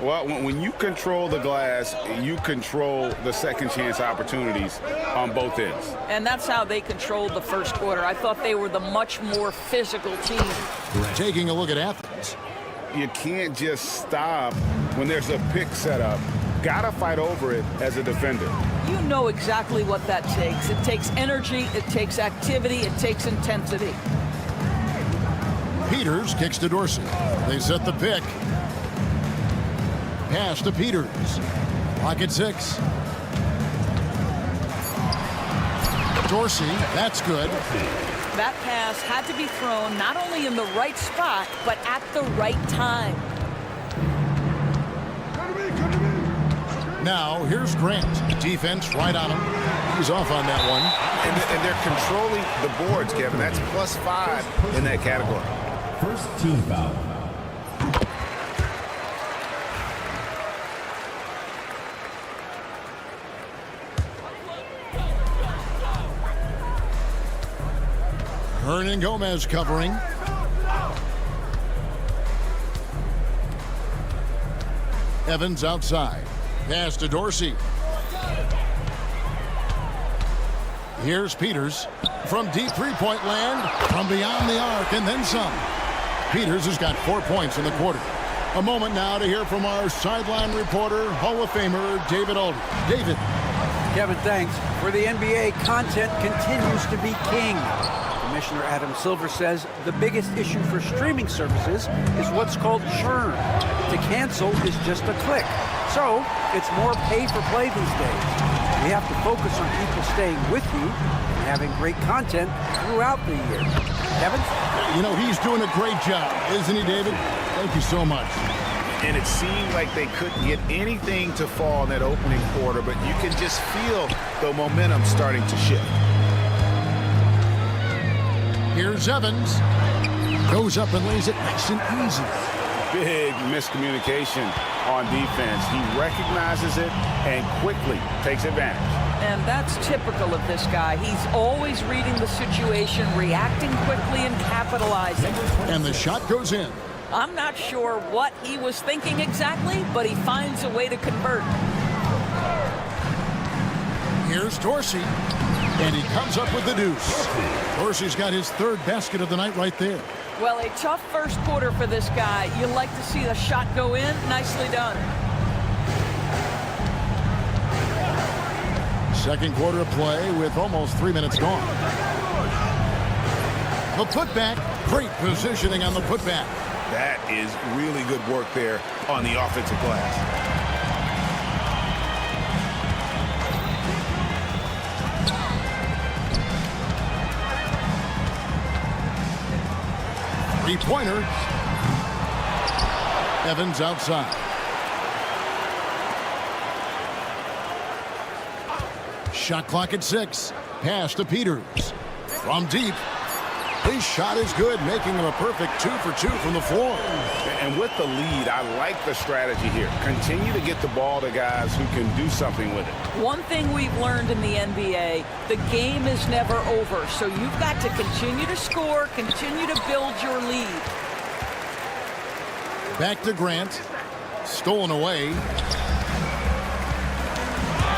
Well, when you control the glass, you control the second chance opportunities on both ends. And that's how they controlled the first quarter. I thought they were the much more physical team. Taking a look at Athens. You can't just stop when there's a pick set up. Gotta fight over it as a defender. You know exactly what that takes. It takes energy, it takes activity, it takes intensity. Peters kicks to Dorsey. They set the pick. Pass to Peters. Pocket 6. Dorsey, that's good. That pass had to be thrown not only in the right spot, but at the right time. Now, here's Grant. Defense right on him. He's off on that one. And they're controlling the boards, Kevin. That's +5 in that category. First team foul. Hernan Gomez covering. Evans outside. Pass to Dorsey. Here's Peters from deep three-point land, from beyond the arc, and then some. Peters has got 4 points in the quarter. A moment now to hear from our sideline reporter, Hall of Famer David Aldridge. David. Kevin, thanks. For the NBA, content continues to be king. Commissioner Adam Silver says the biggest issue for streaming services is what's called churn. To cancel is just a click. So it's more pay for play these days. We have to focus on people staying with you and having great content throughout the year. Kevin? You know, he's doing a great job, isn't he, David? Thank you so much. And it seemed like they couldn't get anything to fall in that opening quarter, but you can just feel the momentum starting to shift. Here's Evans. Goes up and lays it nice and easy. Big miscommunication on defense. He recognizes it and quickly takes advantage. And that's typical of this guy. He's always reading the situation, reacting quickly, and capitalizing. And the shot goes in. I'm not sure what he was thinking exactly, but he finds a way to convert. Here's Dorsey. And he comes up with the deuce. Dorsey's got his 3rd basket of the night right there. Well, a tough first quarter for this guy. You like to see the shot go in. Nicely done. Second quarter of play with almost 3 minutes gone. The putback. Great positioning on the putback. That is really good work there on the offensive glass. Three-pointer. Evans outside. Shot clock at 6. Pass to Peters. From deep. His shot is good, making him a perfect 2 for 2 from the floor. And with the lead, I like the strategy here. Continue to get the ball to guys who can do something with it. One thing we've learned in the NBA, the game is never over. So you've got to continue to score, continue to build your lead. Back to Grant. Stolen away.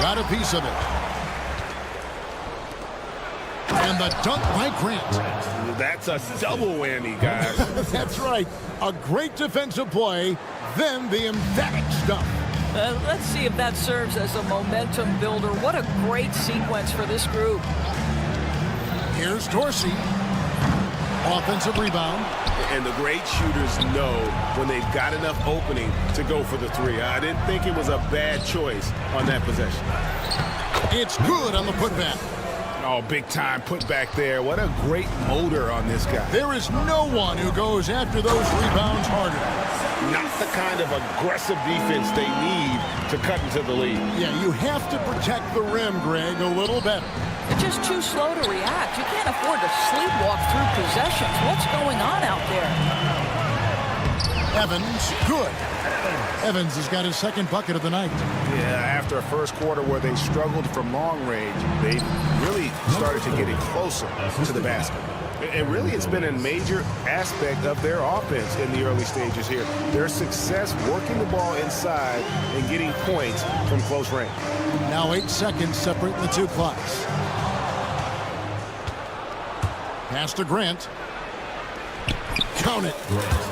Got a piece of it. And the dunk by Grant. That's a double whammy, guys. That's right. A great defensive play, then the emphatic stuff. Let's see if that serves as a momentum builder. What a great sequence for this group. Here's Dorsey. Offensive rebound. And the great shooters know when they've got enough opening to go for the three. I didn't think it was a bad choice on that possession. It's good on the putback. Oh, big time put back there. What a great motor on this guy. There is no one who goes after those rebounds harder. Not the kind of aggressive defense they need to cut into the lead. Yeah, you have to protect the rim, Greg, a little better. They're just too slow to react. You can't afford to sleepwalk through possessions. What's going on out there? Evans, good. Evans has got his second bucket of the night. Yeah, after a first quarter where they struggled from long range, they really started to get it closer to the basket. And really, it's been a major aspect of their offense in the early stages here. Their success working the ball inside and getting points from close range. Now 8 seconds separating the two clocks. Pass to Grant. Count it.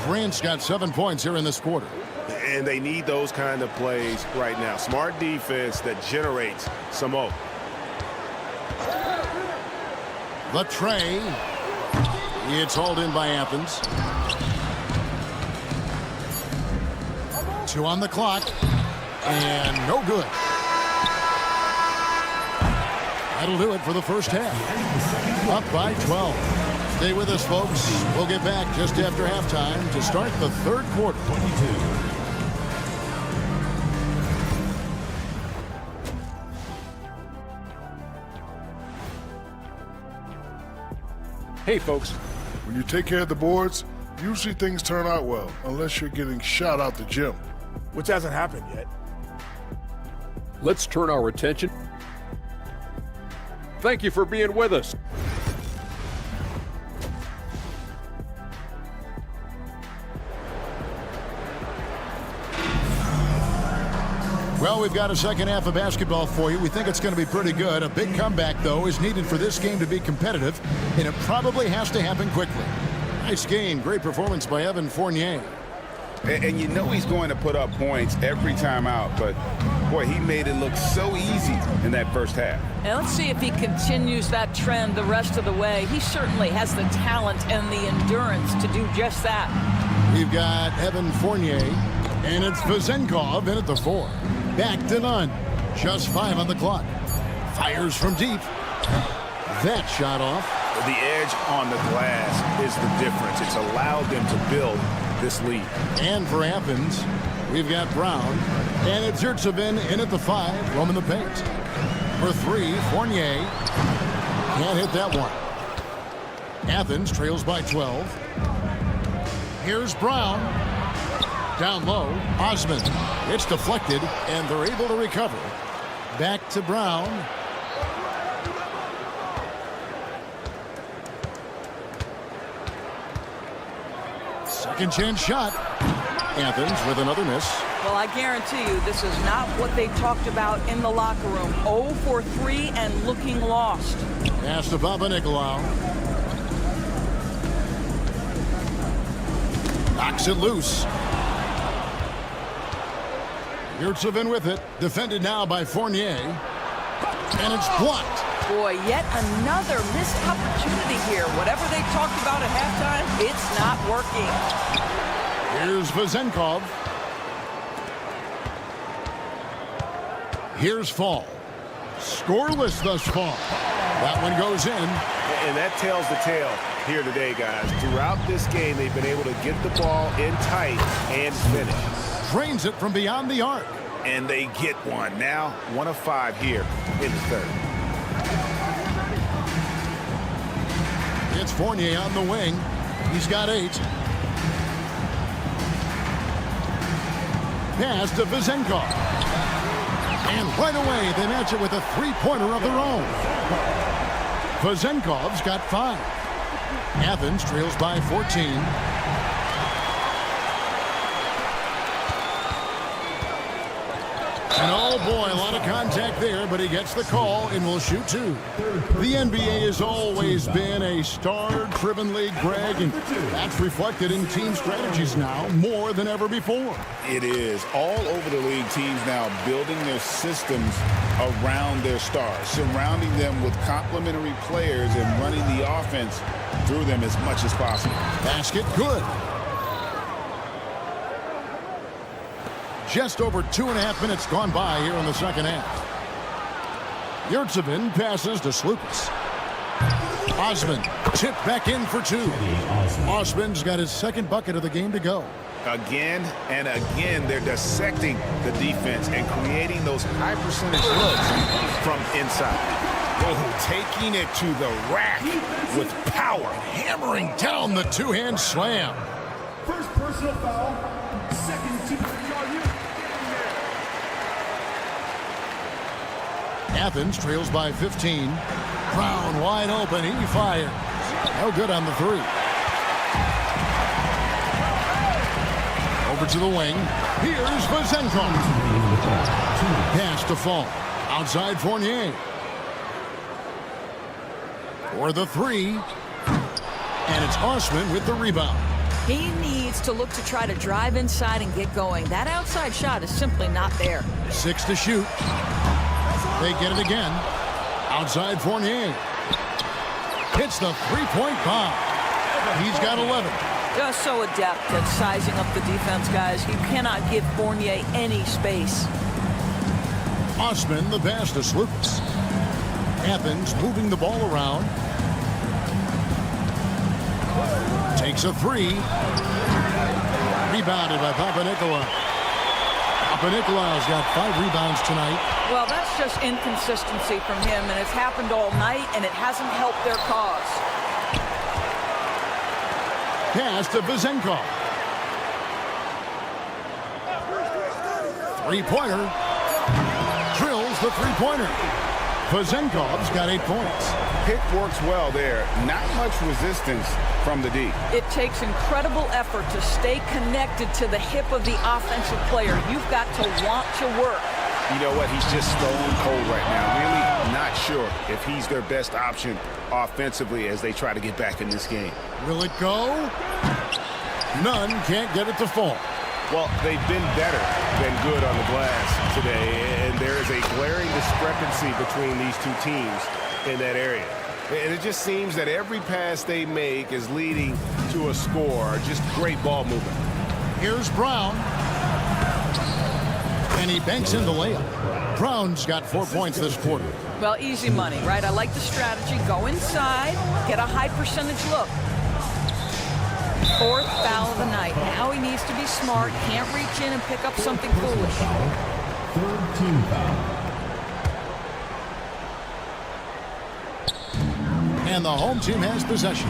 Grant's got 7 points here in this quarter. And they need those kind of plays right now. Smart defense that generates some open. The tray. It's hauled in by Athens. 2 on the clock. And no good. That'll do it for the first half. Up by 12. Stay with us, folks. We'll get back just after halftime to start the third quarter. 22. Hey, folks. When you take care of the boards, usually things turn out well, unless you're getting shot out the gym. Which hasn't happened yet. Let's turn our attention. Thank you for being with us. Well, we've got a second half of basketball for you. We think it's going to be pretty good. A big comeback, though, is needed for this game to be competitive, and it probably has to happen quickly. Nice game. Great performance by Evan Fournier. And you know he's going to put up points every time out, but, boy, he made it look so easy in that first half. Now let's see if he continues that trend the rest of the way. He certainly has the talent and the endurance to do just that. We've got Evan Fournier, and it's Vezenkov in at the 4. Back to none. Just 5 on the clock. Fires from deep. That shot off. The edge on the glass is the difference. It's allowed them to build this lead. And for Athens, we've got Brown. And it's Zertsevin in at the 5, roaming the paint. For 3, Fournier can't hit that one. Athens trails by 12. Here's Brown. Down low, Osmond. It's deflected, and they're able to recover. Back to Brown. Second chance shot. Athens with another miss. Well, I guarantee you this is not what they talked about in the locker room. 0 for 3 and looking lost. Pass to Panathinaikos. Knocks it loose. Yurtsevin with it. Defended now by Fournier. And it's blocked. Boy, yet another missed opportunity here. Whatever they talked about at halftime, it's not working. Here's Vezenkov. Here's Fall. Scoreless thus far. That one goes in. And that tells the tale here today, guys. Throughout this game, they've been able to get the ball in tight and finish. Drains it from beyond the arc. And they get one. Now, 1 of 5 here in the third. It's Fournier on the wing. He's got 8. Pass to Vezenkov. And right away, they match it with a 3-pointer of their own. Vezenkov's got 5. Athens trails by 14. Oh, boy, a lot of contact there, but he gets the call and will shoot two. The NBA has always been a star-driven league, Greg, and that's reflected in team strategies now more than ever before. It is. All over the league, teams now building their systems around their stars, surrounding them with complementary players and running the offense through them as much as possible. Basket good. Just over 2.5 minutes gone by here in the second half. Yurtsevin passes to Slukas. Osman tipped back in for two. Osman's got his second bucket of the game to go. Again and again, they're dissecting the defense and creating those high percentage looks from inside. Oh, taking it to the rack with power, hammering down the two-hand slam. First personal foul, second team foul. Athens trails by 15. Brown wide open. He fires. No good on the three. Over to the wing. Here's Vazenko. Pass to Fall. Outside Fournier. For the three. And it's Osman with the rebound. He needs to look to try to drive inside and get going. That outside shot is simply not there. 6 to shoot. They get it again. Outside Fournier. Hits the three-point bomb. He's got 11. Just so adept at sizing up the defense, guys. You cannot give Fournier any space. Osman the pass to Slukas. Athens moving the ball around. Takes a three. Rebounded by Panathinaikos. Panathinaikos got 5 rebounds tonight. Well, that's just inconsistency from him, and it's happened all night, and it hasn't helped their cause. Pass to Vazenko. Three-pointer. Drills the three-pointer. Vazenkov's got 8 points. Pick works well there. Not much resistance from the D. It takes incredible effort to stay connected to the hip of the offensive player. You've got to want to work. You know what? He's just stone cold right now. Really not sure if he's their best option offensively as they try to get back in this game. Will it go? None can't get it to fall. Well, they've been better than good on the glass today, and there is a glaring discrepancy between these two teams in that area. And it just seems that every pass they make is leading to a score. Just great ball movement. Here's Brown. And he banks in the layup. Brown's got 4 points this quarter. Well, easy money, right? I like the strategy. Go inside, get a high percentage look. 4th foul of the night. Now he needs to be smart. Can't reach in and pick up something foolish. 3rd team foul. And the home team has possession.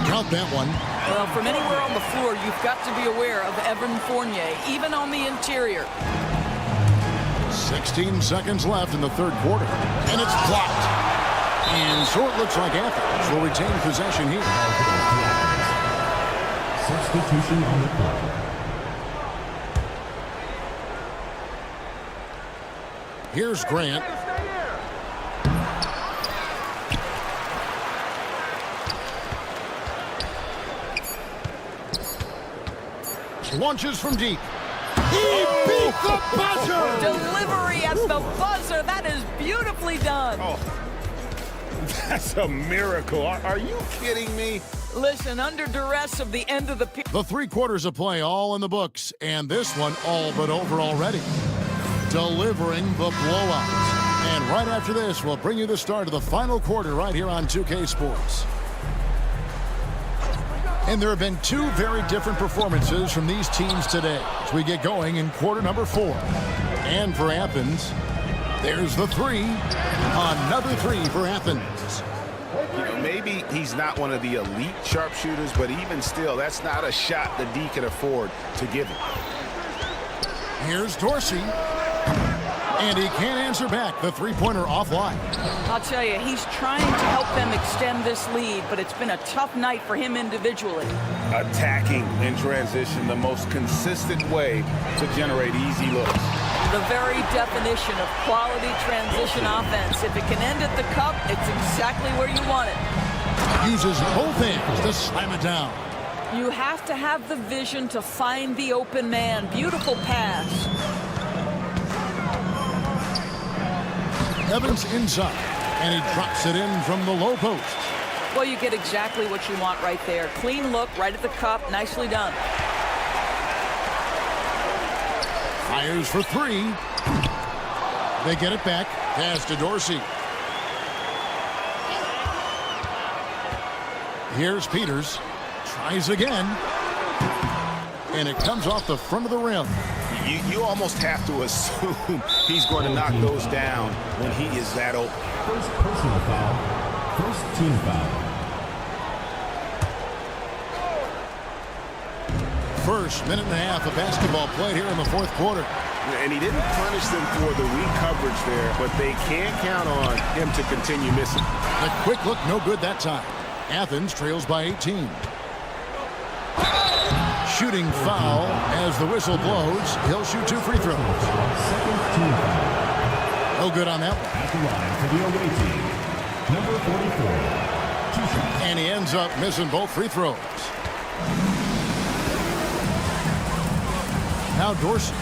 Count that one. Well, from anywhere on the floor, you've got to be aware of Evan Fournier, even on the interior. 16 seconds left in the 3rd quarter. And it's blocked. And so it looks like Athens will retain possession here. Substitution on the clock. Here's Grant. Launches from deep. He beat the buzzer! Delivery at the buzzer. That is beautifully done. Oh, that's a miracle. Are you kidding me? Listen, under duress of the end of the period. The 3 quarters of play all in the books, and this one all but over already. Delivering the blowout. And right after this, we'll bring you the start of the final quarter right here on 2K Sports. And there have been 2 very different performances from these teams today as we get going in quarter number 4. And for Athens, there's the 3. Another 3 for Athens. You know, maybe he's not one of the elite sharpshooters, but even still, that's not a shot the D can afford to give him. Here's Dorsey. And he can't answer back. The three-pointer offline. I'll tell you, he's trying to help them extend this lead, but it's been a tough night for him individually. Attacking in transition, the most consistent way to generate easy looks. The very definition of quality transition offense. If it can end at the cup, it's exactly where you want it. Uses both hands to slam it down. You have to have the vision to find the open man. Beautiful pass. Evans inside, and he drops it in from the low post. Well, you get exactly what you want right there. Clean look, right at the cup. Nicely done. Fires for three. They get it back. Pass to Dorsey. Here's Peters. Tries again. And it comes off the front of the rim. You almost have to assume he's going to knock those down when he is that open. First personal foul. First team foul. First minute and a half of basketball played here in the fourth quarter. And he didn't punish them for the weak coverage there, but they can't count on him to continue missing. The quick look, no good that time. Athens trails by 18. Shooting foul as the whistle blows. He'll shoot 2 free throws. Second team foul. No good on that one. At the line for the away team, number 44. 2 shots. And he ends up missing both free throws. Now Dorsey.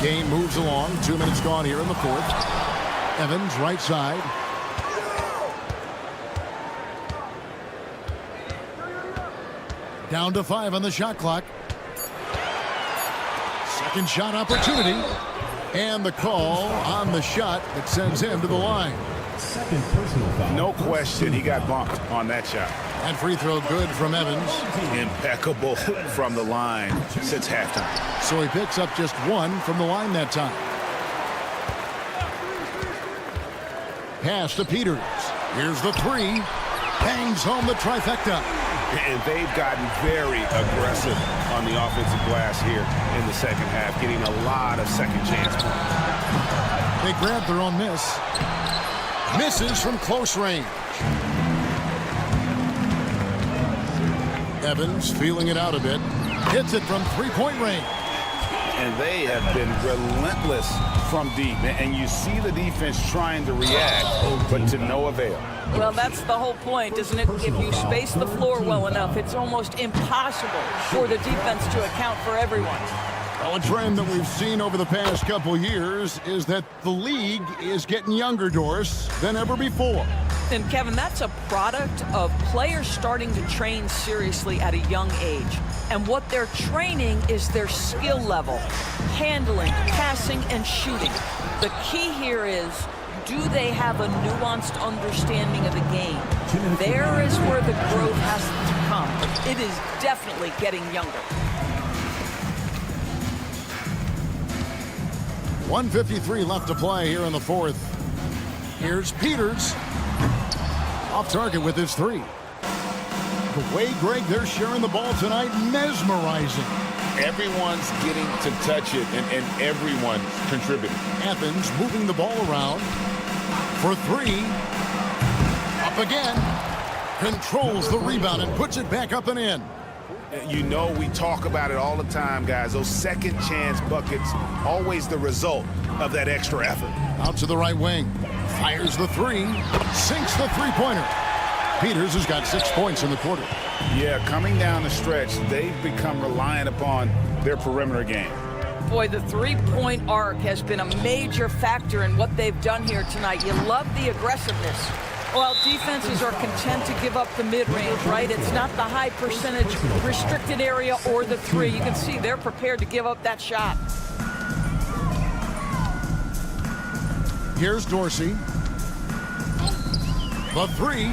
Game moves along. 2 minutes gone here in the fourth. Evans right side. Down to 5 on the shot clock. Second shot opportunity. And the call on the shot that sends him to the line. Second personal foul. No question, he got bumped on that shot. And free throw good from Evans. Impeccable from the line since halftime. So he picks up just 1 from the line that time. Pass to Peters. Here's the 3. Bangs home the trifecta. And they've gotten very aggressive on the offensive glass here in the second half, getting a lot of second chance points. They grab their own miss. Misses from close range. Evans feeling it out a bit. Hits it from three-point range. And they have been relentless from deep. And you see the defense trying to react, but to no avail. Well, that's the whole point, isn't it? If you space the floor well enough, it's almost impossible for the defense to account for everyone. Well, a trend that we've seen over the past couple years is that the league is getting younger, Doris, than ever before. And, Kevin, that's a product of players starting to train seriously at a young age. And what they're training is their skill level, handling, passing, and shooting. The key here is, do they have a nuanced understanding of the game? There is where the growth has to come. It is definitely getting younger. 1:53 left to play here in the fourth. Here's Peters. Off target with his 3. The way, Greg, they're sharing the ball tonight, mesmerizing. Everyone's getting to touch it, and everyone's contributing. Athens moving the ball around for 3. Up again. Controls the rebound and puts it back up and in. You know, we talk about it all the time, guys. Those second chance buckets, always the result of that extra effort. Out to the right wing. Fires the 3. Sinks the three-pointer. Peters has got 6 points in the quarter. Yeah, coming down the stretch, they've become reliant upon their perimeter game. Boy, the three-point arc has been a major factor in what they've done here tonight. You love the aggressiveness. Well, defenses are content to give up the mid-range, right? It's not the high percentage restricted area or the 3. You can see they're prepared to give up that shot. Here's Dorsey. The 3.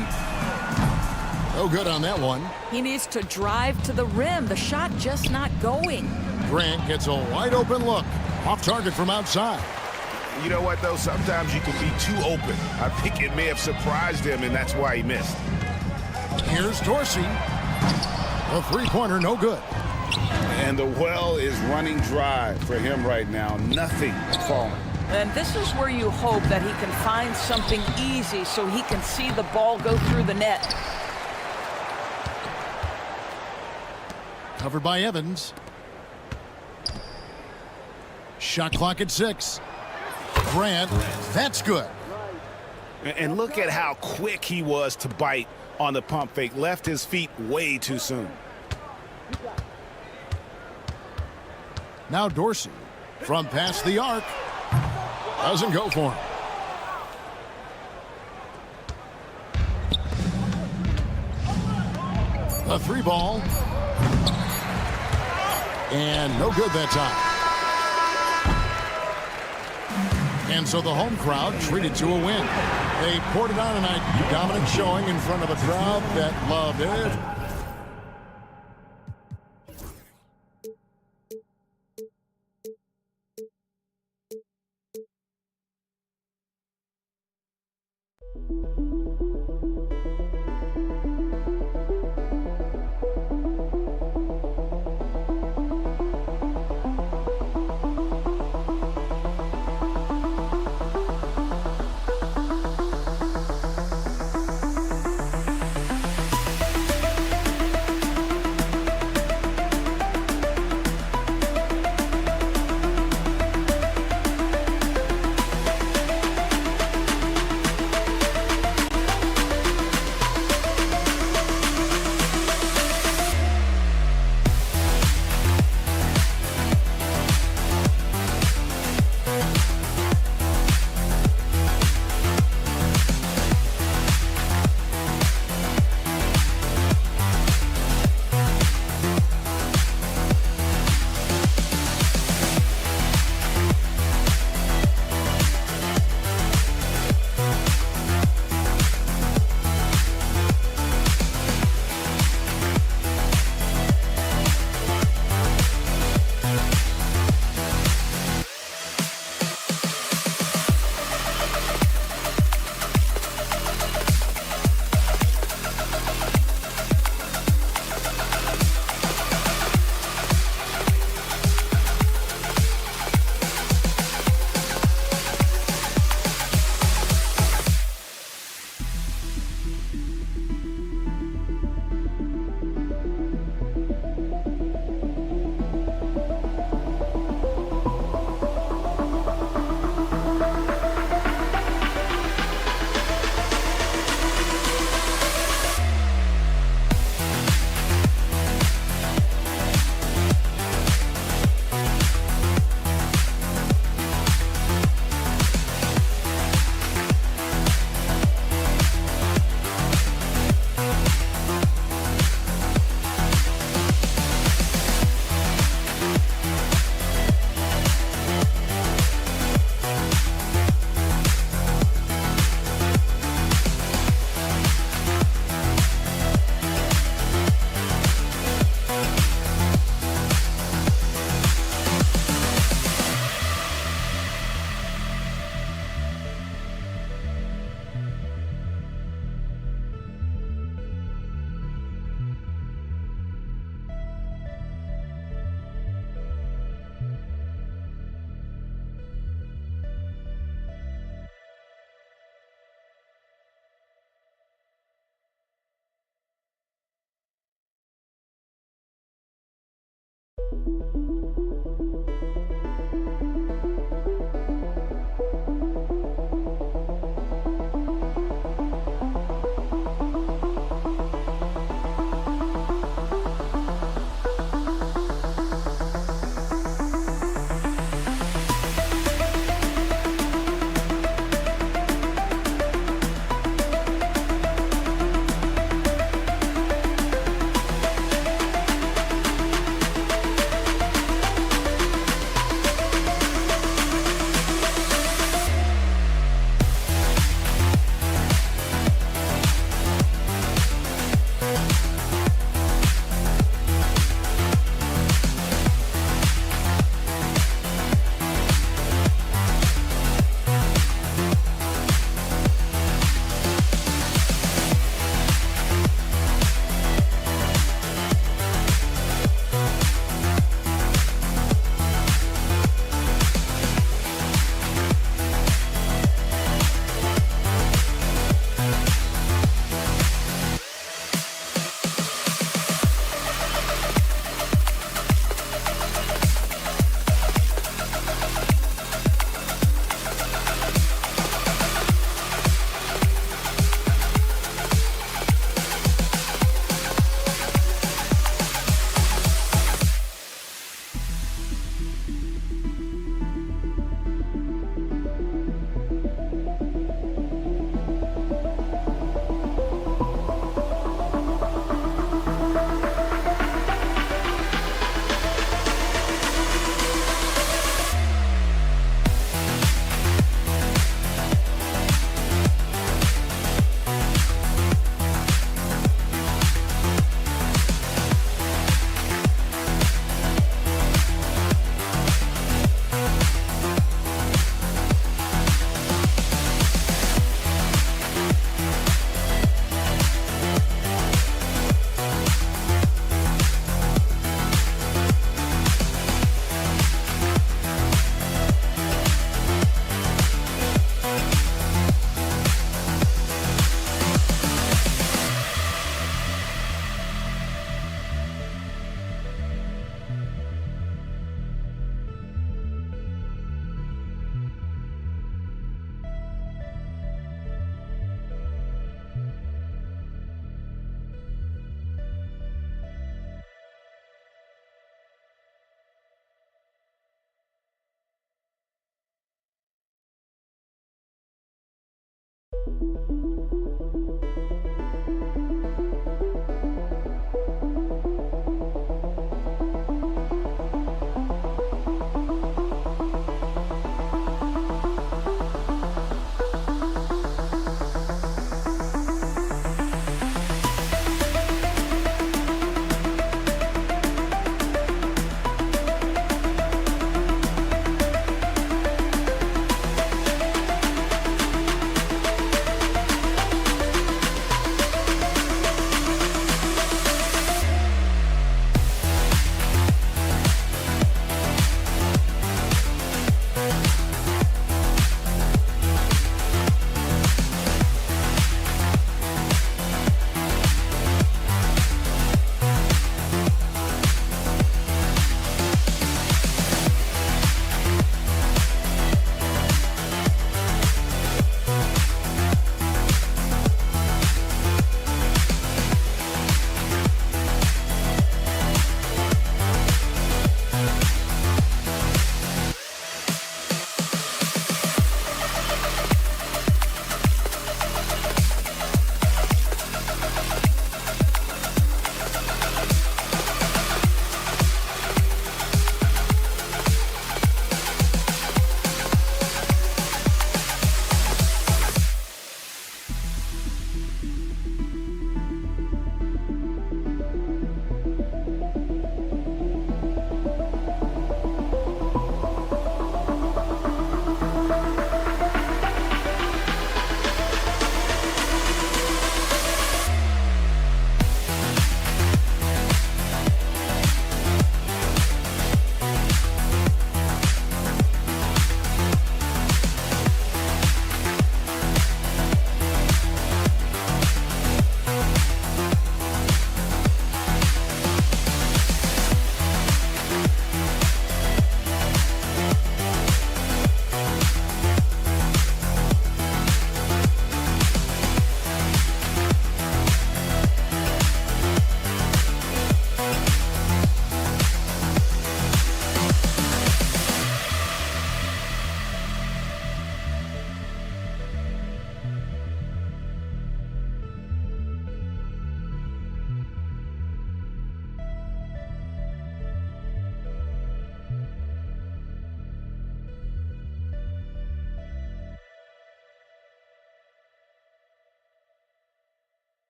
No good on that one. He needs to drive to the rim. The shot just not going. Grant gets a wide open look. Off target from outside. You know what, though? Sometimes you can be too open. I think it may have surprised him, and that's why he missed. Here's Dorsey. The three-pointer, no good. And the well is running dry for him right now. Nothing falling. And this is where you hope that he can find something easy so he can see the ball go through the net. Covered by Evans. Shot clock at 6. Grant, that's good. And look at how quick he was to bite on the pump fake. Left his feet way too soon. Now Dorsey from past the arc. Doesn't go for him. The 3 ball. And no good that time. And so the home crowd treated to a win. They poured it on tonight. Dominant showing in front of a crowd that loved it.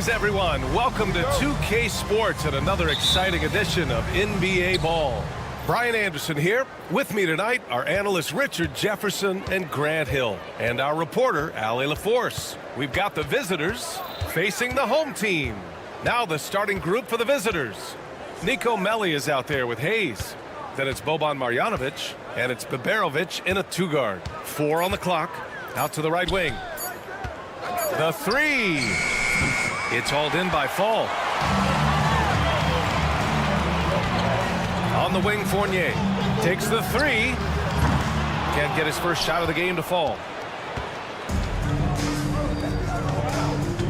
Greetings, everyone. Welcome to 2K Sports and another exciting edition of NBA Ball. Brian Anderson here. With me tonight are analysts Richard Jefferson and Grant Hill, and our reporter, Allie LaForce. We've got the visitors facing the home team. Now the starting group for the visitors. Nico Melli is out there with Hayes. Then it's Boban Marjanovic, and it's Biberovic in a two-guard. 4 on the clock. Out to the right wing. The three. It's hauled in by Fall. On the wing, Fournier takes the three. Can't get his first shot of the game to fall.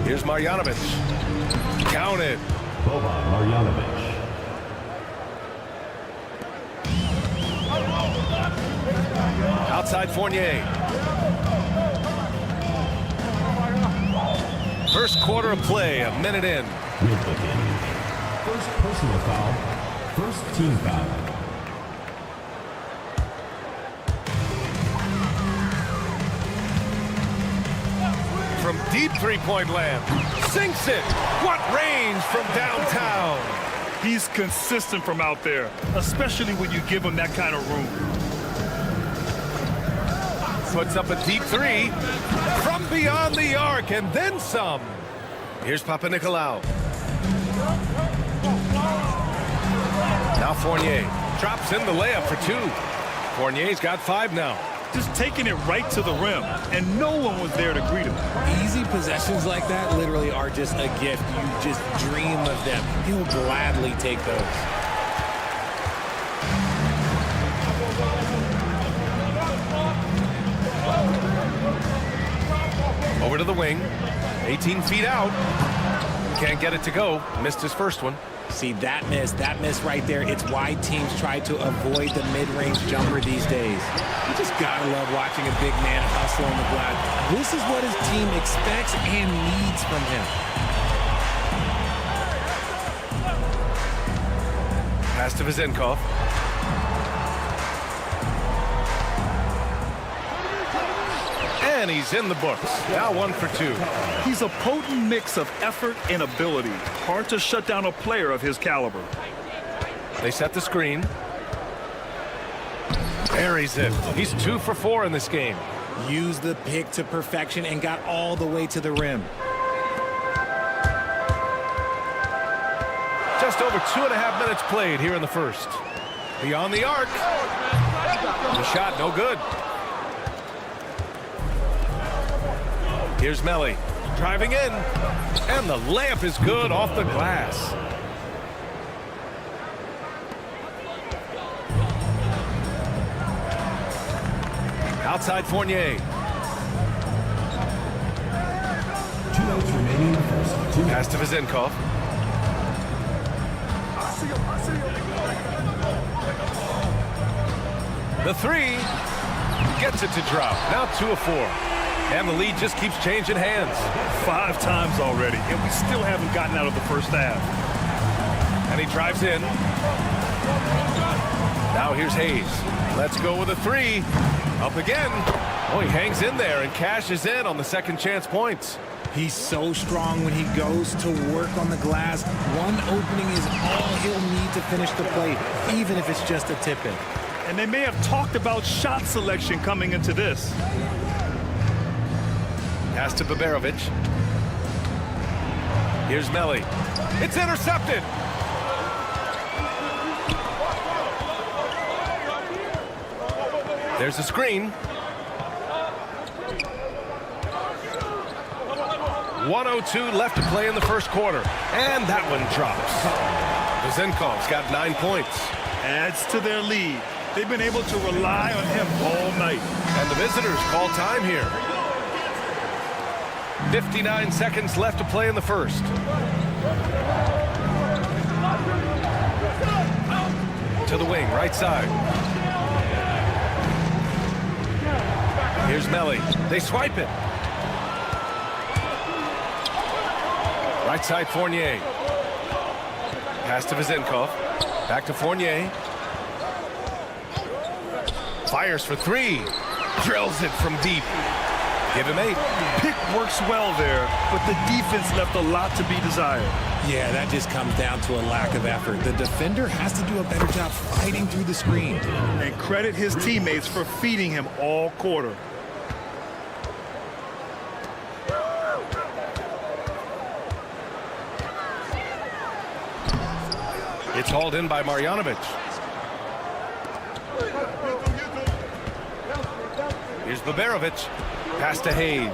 Here's Marjanovic. Counted. Boban Marjanovic. Outside Fournier. First quarter of play, a minute in. First personal foul. First team foul. From deep three-point land. Sinks it. What range from downtown. He's consistent from out there, especially when you give him that kind of room. Puts up a deep three from beyond the arc and then some. Here's Papa-Nikolaou. Now Fournier drops in the layup for two. Fournier's got 5 now. Just taking it right to the rim, and no one was there to greet him. Easy possessions like that literally are just a gift. You just dream of them. He'll gladly take those. Over to the wing. 18 feet out. Can't get it to go. Missed his first one. See, that miss right there, it's why teams try to avoid the mid-range jumper these days. You just gotta love watching a big man hustle on the glass. This is what his team expects and needs from him. Pass to Vezenkov. And he's in the books. Now 1 for 2. He's a potent mix of effort and ability. Hard to shut down a player of his caliber. They set the screen. Buries it. He's 2 for 4 in this game. Used the pick to perfection and got all the way to the rim. Just over 2.5 minutes played here in the first. Beyond the arc. The shot no good. Here's Melli, driving in, and the layup is good off the glass. Outside Fournier. 2 minutes remaining in the first. Pass to Vezenkov. The three gets it to drop. Now 2 of 4. And the lead just keeps changing hands. 5 times already, and we still haven't gotten out of the first half. And he drives in. Now here's Hayes. Let's go with a 3. Up again. Oh, he hangs in there and cashes in on the second chance points. He's so strong when he goes to work on the glass. One opening is all he'll need to finish the play, even if it's just a tip-in. And they may have talked about shot selection coming into this. Pass to Baberovic. Here's Melli. It's intercepted. There's a screen. 1:02 left to play in the first quarter. And that one drops. Vezenkov's got 9 points. Adds to their lead. They've been able to rely on him all night. And the visitors call time here. 59 seconds left to play in the first. To the wing, right side. Here's Melli. They swipe it. Right side, Fournier. Pass to Vezenkov. Back to Fournier. Fires for 3. Drills it from deep. Give him 8. Pick works well there, but the defense left a lot to be desired. Yeah, that just comes down to a lack of effort. The defender has to do a better job fighting through the screen. And credit his teammates for feeding him all quarter. It's hauled in by Marjanovic. Here's Baberovic. Pass to Hayes.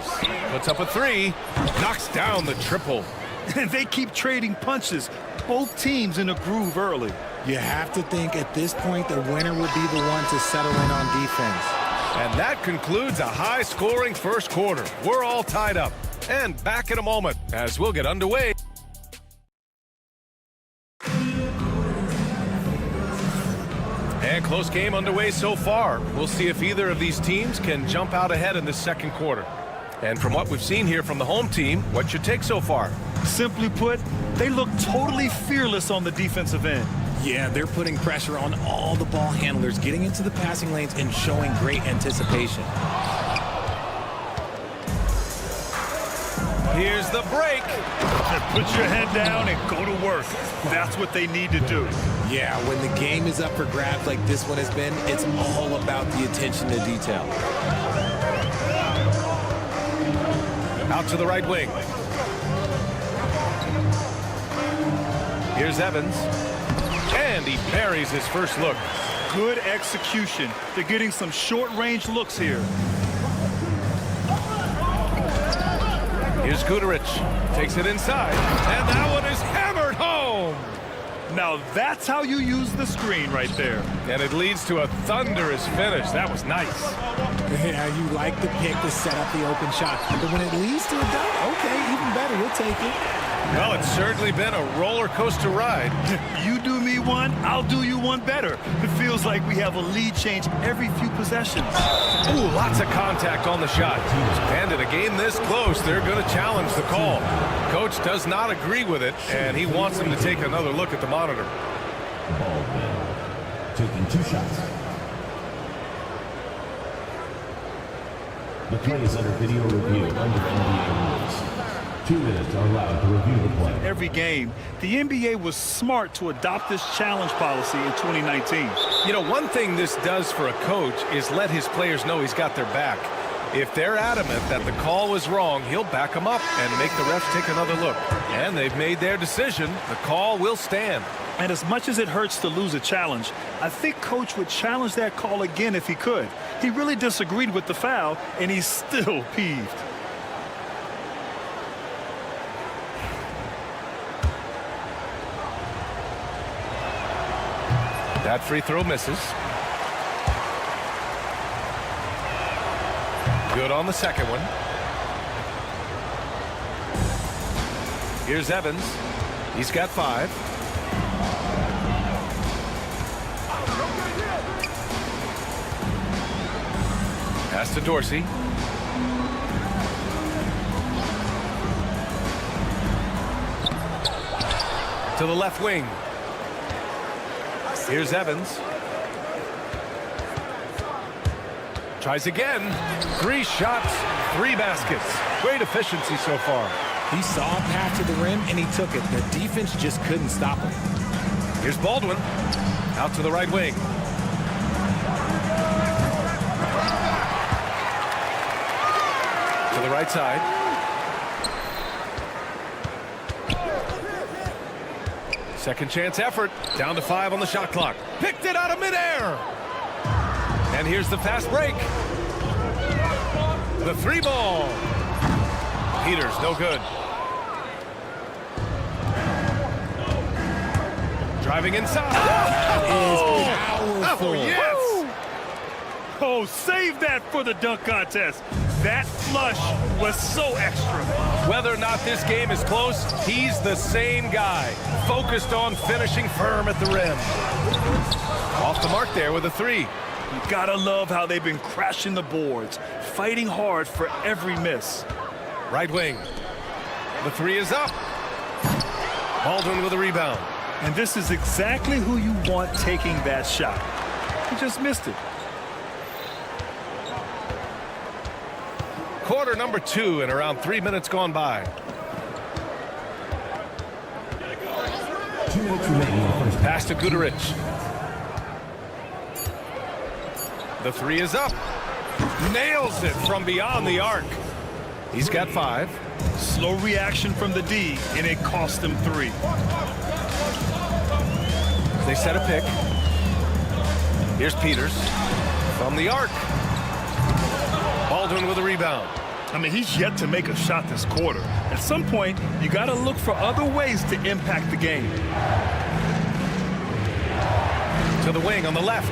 Puts up a 3. Knocks down the triple. And they keep trading punches. Both teams in a groove early. You have to think at this point the winner will be the one to settle in on defense. And that concludes a high-scoring first quarter. We're all tied up. And back in a moment as we'll get underway. And close game underway so far. We'll see if either of these teams can jump out ahead in this second quarter. And from what we've seen here from the home team, what's your take so far? Simply put, they look totally fearless on the defensive end. Yeah, they're putting pressure on all the ball handlers, getting into the passing lanes and showing great anticipation. Here's the break. Put your head down and go to work. That's what they need to do. Yeah, when the game is up for grabs like this one has been, it's all about the attention to detail. Out to the right wing. Here's Evans. And he buries his first look. Good execution. They're getting some short-range looks here. Here's Guterich. Takes it inside. And that one is hammered home. Now that's how you use the screen right there. And it leads to a thunderous finish. That was nice. Yeah, you like the pick to set up the open shot. But when it leads to a dunk, okay, even better. We'll take it. Well, it's certainly been a roller coaster ride. You do me one, I'll do you one better. It feels like we have a lead change every few possessions. Ooh, lots of contact on the shot. And in a game this close, they're going to challenge the call. Coach does not agree with it, and he wants them to take another look at the monitor. Baldwin taking 2 shots. The play is under video review under NBA rules. 2 minutes are allowed to review the play. Every game, the NBA was smart to adopt this challenge policy in 2019. You know, one thing this does for a coach is let his players know he's got their back. If they're adamant that the call was wrong, he'll back them up and make the refs take another look. And they've made their decision. The call will stand. And as much as it hurts to lose a challenge, I think Coach would challenge that call again if he could. He really disagreed with the foul, and he's still peeved. That free throw misses. Good on the second one. Here's Evans. He's got 5. Pass to Dorsey. To the left wing. Here's Evans. Tries again. 3 shots, 3 baskets. Great efficiency so far. He saw a path to the rim, and he took it. The defense just couldn't stop him. Here's Baldwin. Out to the right wing. To the right side. Second chance effort. Down to 5 on the shot clock. Picked it out of midair. And here's the fast break. The 3 ball. Peters, no good. Driving inside. Powerful. Oh, yes. Oh, save that for the dunk contest. That flush was so extra. Whether or not this game is close, he's the same guy. Focused on finishing firm at the rim. Off the mark there with a 3. You gotta love how they've been crashing the boards, fighting hard for every miss. Right wing. The 3 is up. Baldwin with a rebound. And this is exactly who you want taking that shot. He just missed it. Quarter number 2 and around 3 minutes gone by. 2 minutes remaining in the first. Pass to Guterich. The 3 is up. Nails it from beyond the arc. He's got 5. Slow reaction from the D, and it cost him 3. They set a pick. Here's Peters from the arc. Baldwin with a rebound. I mean, he's yet to make a shot this quarter. At some point, you got to look for other ways to impact the game. To the wing on the left.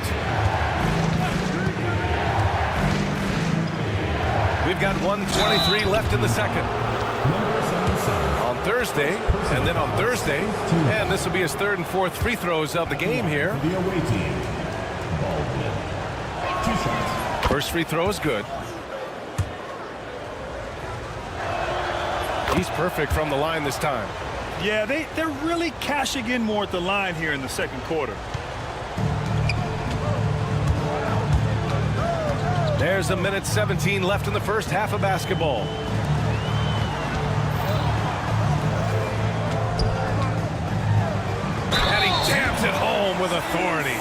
We've got 1:23 left in the second. On Thursday, and then on Thursday, and this will be his third and fourth free throws of the game here. The away team. Baldwin. 2 shots. First free throw is good. He's perfect from the line this time. Yeah, they're really cashing in more at the line here in the second quarter. There's 1:17 left in the first half of basketball. And he jams it home with authority.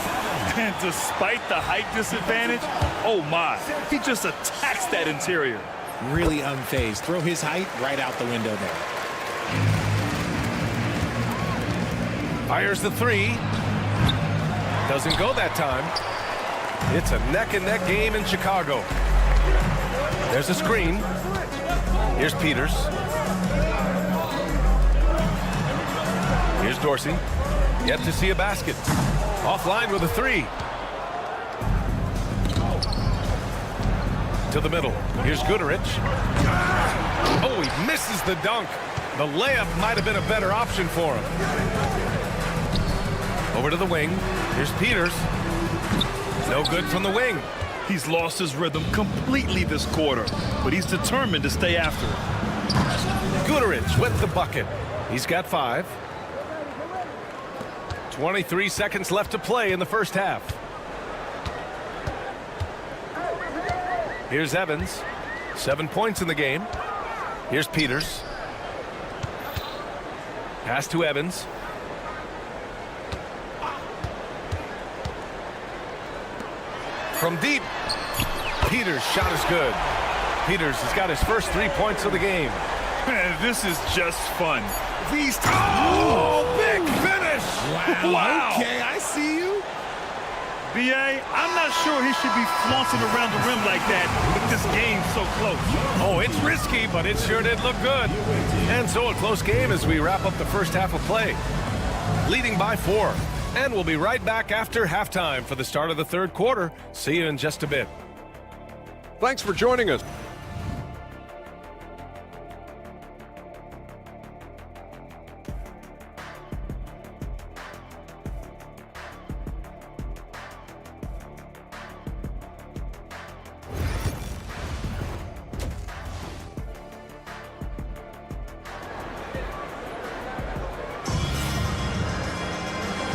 And despite the height disadvantage, oh my, he just attacks that interior. Really unfazed. Throw his height right out the window there. Fires the three. Doesn't go that time. It's a neck-and-neck game in Chicago. There's a screen. Here's Peters. Here's Dorsey. Yet to see a basket. Offline with a three. To the middle. Here's Goodrich. Oh, he misses the dunk. The layup might have been a better option for him. Over to the wing. Here's Peters. No good from the wing. He's lost his rhythm completely this quarter, but he's determined to stay after it. Goodrich with the bucket. He's got 5. 23 seconds left to play in the first half. Here's Evans. 7 points in the game. Here's Peters. Pass to Evans. From deep. Peters' shot is good. Peters has got his first 3 points of the game. Man, this is just fun. These big finish! Wow. Okay, I see you. B.A., I'm not sure he should be flaunting around the rim like that with this game so close. Oh, it's risky, but it sure did look good. And so a close game as we wrap up the first half of play. Leading by 4. And we'll be right back after halftime for the start of the third quarter. See you in just a bit. Thanks for joining us.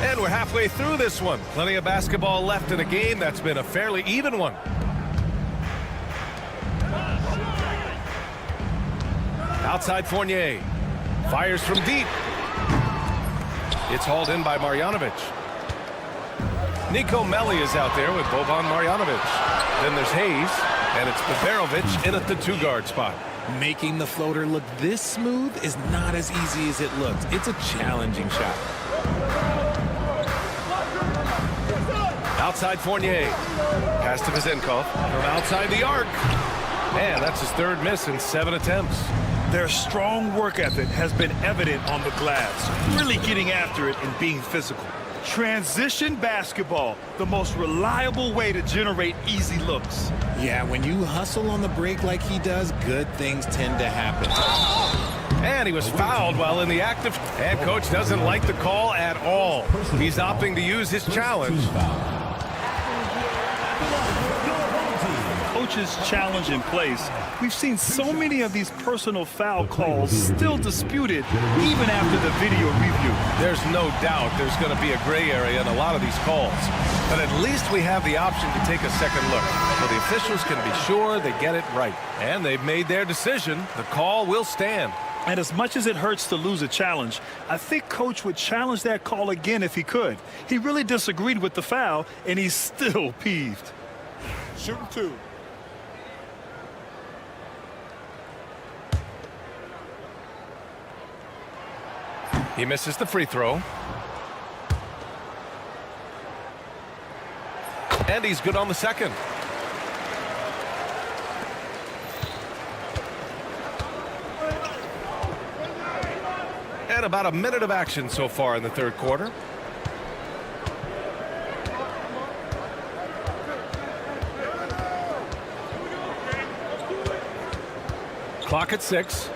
And we're halfway through this one. Plenty of basketball left in a game that's been a fairly even one. Outside Fournier. Fires from deep. It's hauled in by Marjanovic. Nico Melli is out there with Boban Marjanovic. Then there's Hayes, and it's Beberovic in at the 2-guard spot. Making the floater look this smooth is not as easy as it looks. It's a challenging shot. Outside Fournier. Pass to Vezenkov from outside the arc. And that's his third miss in 7 attempts. Their strong work ethic has been evident on the glass, really getting after it and being physical. Transition basketball, the most reliable way to generate easy looks. Yeah, when you hustle on the break like he does, good things tend to happen. And he was fouled while in the act of... And coach doesn't like the call at all. He's opting to use his challenge. Coach's challenge in place. We've seen so many of these personal foul calls still disputed even after the video review. There's no doubt there's going to be a gray area in a lot of these calls. But at least we have the option to take a second look, so the officials can be sure they get it right. And they've made their decision. The call will stand. And as much as it hurts to lose a challenge, I think Coach would challenge that call again if he could. He really disagreed with the foul, and he's still peeved. Shooting 2. He misses the free throw. And he's good on the second. And about a minute of action so far in the third quarter. Clock at 6.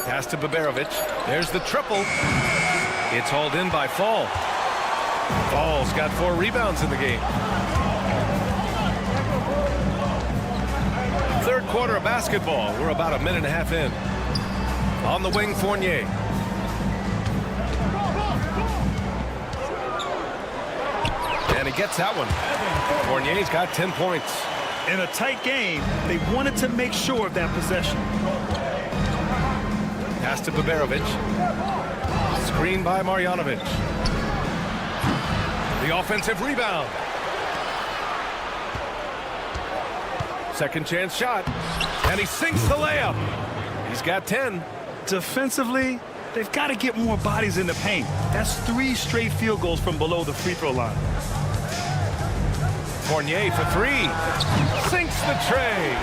Pass to Baberovic. There's the triple. It's hauled in by Fall. Fall's got 4 rebounds in the game. Third quarter of basketball. We're about a minute and a half in. On the wing, Fournier. And he gets that one. Fournier's got 10 points. In a tight game, they wanted to make sure of that possession. Pass to Baberovic. Screen by Marjanovic. The offensive rebound. Second chance shot. And he sinks the layup. He's got 10. Defensively, they've got to get more bodies in the paint. That's 3 straight field goals from below the free throw line. Fournier for 3. Sinks the tray.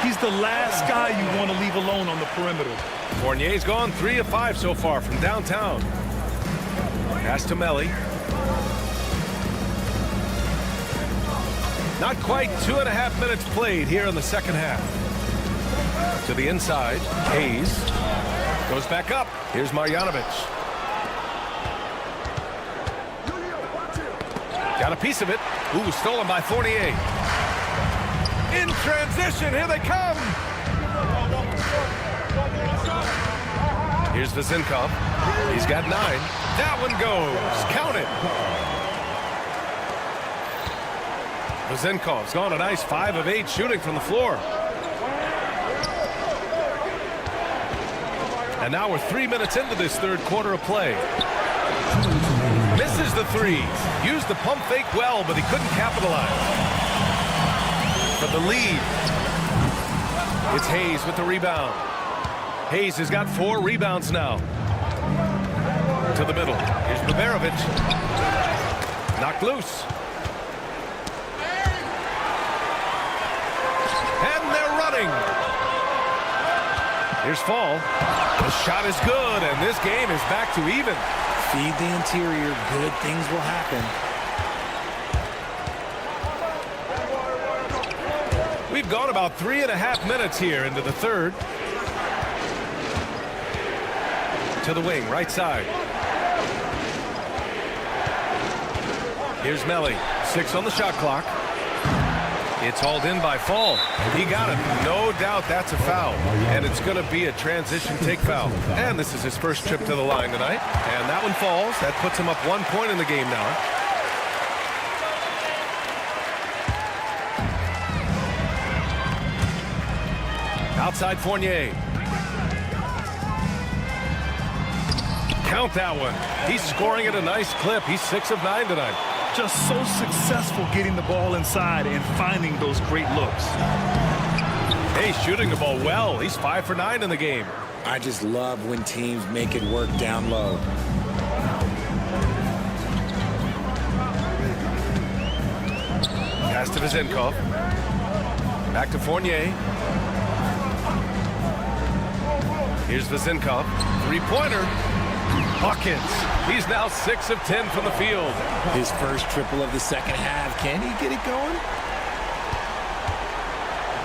He's the last guy you want to leave alone on the perimeter. Fournier's gone 3 of 5 so far from downtown. Pass to Melli. Not quite 2.5 minutes played here in the second half. To the inside, Hayes goes back up. Here's Marjanovic. Got a piece of it. Ooh, stolen by Fournier. In transition, here they come. Here's Vezinkov. He's got 9. That one goes. Count it. Vezinkov's gone a nice 5 of 8 shooting from the floor. And now we're 3 minutes into this third quarter of play. Misses the 3. Used the pump fake well, but he couldn't capitalize. For the lead. It's Hayes with the rebound. Hayes has got 4 rebounds now. To the middle. Here's Baberovic. Knocked loose. And they're running. Here's Fall. The shot is good, and this game is back to even. Feed the interior. Good things will happen. We've gone about 3.5 minutes here into the third. To the wing, right side. Here's Melli. 6 on the shot clock. It's hauled in by Fall. He got it. No doubt that's a foul. And it's going to be a transition take foul. And this is his first trip to the line tonight. And that one falls. That puts him up 1 point in the game now. Outside Fournier. Count that one. He's scoring at a nice clip. He's 6 of 9 tonight. Just so successful getting the ball inside and finding those great looks. Hey, shooting the ball well. He's 5 for 9 in the game. I just love when teams make it work down low. Pass to Vezinkov. Back to Fournier. Here's Vezinkov. 3-pointer. Buckets. He's now 6 of 10 from the field. His first triple of the second half. Can he get it going?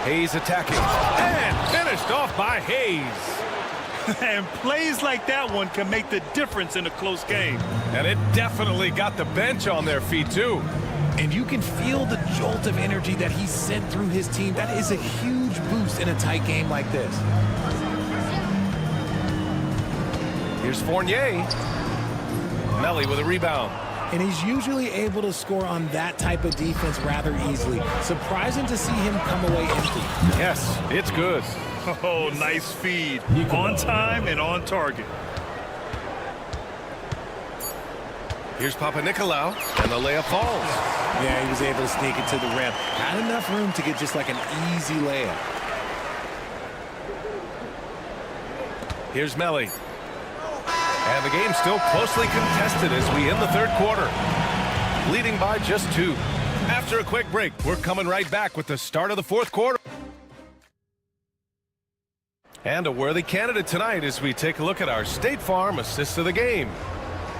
Hayes attacking. And finished off by Hayes. And plays like that one can make the difference in a close game. And it definitely got the bench on their feet, too. And you can feel the jolt of energy that he sent through his team. That is a huge boost in a tight game like this. Here's Fournier. Melli with a rebound. And he's usually able to score on that type of defense rather easily. Surprising to see him come away empty. Yes, it's good. Oh, nice feed. On time and on target. Here's Papanikolaou, and the layup falls. Yeah, he was able to sneak it to the rim. Had enough room to get just like an easy layup. Here's Melli. And the game's still closely contested as we end the third quarter. Leading by just 2. After a quick break, we're coming right back with the start of the fourth quarter. And a worthy candidate tonight as we take a look at our State Farm assist of the game.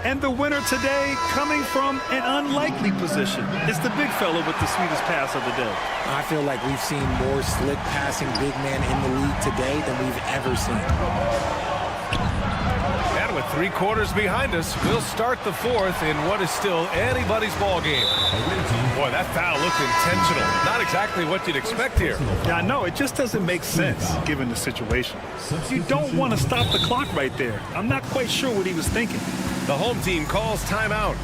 And the winner today coming from an unlikely position. It's the big fella with the sweetest pass of the day. I feel like we've seen more slick passing big men in the league today than we've ever seen. And with 3 quarters behind us, we'll start the fourth in what is still anybody's ball game. Boy, that foul looked intentional. Not exactly what you'd expect here. Yeah, I know. It just doesn't make sense given the situation. You don't want to stop the clock right there. I'm not quite sure what he was thinking. The home team calls timeout.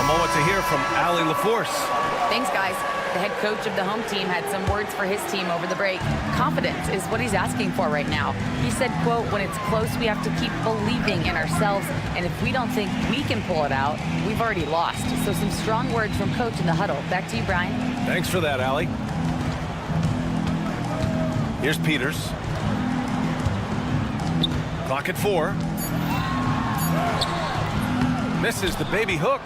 A moment to hear from Allie LaForce. Thanks, guys. The head coach of the home team had some words for his team over the break. Confidence is what he's asking for right now. He said, quote, when it's close, we have to keep believing in ourselves. And if we don't think we can pull it out, we've already lost. So some strong words from coach in the huddle. Back to you, Brian. Thanks for that, Allie. Here's Peters. Clock at 4. Misses the baby hook.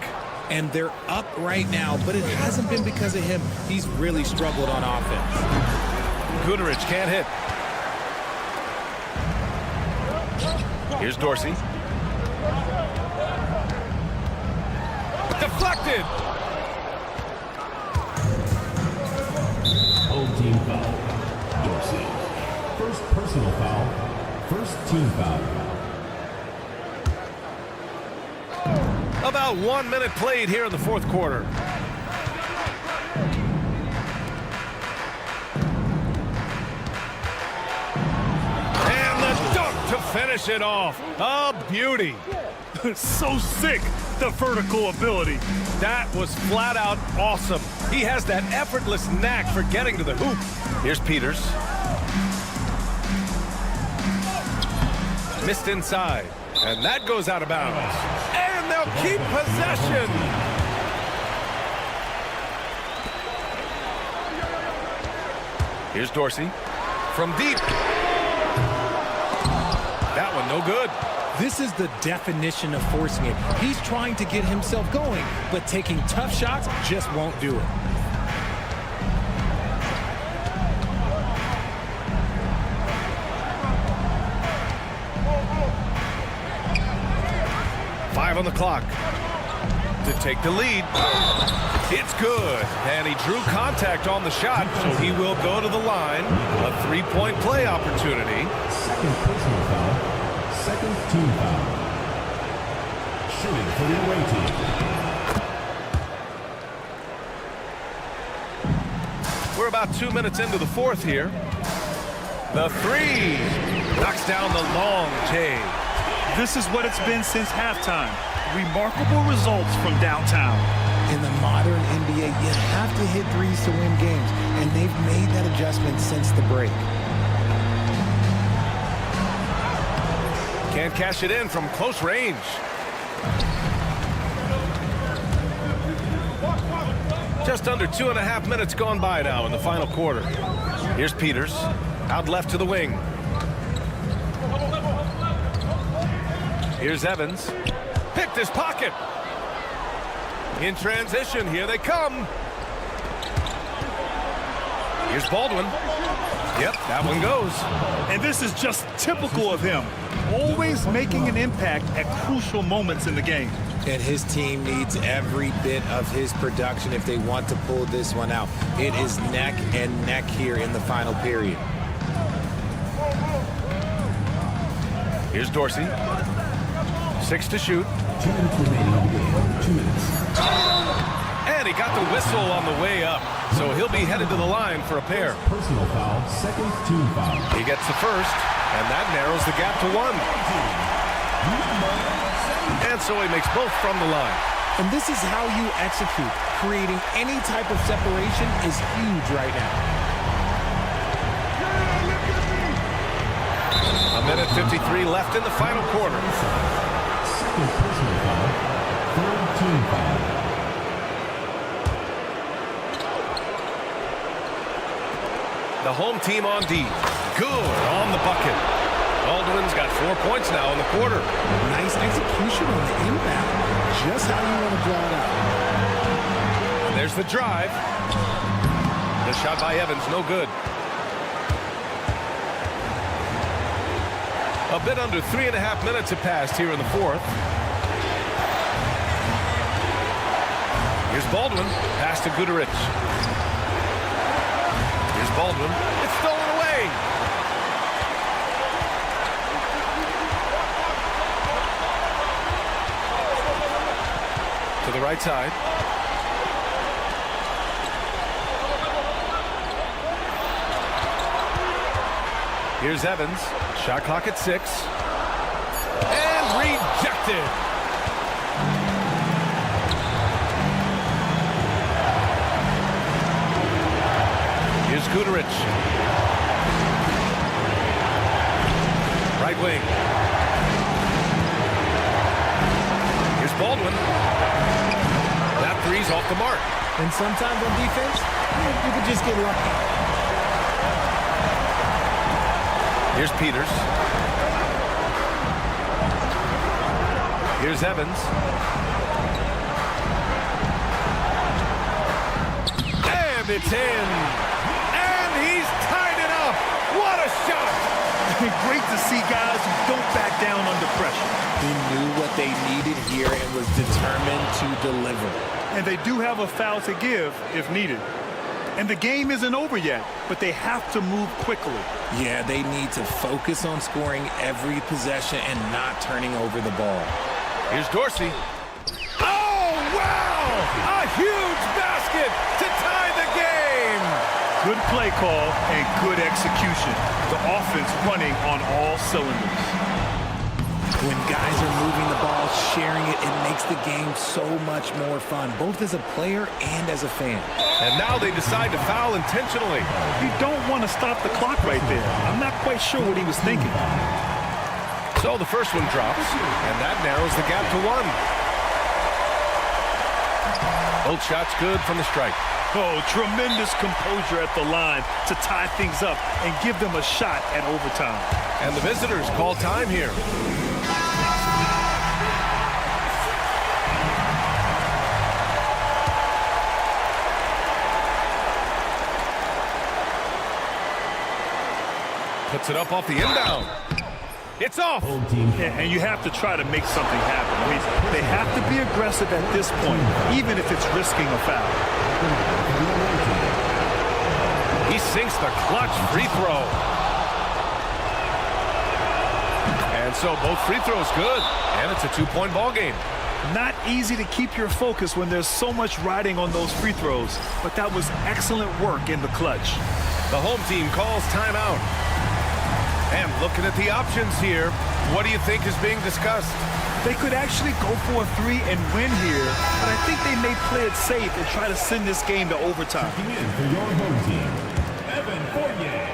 And they're up right now, but it hasn't been because of him. He's really struggled on offense. Guterich can't hit. Here's Dorsey. Deflected. Home team foul. Dorsey. First personal foul. First team foul. About 1 minute played here in the fourth quarter. And the dunk to finish it off. A beauty. So sick, the vertical ability. That was flat out awesome. He has that effortless knack for getting to the hoop. Here's Peters. Missed inside. And that goes out of bounds. And they'll keep possession. Here's Dorsey. From deep. That one no good. This is the definition of forcing it. He's trying to get himself going, but taking tough shots just won't do it. On the clock to take the lead. It's good, and he drew contact on the shot, so he will go to the line. A 3-point play opportunity. Second personal foul. Second team foul. Shooting for the away team. We're about 2 minutes into the fourth here. The 3 knocks down the long J. This is what it's been since halftime. Remarkable results from downtown. In the modern NBA, you have to hit threes to win games, and they've made that adjustment since the break. Can't cash it in from close range. Just under 2.5 minutes gone by now in the final quarter. Here's Peters, out left to the wing. Here's Evans. Picked his pocket. In transition, here they come. Here's Baldwin. Yep, that one goes. And this is just typical of him. Always making an impact at crucial moments in the game. And his team needs every bit of his production if they want to pull this one out. It is neck and neck here in the final period. Here's Dorsey. 6 to shoot. 2 minutes remaining in the game. 2 minutes. And he got the whistle on the way up. So he'll be headed to the line for a pair. Personal foul. Second team foul. He gets the first, and that narrows the gap to 1. And so he makes both from the line. And this is how you execute. Creating any type of separation is huge right now. 1:53 left in the final quarter. Second personal foul. Third team foul. The home team on D. Good on the bucket. Baldwin's got 4 points now in the quarter. Nice execution on the inbound. Just how you want to draw it out. And there's the drive. The shot by Evans, no good. A bit under 3.5 minutes have passed here in the fourth. Here's Baldwin. Pass to Guduric. Here's Baldwin. It's stolen away. To the right side. Here's Evans. Shot clock at 6. And rejected. Here's Guduric. Right wing. Here's Baldwin. That three's off the mark. And sometimes on defense, you could just get lucky. Here's Peters. Here's Evans. And it's in. And he's tied it up. What a shot. Great to see guys who don't back down under pressure. He knew what they needed here and was determined to deliver. And they do have a foul to give if needed. And the game isn't over yet, but they have to move quickly. Yeah, they need to focus on scoring every possession and not turning over the ball. Here's Dorsey. Oh, wow! A huge basket to tie the game! Good play call and good execution. The offense running on all cylinders. When guys are moving the ball, sharing it, it makes the game so much more fun, both as a player and as a fan. And now they decide to foul intentionally. You don't want to stop the clock right there. I'm not quite sure what he was thinking. So the first one drops, and that narrows the gap to 1. Both shots good from the strike. Oh, tremendous composure at the line to tie things up and give them a shot at overtime. And the visitors call time here. Puts it up off the inbound. It's off. And you have to try to make something happen. I mean, they have to be aggressive at this point, even if it's risking a foul. He sinks the clutch free throw. And so both free throws good. And it's a 2-point ball game. Not easy to keep your focus when there's so much riding on those free throws, but that was excellent work in the clutch. The home team calls timeout. And looking at the options here, what do you think is being discussed? They could actually go for a 3 and win here, but I think they may play it safe and try to send this game to overtime. Checking in for your home team, Evan Fournier,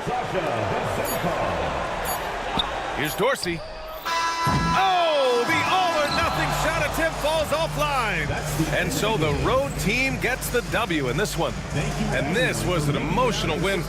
Sasha Veselkov. Here's Dorsey. Oh, the all-or-nothing shot attempt falls offline. And so the road team gets the W in this one. And this was an emotional win